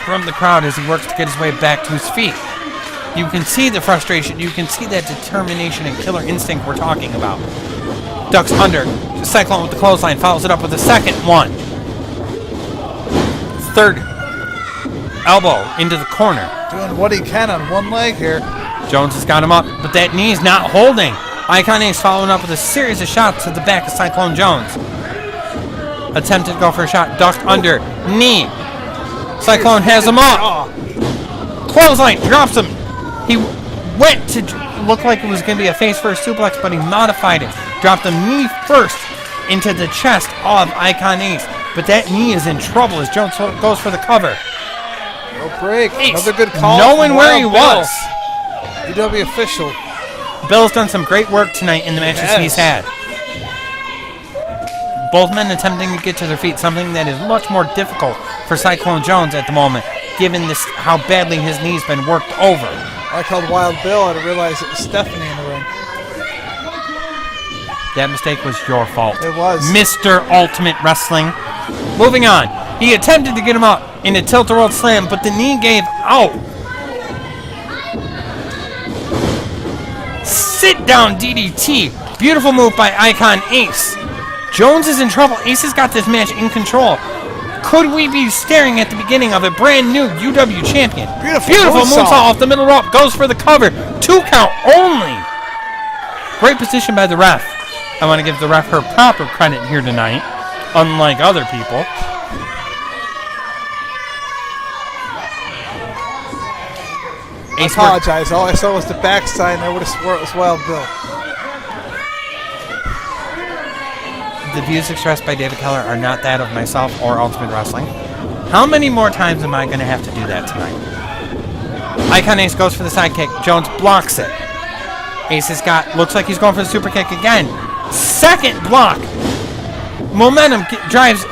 from the crowd as he works to get his way back to his feet. You can see the frustration. You can see that determination and killer instinct we're talking about. Ducks under. Cyclone with the clothesline. Follows it up with a second one. Third elbow into the corner.
Doing what he can on one leg here.
Jones has got him up, but that knee's not holding. Icon Ace following up with a series of shots to the back of Cyclone Jones. Attempted to go for a shot, ducked under, knee. Cyclone has him up. Clothesline, drops him. He went to look like it was going to be a face-first suplex, but he modified it. Dropped the knee first into the chest of Icon Ace, but that knee is in trouble as Jones goes for the cover.
No break.
Ace,
another good call.
knowing where he was.
UW official.
Bill's done some great work tonight in the matches he's had. Both men attempting to get to their feet, something that is much more difficult for Cyclone Jones at the moment, given this how badly his knee's been worked over.
I called Wild Bill. I didn't realize it was Stephanie in the ring.
That mistake was your fault.
It was.
Mr. Ultimate Wrestling. Moving on. He attempted to get him up in a tilt-a-world slam, but the knee gave out. Sit down DDT. Beautiful move by Icon Ace. Jones is in trouble. Ace has got this match in control. Could we be staring at the beginning of a brand new UW champion? Beautiful moonsault off the middle rope. Goes for the cover. 2 count only. Great position by the ref. I want to give the ref her proper credit here tonight, unlike other people.
I apologize. All I saw was the backside, and I would have swore it was Wild Bill.
The views expressed by David Keller are not that of myself or Ultimate Wrestling. How many more times am I going to have to do that tonight? Icon Ace goes for the side kick. Jones blocks it. Ace has got, looks like he's going for the super kick again. Second block. Momentum drives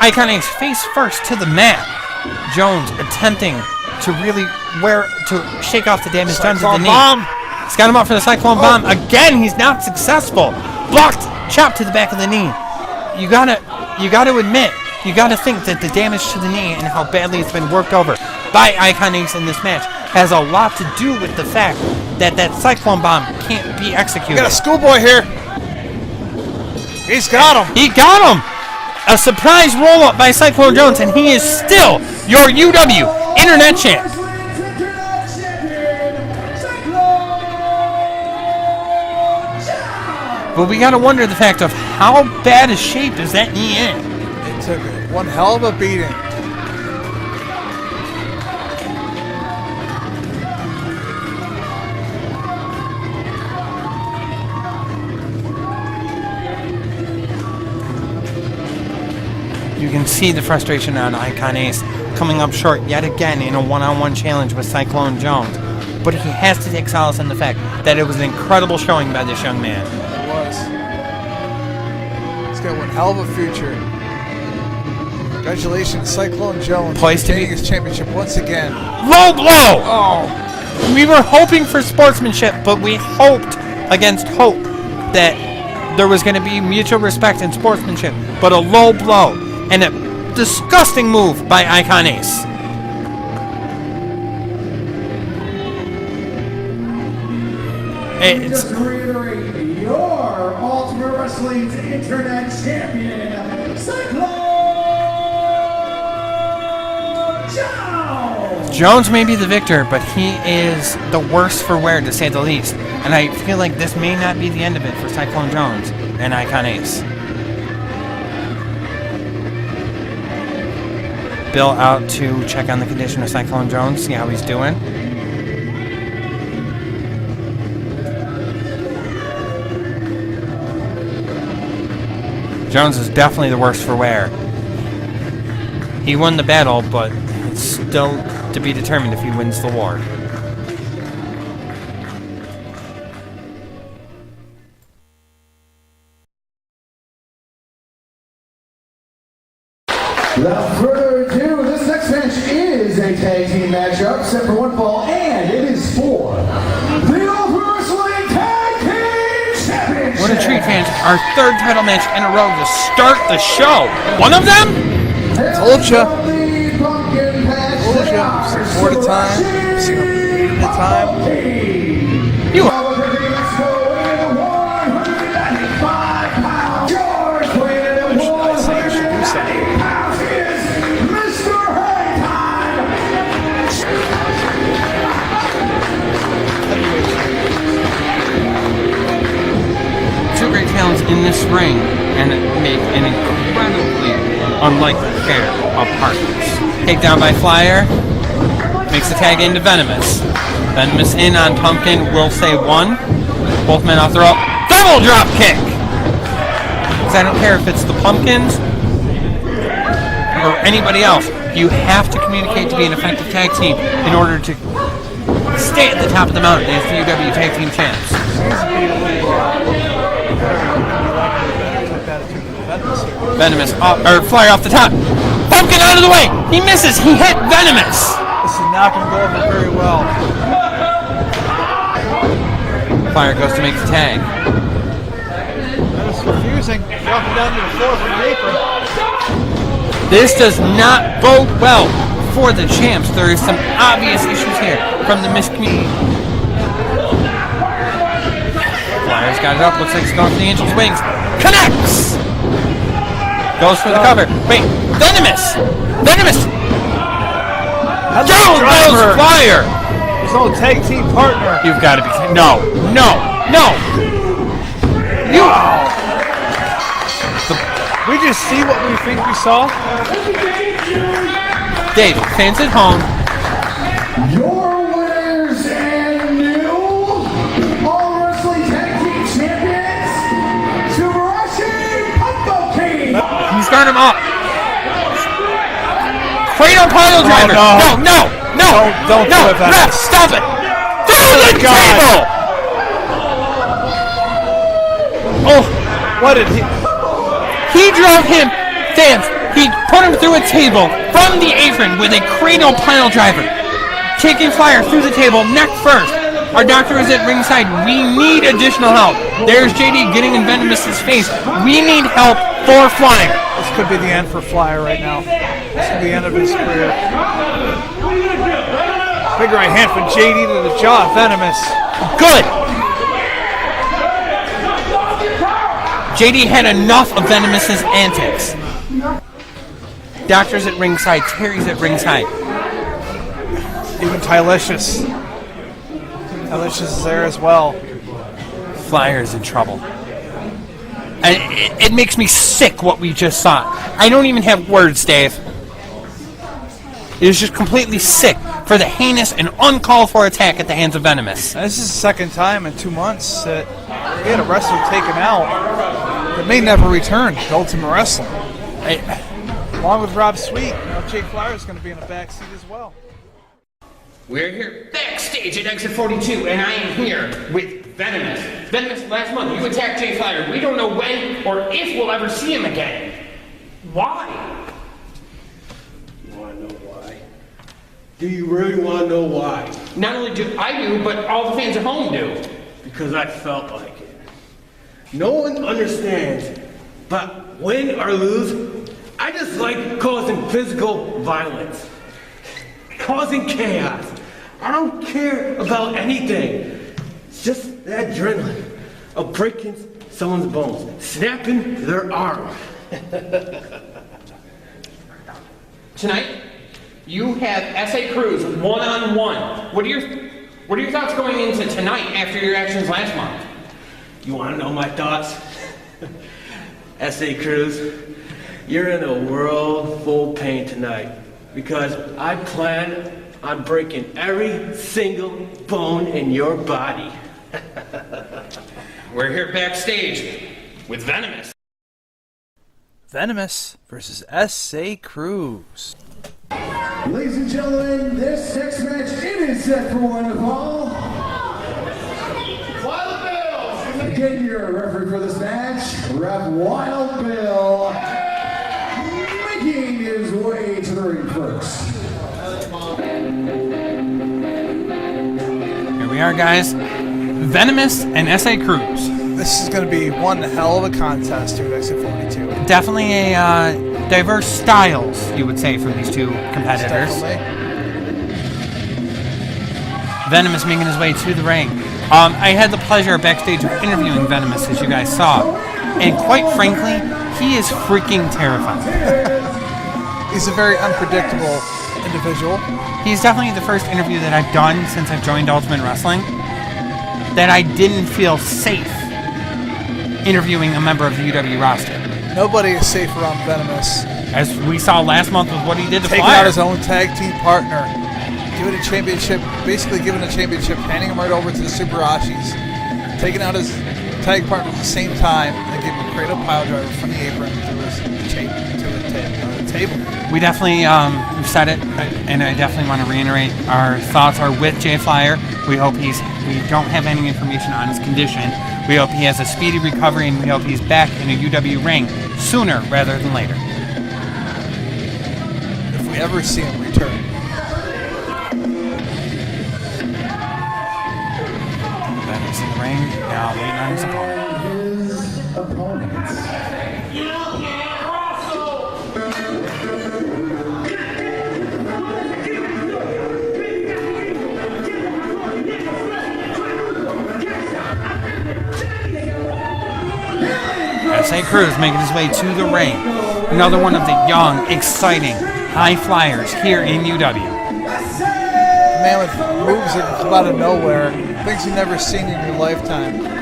Icon Ace face first to the mat. Jones attempting to really shake off the damage done to the knee. He's got him up for the Cyclone Bomb. Again, he's not successful. Blocked. Chop to the back of the knee. You gotta admit, you gotta think that the damage to the knee and how badly it's been worked over by Icon Ace in this match has a lot to do with the fact that that Cyclone Bomb can't be executed.
You got a schoolboy here. He's got him.
He got him. A surprise roll-up by Cyclone Jones, and he is still your UW Internet Champ. But we gotta wonder the fact of how bad a shape is that knee in.
It took one hell of a beating.
You can see the frustration on Icon Ace coming up short yet again in a one-on-one challenge with Cyclone Jones. But he has to take solace in the fact that it was an incredible showing by this young man.
He's got one hell of a future. Congratulations, Cyclone Jones,
Poised to
retaining
be
his championship once again.
Low blow!
Oh,
We were hoping for sportsmanship, but we hoped against hope that there was going to be mutual respect and sportsmanship. But a low blow and a disgusting move by Icon Ace.
Just to reiterate, your Ultimate Wrestling's Internet Champion, CYCLONE Jones!
Jones may be the victor, but he is the worst for wear, to say the least. And I feel like this may not be the end of it for Cyclone Jones and Icon Ace. Bill out to check on the condition of Cyclone Jones, see how he's doing. Jones is definitely the worst for wear. He won the battle, but it's still to be determined if he wins the war.
Without further ado, this next match is a tag team matchup set for one fall, and it is for the Ultimate Wrestling Tag Team Championship.
What a treat, fans. Our third title match in a row to start the show. One of them?
Told ya. Seen 4 at a time. Seen 8 at a time.
You two great talents in this ring and make an incredibly unlikely pair of partners. Takedown by Flyer makes the tag into Venomous. Venomous in on Pumpkin, will say 1. Both men off the rope. Double drop kick! Because I don't care if it's the Pumpkins or anybody else. You have to communicate to be an effective tag team in order to stay at the top of the mountain as the UW Tag Team Champs. Venomous, or Flyer off the top. Pumpkin out of the way. He misses. He hit Venomous.
This is not going to go over very well.
Flyer goes to make the tag.
That was confusing. Dropping down to the floor from the apron.
This does not bode well for the champs. There is some obvious issues here from the miscommunication. Flyer's got it up. Looks like he's going for the Angel's Wings. Connects! Goes for the cover. Wait, Venomous! Venomous! Jones goes Flyer!
His old tag team partner.
You've got to be... No, no, no! You...
We just see what we think we saw.
Dave, fans at home.
Your winners and new All Wrestling Tag Team Champions, Subarashi
He's got him up. Cradle pile driver.
Oh,
No.
Don't do it,
Ref, stop it. Through the table. Oh,
what did he?
He drove him, fans. He put him through a table from the apron with a cradle pile driver. Taking Flyer through the table, neck first. Our doctor is at ringside. We need additional help. There's JD getting in Venomous's face. We need help for Flyer.
This could be the end for Flyer right now. This could be the end of his career. Big right hand from JD to the jaw. Venomous.
Good. JD had enough of Venomous's antics. Doctor's at ringside. Terry's at ringside.
Even Tylicious. Tylicious is there as well.
Flyer's in trouble. And it makes me sick what we just saw. I don't even have words, Dave. It is just completely sick for the heinous and uncalled for attack at the hands of Venomous.
Now, this is the second time in 2 months that we had a wrestler taken out that may never return to Ultimate Wrestling. Along with Rob Sweet, Jay Flyer is going to be in the backseat as well.
We're here backstage at Exit 42, and I am here with Venomous. Venomous, last month you attacked Jay Flyer. We don't know when or if we'll ever see him again. Why?
You want to know why? Do you really want to know why?
Not only do I do, but all the fans at home do.
Because I felt like it. No one understands, but win or lose, I just like causing physical violence. Causing chaos. I don't care about anything. It's just the adrenaline of breaking someone's bones, snapping their arm.
Tonight, you have S.A. Cruz one-on-one. What are your thoughts going into tonight after your actions last month?
You want to know my thoughts? S.A. Cruz, you're in a world full of pain tonight because I plan on breaking every single bone in your body.
We're here backstage with Venomous.
Venomous versus S.A. Cruz.
Ladies and gentlemen, this next match, it is set for one fall.
Wild Bill!
Again, your referee for this match, Ref Wild Bill, making his way to the ring first.
Here we are, guys. Venomous and S.A. Cruz.
This is going to be one hell of a contest here at Exit 42.
Definitely a diverse styles, you would say, from these two competitors.
Definitely.
Venomous making his way to the ring. I had the pleasure backstage of interviewing Venomous, as you guys saw. And quite frankly, he is freaking terrifying.
He's a very unpredictable individual.
He's definitely the first interview that I've done since I've joined Ultimate Wrestling that I didn't feel safe interviewing a member of the UW roster.
Nobody is safe around Venomous.
As we saw last month with what he did to
Taking
Flyer.
out his own tag team partner. Giving a championship, basically giving a championship, handing him right over to the SUBARASHII'S. Taking out his tag partner at the same time and giving him a cradle pile driver from the apron to his table.
We definitely we've said it, and I definitely want to reiterate, our thoughts are with Jay Flyer. We hope we don't have any information on his condition. We hope he has a speedy recovery, and we hope he's back in a UW ring sooner rather than later.
If we ever see him return.
Venomous in the ring, now waiting on his opponent. S.A. Cruz making his way to the ring. Another one of the young, exciting, high flyers here in UW.
Man with moves that come out of nowhere. Things you've never seen in your lifetime.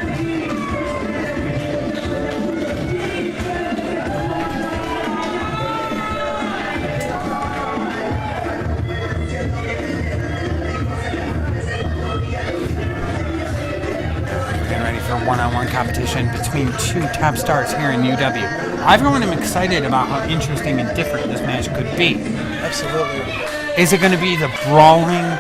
One-on-one competition between two top stars here in UW. Everyone am excited about how interesting and different this match could be.
Absolutely.
Is it going to be the brawling,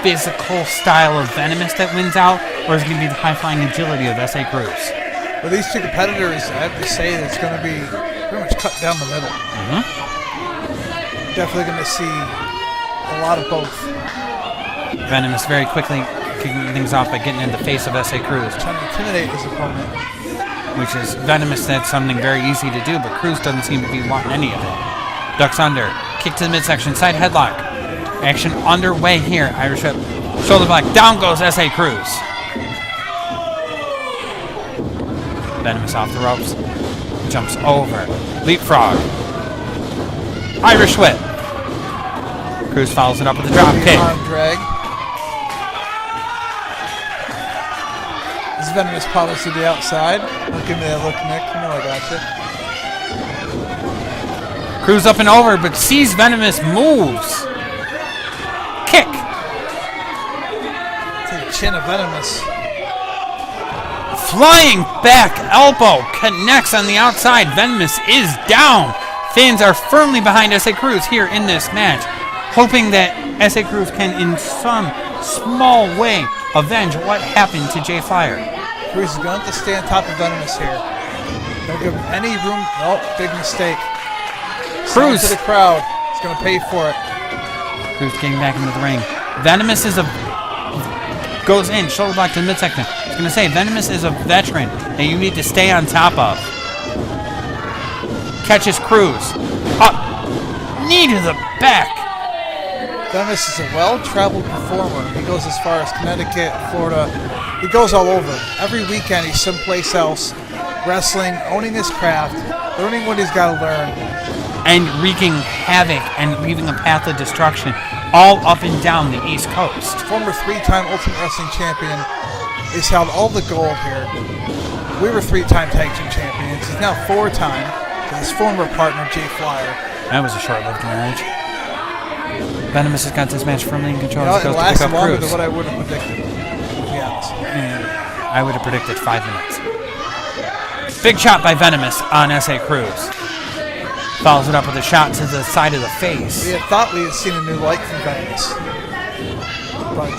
physical style of Venomous that wins out, or is it going to be the high-flying agility of S.A. Cruz?
Well, these two competitors, I have to say, that it's going to be pretty much cut down the middle. Definitely going to see a lot of both.
Venomous very quickly kicking things off by getting in the face of S.A. Cruz.
Trying to intimidate his opponent.
Which is, Venomous said something very easy to do, but Cruz doesn't seem to be wanting any of it. Ducks under, kick to the midsection, side headlock. Action underway here, Irish whip. Shoulder block, down goes S.A. Cruz. Venomous off the ropes. Jumps over. Leapfrog. Irish whip. Cruz follows it up with a drop kick.
Arm drag. This Venomous powers to the outside. Don't give me that look, Nick. You know I gotcha.
Cruz up and over, but sees Venomous moves. Kick.
To the chin of Venomous.
Flying back elbow connects on the outside. Venomous is down. Fans are firmly behind S.A. Cruz here in this match, hoping that S.A. Cruz can, in some small way, avenge what happened to Jay Flyer.
Cruz is going to have to stay on top of Venomous here. Don't give him any room. Oh, big mistake.
Cruz
to the crowd. He's going to pay for it.
Cruz getting back into the ring. Venomous is goes in, shoulder block to the midsection. I was going to say, Venomous is a veteran that you need to stay on top of. Catches Cruz. Up. Knee to the back.
Venomous is a well-traveled performer. He goes as far as Connecticut, Florida. He goes all over. Every weekend he's someplace else, wrestling, owning his craft, learning what he's got to learn.
And wreaking havoc and leaving a path of destruction all up and down the East Coast.
Former 3-time Ultimate Wrestling Champion. He's held all the gold here. We were 3-time Tag Team Champions. He's now 4-time with his former partner, Jay Flyer.
That was a short-lived marriage. Venomous has got this match firmly in control.
You know, it lasted longer
Cruz.
than what I would have predicted, to be honest.
I would have predicted 5 minutes. Big shot by Venomous on S.A. Cruz. Follows it up with a shot to the side of the face.
We had thought we had seen a new light from Venomous. But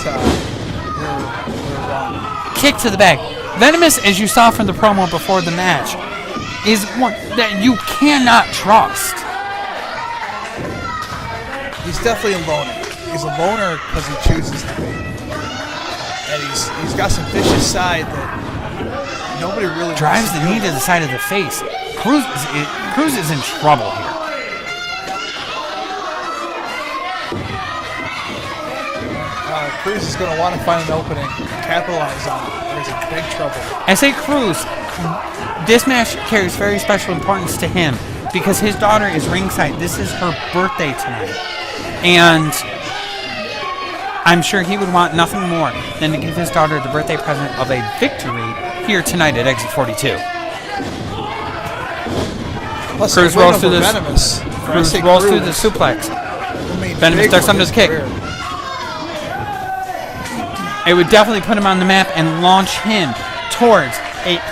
we're wrong.
Kick to the back. Venomous, as you saw from the promo before the match, is one that you cannot trust.
He's definitely a loner. He's a loner because he chooses to be. And he's got some vicious side that nobody really
Drives the knee to the side of the face. Cruz is in trouble here.
Cruz is going to want to find an opening, capitalize on it. He's in big trouble.
S.A. Cruz, this match carries very special importance to him because his daughter is ringside. This is her birthday tonight. And I'm sure he would want nothing more than to give his daughter the birthday present of a victory here tonight at Exit 42.
Plus
Cruz rolls through the suplex. Venomous ducks under his kick. It would definitely put him on the map and launch him towards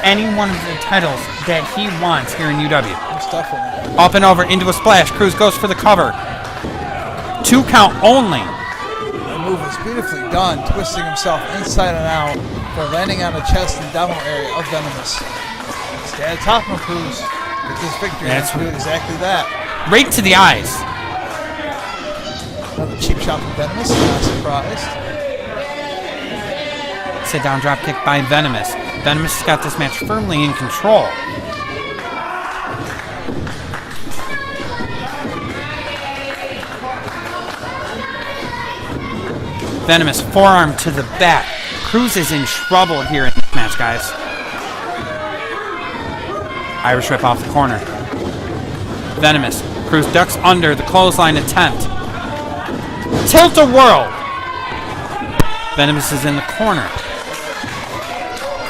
any one of the titles that he wants here in UW. Up and over into a splash. Cruz goes for the cover. 2 count only.
The move was beautifully done, twisting himself inside and out for landing on the chest and abdominal area of Venomous. Stay at top of Cruz. With this victory, that's do exactly that.
Right to the eyes.
Another cheap shot from Venomous, not surprised.
Sit down drop kick by Venomous. Venomous has got this match firmly in control. Venomous forearm to the back. Cruz is in trouble here in this match, guys. Irish whip off the corner. Venomous. Cruz ducks under the clothesline attempt. Tilt-a-whirl. Venomous is in the corner.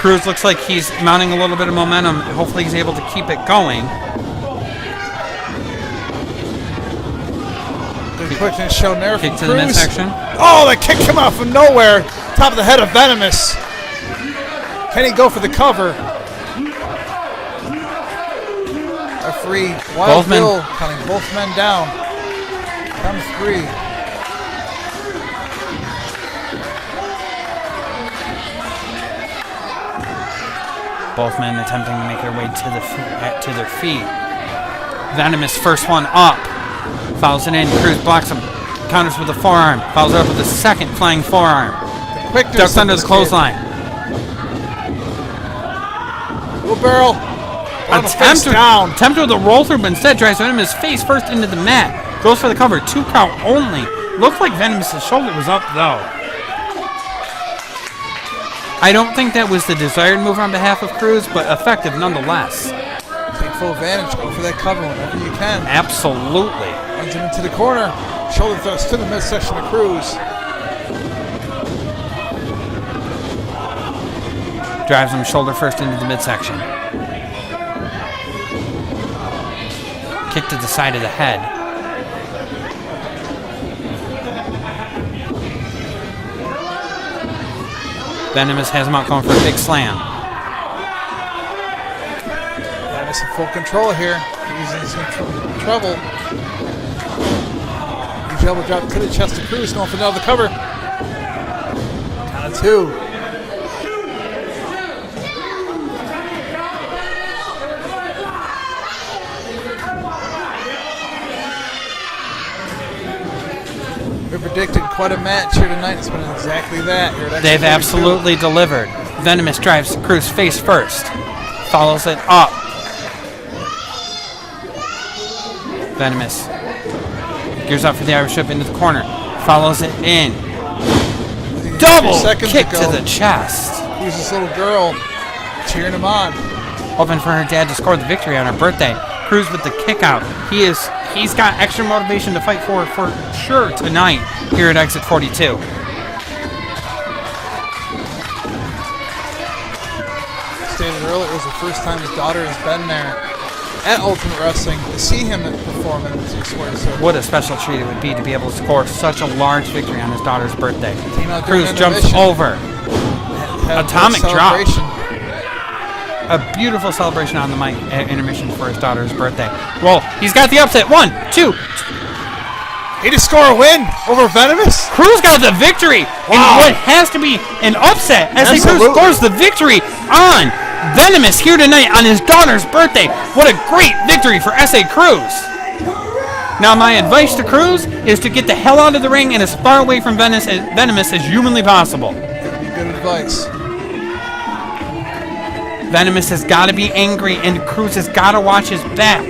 Cruz looks like he's mounting a little bit of momentum. Hopefully he's able to keep it going.
Good quickness shown there from
Kick to
Cruz.
the midsection.
Oh, that kick came out from nowhere. Top of the head of Venomous. Can he go for the cover? Referee Wild Bill counting both men down. Count of 3.
Both men attempting to make their way to their feet. Venomous first one up. Fouls it in. Cruz blocks him. Counters with a forearm. Fouls it up with a second flying forearm. Ducks under the clothesline.
Wheelbarrow.
Attempt with a roll through, but instead drives Venomous face first into the mat. Goes for the cover. 2 count only. Looked like Venomous' shoulder was up though. I don't think that was the desired move on behalf of Cruz, but effective nonetheless.
Take full advantage. Go for that cover whenever you can.
Absolutely.
Runs him into the corner. Shoulder thrust to the midsection of Cruz.
Drives him shoulder first into the midsection. Kick to the side of the head. Venomous has him out going for a big slam.
Venomous in full control here. He's in some trouble. Huge elbow drop to the chest of Cruz, going for another cover. Count of 2. We predicted quite a match here tonight. It's been exactly that.
They've absolutely delivered. Venomous drives Cruz face first. Follows it up. Venomous gears up for the Irish whip into the corner.
Follows it in. Double kick
ago,
to the chest.
Who's this little girl cheering him on?
Hoping for her dad to score the victory on her birthday. Cruz with the kick out. He's got extra motivation to fight for sure tonight here at Exit 42.
Stated earlier, it was the first time his daughter has been there at Ultimate Wrestling to see him perform in this explosive.
What a special treat it would be to be able to score such a large victory on his daughter's birthday. Cruz
during
jumps
intermission.
over.
Had a
Atomic drop.
celebration.
A beautiful celebration on the mic at intermission for his daughter's birthday. Well, he's got the upset. 1, 2.
He to score a win over Venomous.
Cruz got the victory in what has to be an upset as Cruz scores the victory on Venomous here tonight on his daughter's birthday. What a great victory for S.A. Cruz. Now, my advice to Cruz is to get the hell out of the ring and as far away from Venomous as humanly possible.
Good advice.
Venomous has got to be angry, and Cruz has got to watch his back.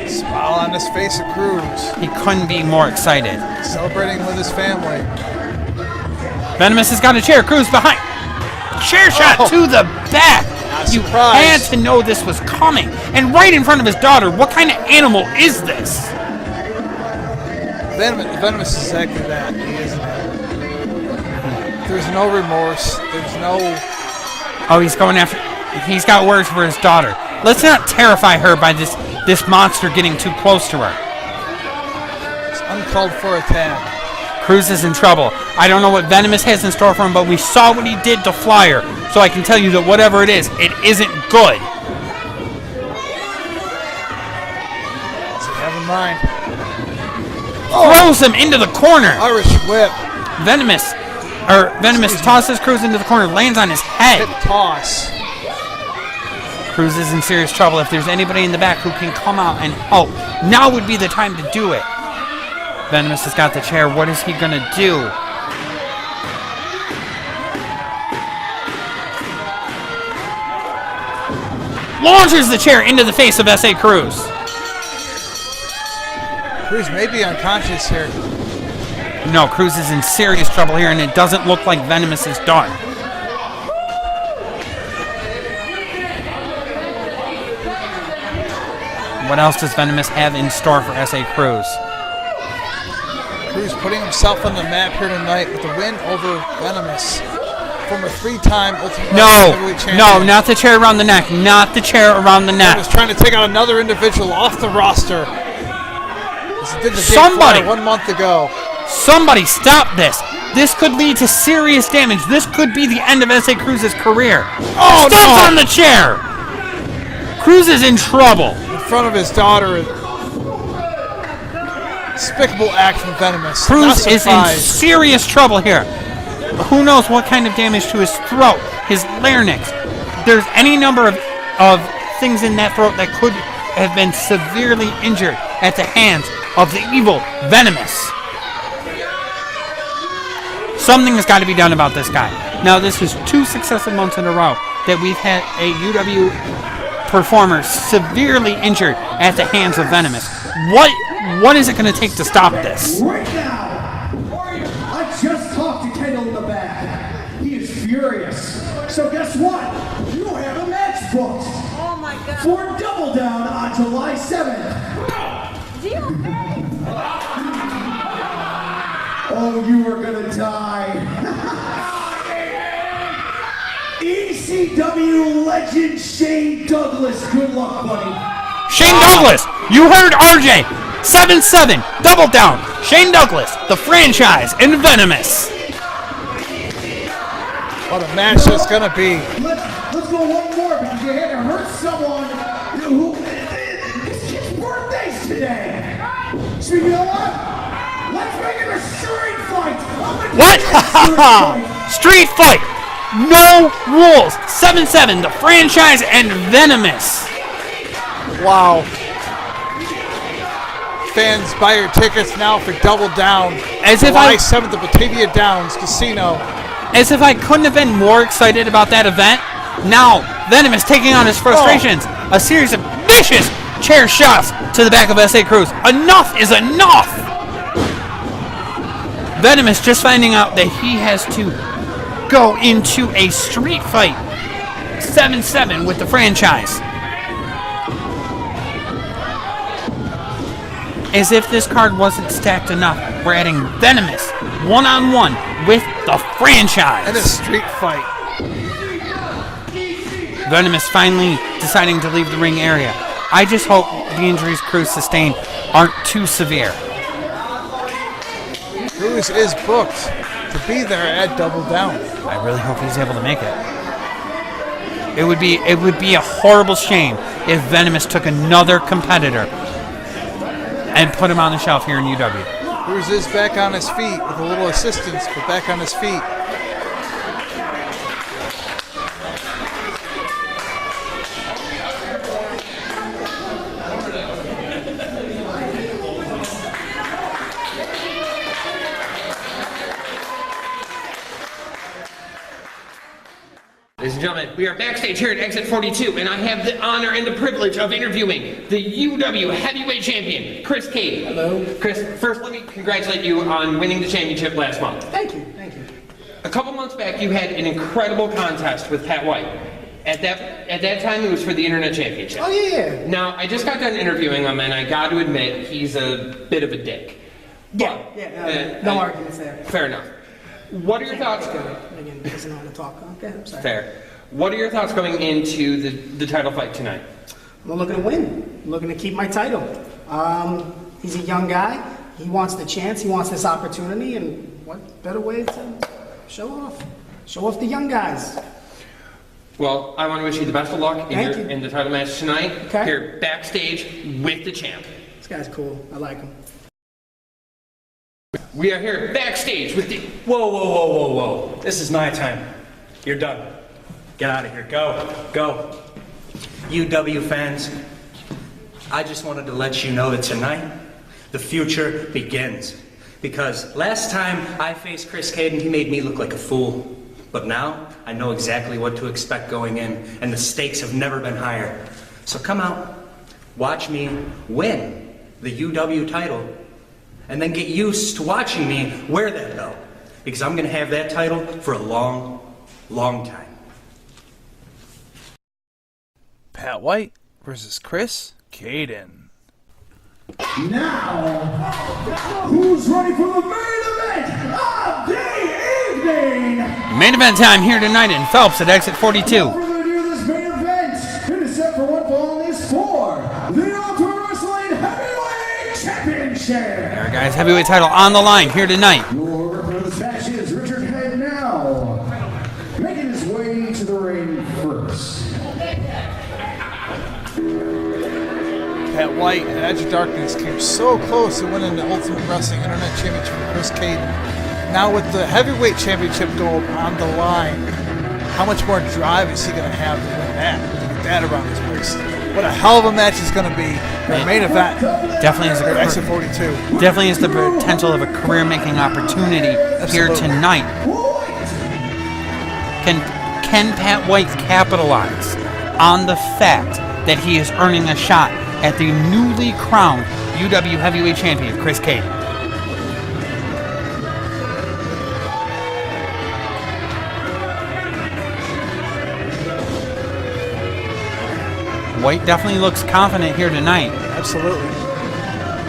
Smile on his face of Cruz.
He couldn't be more excited.
Celebrating with his family.
Venomous has got a chair. Cruz behind. Chair shot to the back. You had to know this was coming. And right in front of his daughter. What kind of animal is this?
Venomous is exactly that. He isn't it? There's no remorse. There's no...
Oh, he's going after... He's got words for his daughter. Let's not terrify her by this monster getting too close to her.
It's uncalled for attack.
Cruz is in trouble. I don't know what Venomous has in store for him, but we saw what he did to Flyer. So I can tell you that whatever it isn't good.
What's he have in mind?
Throws him into the corner.
Irish whip.
Venomous tosses Cruz into the corner, lands on his head.
Hip toss.
Cruz is in serious trouble. If there's anybody in the back who can come out and help, now would be the time to do it. Venomous has got the chair. What is he going to do? Launches the chair into the face of S.A. Cruz.
Cruz may be unconscious here.
No, Cruz is in serious trouble here, and it doesn't look like Venomous is done. What else does Venomous have in store for S.A. Cruz?
Cruz putting himself on the map here tonight with a win over Venomous. Former 3-time Ultimate Heavyweight Champion.
No, not the chair around the neck. Not the chair around the neck.
He's trying to take out another individual off the roster.
Somebody!
1 month ago.
Somebody stop this. This could lead to serious damage. This could be the end of S.A. Cruz's career.
Oh,
Steps on the chair! Cruz is in trouble.
In front of his daughter. Despicable act from Venomous.
Cruz is in serious trouble here. Who knows what kind of damage to his throat, his larynx. There's any number of things in that throat that could have been severely injured at the hands of the evil Venomous. Something has got to be done about this guy. Now, this is 2 successive months in a row that we've had a UW performer severely injured at the hands of Venomous. What is it going to take to stop this?
Right now, I just talked to Kendall in the back. He is furious. So guess what? You have a match booked.
Oh my God.
For Double Down on July 7th. Oh, you are gonna die. ECW legend Shane Douglas. Good luck, buddy.
Shane Douglas, you heard RJ. 7-7, Double Down. Shane Douglas, the franchise, and Venomous.
What a match that's gonna be.
Let's go one more because you had to hurt someone who. It's his birthday's today. So you know what? Let's make it a street fight.
What? Street fight. No rules. 7-7, the franchise, and Venomous.
Wow. Fans, buy your tickets now for Double Down.
As if
July 7th at Batavia Downs Casino.
As if I couldn't have been more excited about that event. Now, Venomous taking on his frustrations. A series of vicious
Chair shoves to the back of S.A. Cruz. Enough is enough! Venomous just finding out that he has to go into a street fight. 7-7 with the franchise. As if this card wasn't stacked enough, we're adding Venomous one-on-one with the franchise.
And a street fight.
Venomous finally deciding to leave the ring area. I just hope the injuries Cruz sustained aren't too severe.
Cruz is booked to be there at Double Down.
I really hope he's able to make it. It would be a horrible shame if Venomous took another competitor and put him on the shelf here in UW.
Cruz is back on his feet with a little assistance, but back on his feet.
Ladies and gentlemen, we are backstage here at Exit 42, and I have the honor and the privilege of interviewing the UW Heavyweight Champion, Chris Cayden.
Hello.
Chris, first let me congratulate you on winning the championship last month.
Thank you, thank you.
A couple months back, you had an incredible contest with Pat White. At that time, it was for the Internet Championship.
Oh, yeah.
Now, I just got done interviewing him, and I got to admit, he's a bit of a dick.
No arguments there.
Fair enough. What are your thoughts?
Again, doesn't want to talk. Okay, I'm sorry.
Fair. What are your thoughts going into the title fight tonight?
I'm looking to win. I'm looking to keep my title. He's a young guy. He wants the chance. He wants this opportunity. And what better way to show off? Show off the young guys.
Well, I want to wish you the best of luck in the title match tonight.
Okay.
Here backstage with the champ.
This guy's cool. I like him.
We are here backstage with the...
Whoa. This is my time. You're done. Get out of here. Go. UW fans, I just wanted to let you know that tonight, the future begins. Because last time I faced Chris Cayden, he made me look like a fool. But now, I know exactly what to expect going in, and the stakes have never been higher. So come out, watch me win the UW title, and then get used to watching me wear that belt. Because I'm going to have that title for a long, long time.
Pat White versus Chris Cayden.
Now, who's ready for the main event of the evening?
Main event time here tonight in Phelps at Exit 42.
Without further ado, this main event, it is set for one fall and is for the Ultimate Wrestling Heavyweight Championship.
There, guys, heavyweight title on the line here tonight.
Your referee for this match is Richard Head now, making his way to the ring first.
Pat White and Edge of Darkness came so close to winning the Ultimate Wrestling Internet Championship for Chris Cayden. Now with the Heavyweight Championship gold on the line, how much more drive is he going to have to win that? To get that around his waist. What a hell of a match it's going to be. The main event.
Definitely is
Exit 42.
Definitely is the potential of a career-making opportunity here tonight. Can Pat White capitalize on the fact that he is earning a shot at the newly crowned UW Heavyweight Champion, Chris Cayden? White definitely looks confident here tonight.
Absolutely.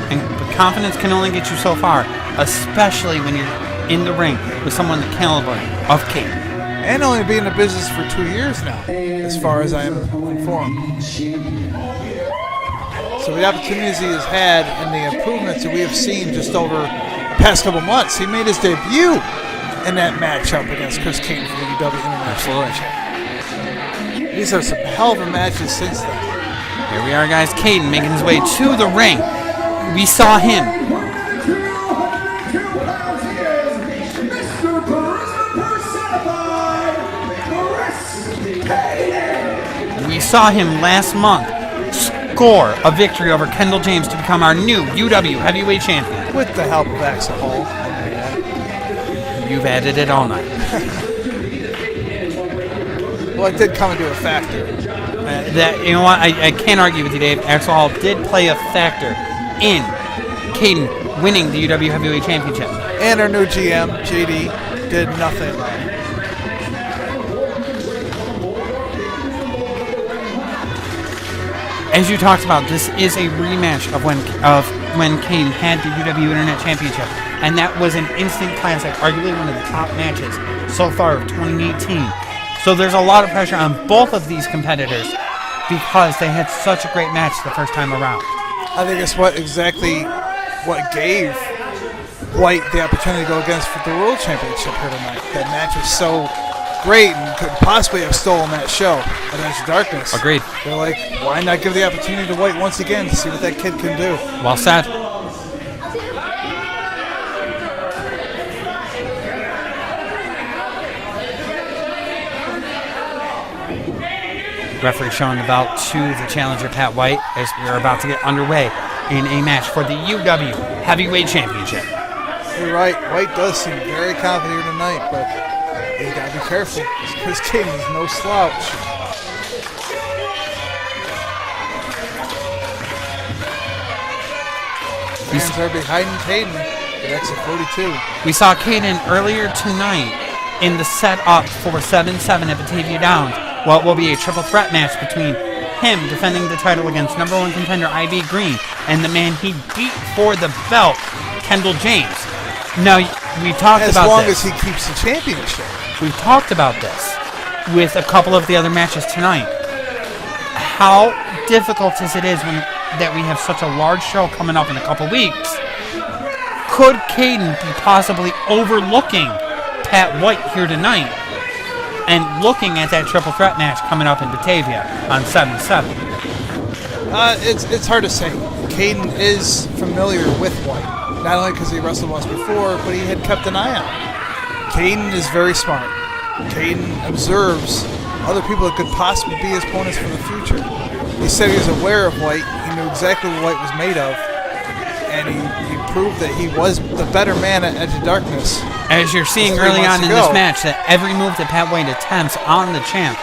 But confidence can only get you so far, especially when you're in the ring with someone the caliber of Cayden.
And only been in the business for 2 years now, as far as I am informed. So the opportunities he has had and the improvements that we have seen just over the past couple months, he made his debut in that matchup against Chris Cayden for the UW International Championship. These are some hell of a matches since then.
Here we are, guys. Cayden making his way to the ring. We saw him. We saw him last month score a victory over Kendall James to become our new UW Heavyweight Champion.
With the help of AXEL.
You've added it all night.
Well, it did come into a factor.
That, you know what? I can't argue with you, Dave. Axel Hall did play a factor in Kayden winning the UW Heavyweight Championship.
And our new GM, JEDI, did nothing wrong.
As you talked about, this is a rematch of when Kayden had the UW Internet Championship, and that was an instant classic, arguably one of the top matches so far of 2018. So there's a lot of pressure on both of these competitors because they had such a great match the first time around.
I think it's what gave White the opportunity to go against for the World Championship here tonight. That match was so great and could possibly have stolen that show at Edge of Darkness.
Agreed.
They're like, why not give the opportunity to White once again to see what that kid can do?
Well said. Referee showing the belt to the challenger, Pat White, as we are about to get underway in a match for the UW Heavyweight Championship.
You're right. White does seem very confident here tonight, but you gotta be careful. Chris Kayden is no slouch. Fans are behind Kayden at exit 42.
We saw Kayden earlier tonight in the setup for 7-7 at Batavia Downs. Well, it will be a triple threat match between him defending the title against #1 contender Ivy Green and the man he beat for the belt, Kendall James. Now, we talked about this.
As long as he keeps the championship.
We've talked about this with a couple of the other matches tonight. How difficult as it is that we have such a large show coming up in a couple weeks. Could Kayden be possibly overlooking Pat White here tonight and looking at that triple threat match coming up in Batavia on 7-7?
It's hard to say. Kayden is familiar with White, not only because he wrestled once before, but he had kept an eye on him. Kayden is very smart. Kayden observes other people that could possibly be his opponents for the future. He said he was aware of White. He knew exactly what White was made of, and he proved that he was the better man at Edge of Darkness.
As you're seeing early on in this match, that every move that Pat White attempts on the champ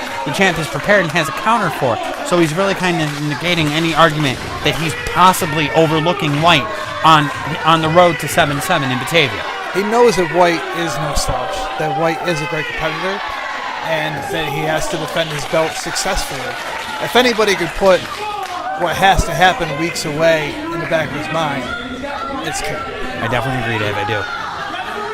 is prepared and has a counter for. So he's really kind of negating any argument that he's possibly overlooking White on the road to 7-7 in Batavia.
He knows that White is no slouch, that White is a great competitor, and that he has to defend his belt successfully. If anybody could put what has to happen weeks away in the back of his mind, it's Kayden.
I definitely agree, Dave. I do.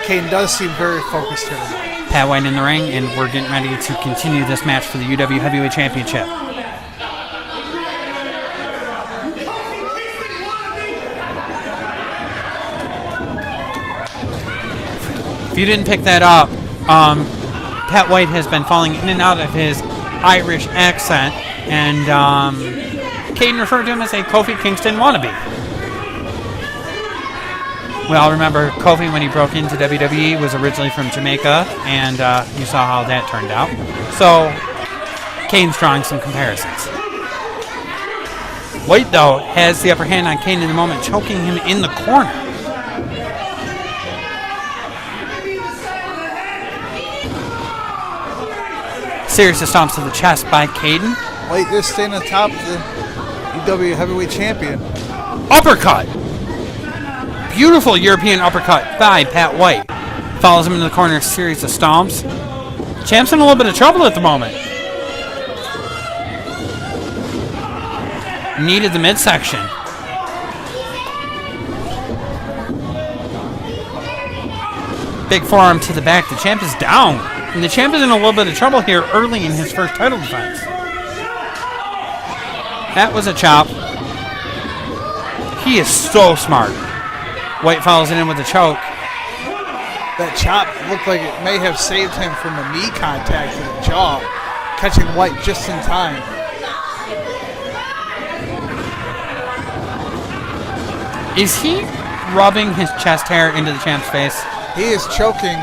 Kayden does seem very focused here tonight.
Pat White in the ring, and we're getting ready to continue this match for the UW Heavyweight Championship. If you didn't pick that up, Pat White has been falling in and out of his Irish accent, and Kayden referred to him as a Kofi Kingston wannabe. We all remember Kofi, when he broke into WWE, was originally from Jamaica, and you saw how that turned out. So, Kayden's drawing some comparisons. White, though, has the upper hand on Kayden in the moment, choking him in the corner. Serious stomps to the chest by Kayden.
White is staying on top of the UW Heavyweight Champion.
Uppercut! Beautiful European uppercut by Pat White. Follows him into the corner, series of stomps. Champ's in a little bit of trouble at the moment. Needed the midsection. Big forearm to the back. The champ is down. And the champ is in a little bit of trouble here early in his first title defense. That was a chop. He is so smart. White follows it in with a choke.
That chop looked like it may have saved him from a knee contact to the jaw, catching White just in time.
Is he rubbing his chest hair into the champ's face?
He is choking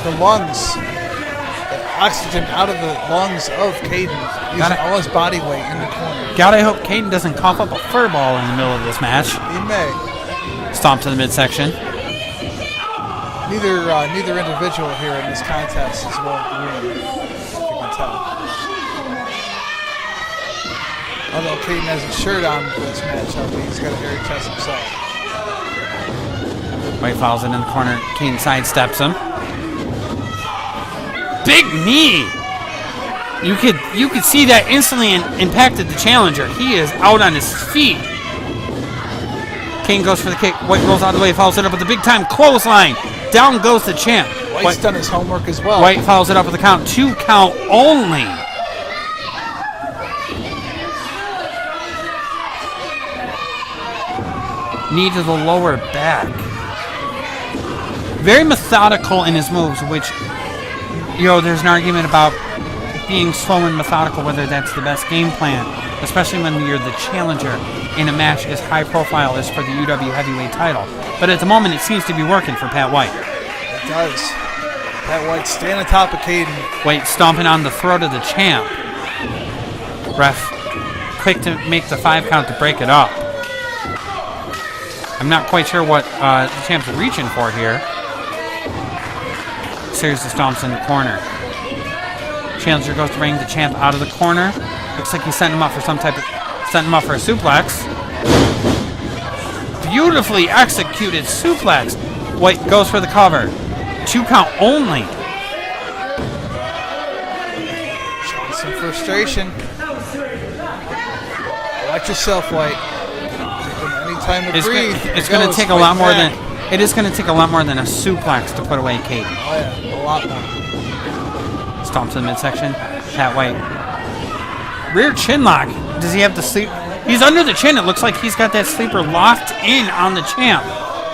the lungs, the oxygen out of the lungs of Kayden, using all his body weight in the corner.
God, I hope Kayden doesn't cough up a fur ball in the middle of this match.
He may.
Stomp to the midsection.
Neither individual here in this contest is well groomed, if you can tell. Although Kayden has a shirt on for this match, he's got a hairy chest himself.
White follows it in the corner. Kayden sidesteps him. Big knee. You could see that instantly impacted the challenger. He is out on his feet. Kayden goes for the kick. White rolls out of the way, follows it up with a big time clothesline. Down goes the champ.
White's done his homework as well.
White follows it up with a count. 2 count only. Knee to the lower back. Very methodical in his moves, which, there's an argument about being slow and methodical, whether that's the best game plan, especially when you're the challenger in a match as high profile as for the UW heavyweight title. But at the moment, it seems to be working for Pat White.
It does. Pat White staying on top of Kayden.
White stomping on the throat of the champ. Ref quick to make the 5 count to break it up. I'm not quite sure what the champ's reaching for here. Series of stomps in the corner. Challenger goes to bring the champ out of the corner. Looks like he's setting him up for setting him up for a suplex. Beautifully executed suplex. White goes for the cover. 2 count only.
Showing some frustration. Watch yourself, White. Any time to breathe.
It's going to take a lot more than. It is going to take a lot more than a suplex to put away Kayden.
Oh yeah, a lot more.
Stomp to the midsection. Pat White. Rear chin lock. Does he have the sleep? He's under the chin. It looks like he's got that sleeper locked in on the champ.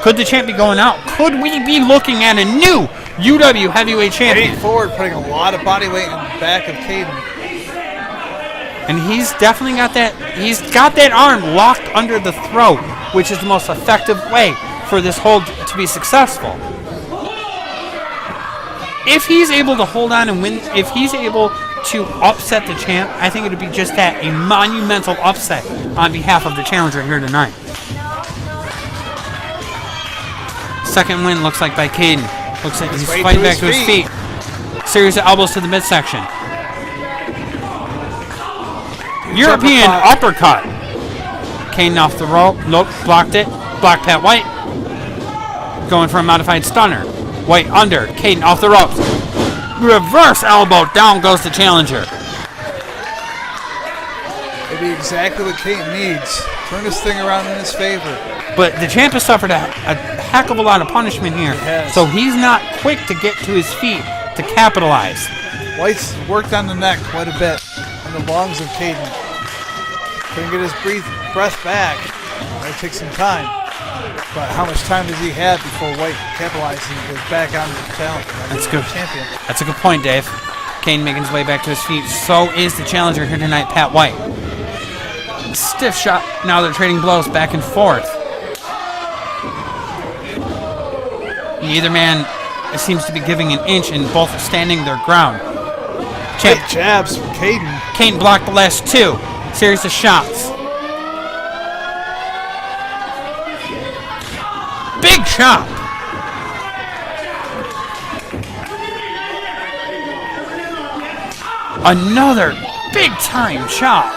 Could the champ be going out? Could we be looking at a new UW heavyweight champion?
Forward, putting a lot of body weight in the back of Kayden.
And he's definitely got that. He's got that arm locked under the throat, which is the most effective way for this hold to be successful. If he's able to hold on and win, if he's able to upset the champ, I think it would be just that, a monumental upset on behalf of the challenger here tonight. Second win looks like by Kayden. Looks like he's fighting back to his feet. Series of elbows to the midsection. European uppercut. Kayden off the rope. Nope, blocked it. Blocked Pat White. Going for a modified stunner. White under. Kayden off the ropes. Reverse elbow. Down goes the challenger.
It'd be exactly what Kayden needs. Turn this thing around in his favor.
But the champ has suffered a heck of a lot of punishment here. So he's not quick to get to his feet to capitalize.
White's worked on the neck quite a bit. And the lungs of Kayden. Couldn't get his breath back. Might take some time. But how much time does he have before White capitalizes and goes back on the challenge?
That's good.
Champion.
That's a good point, Dave. Kayden making his way back to his feet. So is the challenger here tonight, Pat White. Stiff shot. Now they're trading blows back and forth. Neither man seems to be giving an inch, and both are standing their ground.
Great jabs from Kayden.
Kayden blocked the last 2. Series of shots. Big chop. Another big time chop.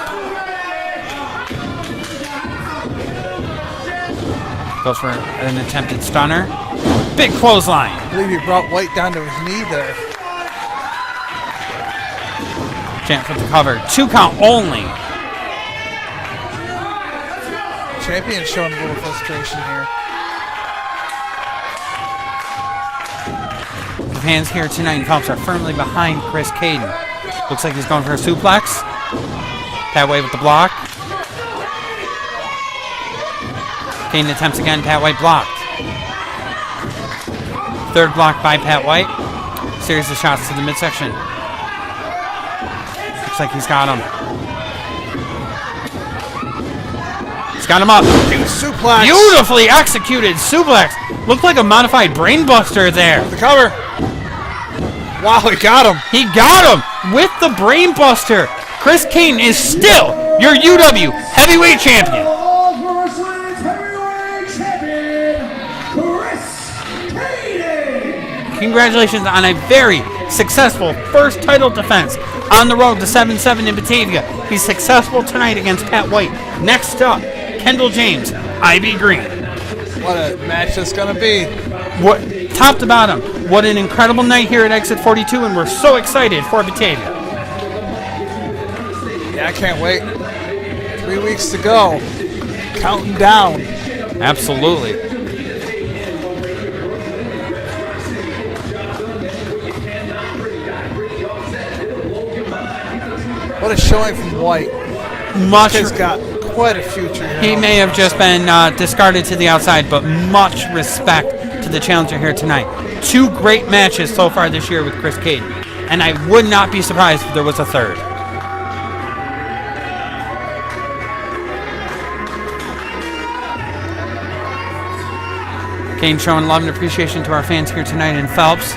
Goes for an attempted stunner. Big clothesline.
I believe he brought White down to his knee there.
Champ for the cover. 2 count only.
Champion's showing a little frustration here.
The fans here tonight in Phelps are firmly behind Chris Kayden. Looks like he's going for a suplex. Pat White with the block. Kayden attempts again. Pat White blocked. Third block by Pat White. Series of shots to the midsection. Looks like he's got him. He's got him up.
Suplex.
Beautifully executed suplex. Looked like a modified brainbuster there.
The cover. Wow, he got him.
He got him with the brainbuster. Chris Kayden is still your UW heavyweight champion. Congratulations on a very successful first title defense
on the road to 7-7 in Batavia. He's successful tonight against Pat White. Next up, Kendall James, IB Green.
What a match that's going to be.
What, top to bottom, what an incredible night here at Exit 42, and we're so excited for Batavia.
Yeah, I can't wait. 3 weeks to go. Counting down.
Absolutely.
What a showing from White.
Much
has got quite a future here.
He may have just been discarded to the outside, but much respect to the challenger here tonight. 2 great matches so far this year with Chris CAYDEN, and I would not be surprised if there was a third. Kane showing love and appreciation to our fans here tonight in Phelps.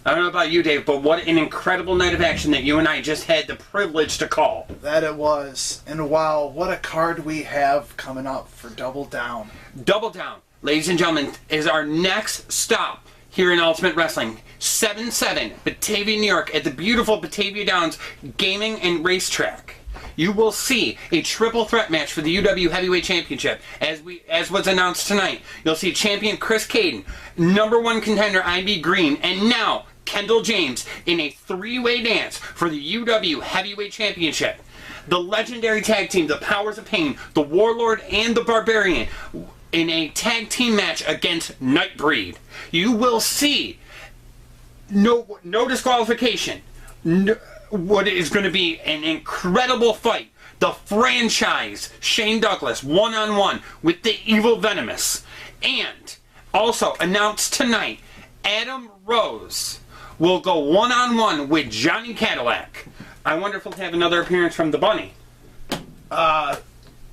I don't know about you, Dave, but what an incredible night of action that you and I just had the privilege to call.
That it was. And wow, what a card we have coming up for Double Down.
Double Down, ladies and gentlemen, is our next stop here in Ultimate Wrestling. 7-7, Batavia, New York, at the beautiful Batavia Downs Gaming and Racetrack. You will see a triple threat match for the UW Heavyweight Championship. As was announced tonight, you'll see champion Chris CAYDEN, #1 contender IB Green, and now Kendall James in a 3-way dance for the UW Heavyweight Championship. The legendary tag team, the Powers of Pain, the Warlord and the Barbarian, in a tag team match against NIGHTBREED. You will see no disqualification. What is going to be an incredible fight. The franchise Shane Douglas one-on-one with the Evil Venomous. And also announced tonight, Adam Rose will go one-on-one with Johnny KADILLAC. I wonder if we'll have another appearance from the Bunny.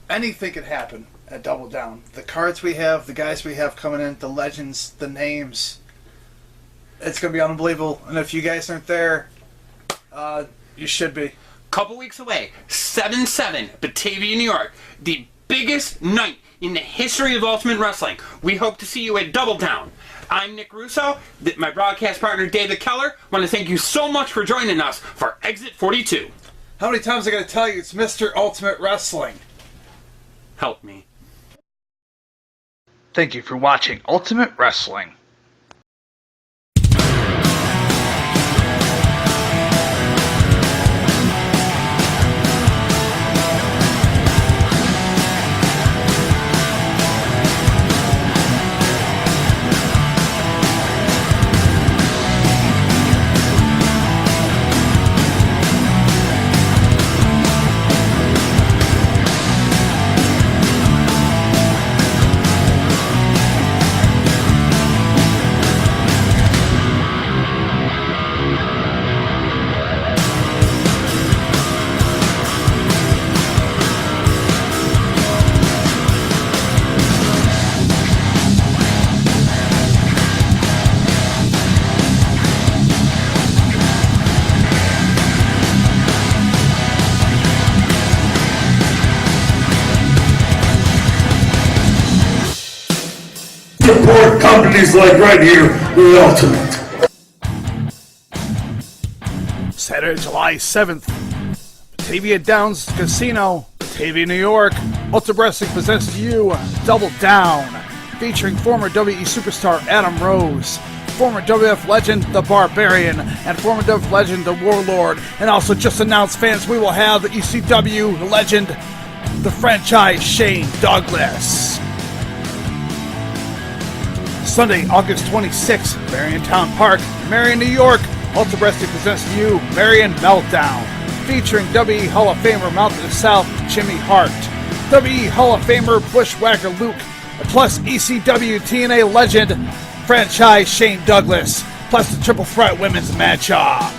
Anything could happen at Double Down. The cards we have, the guys we have coming in, the legends, the names. It's going to be unbelievable. And if you guys aren't there, you should be.
Couple weeks away, 7-7, Batavia, New York. The biggest night in the history of Ultimate Wrestling. We hope to see you at Double Down. I'm Nick Russo, my broadcast partner David Keller. I want to thank you so much for joining us for Exit 42.
How many times I got to tell you it's Mr. Ultimate Wrestling?
Help me.
Thank you for watching Ultimate Wrestling.
Support companies like right here with Ultimate.
Saturday, July 7th, Batavia Downs Casino, Batavia, New York. Ultimate Wrestling presents to you Double Down, featuring former WE superstar Adam Rose, former WF legend The Barbarian, and former WF legend The Warlord. And also just announced, fans, we will have the ECW legend, the franchise Shane Douglas. Sunday, August 26th, Mariontown Park, Marion, New York. Ultimate Wrestling presents to you Marion Meltdown, featuring WE Hall of Famer Mount of the South Jimmy Hart, WE Hall of Famer Bushwhacker Luke, plus ECW TNA legend franchise Shane Douglas, plus the Triple Threat Women's Matchup.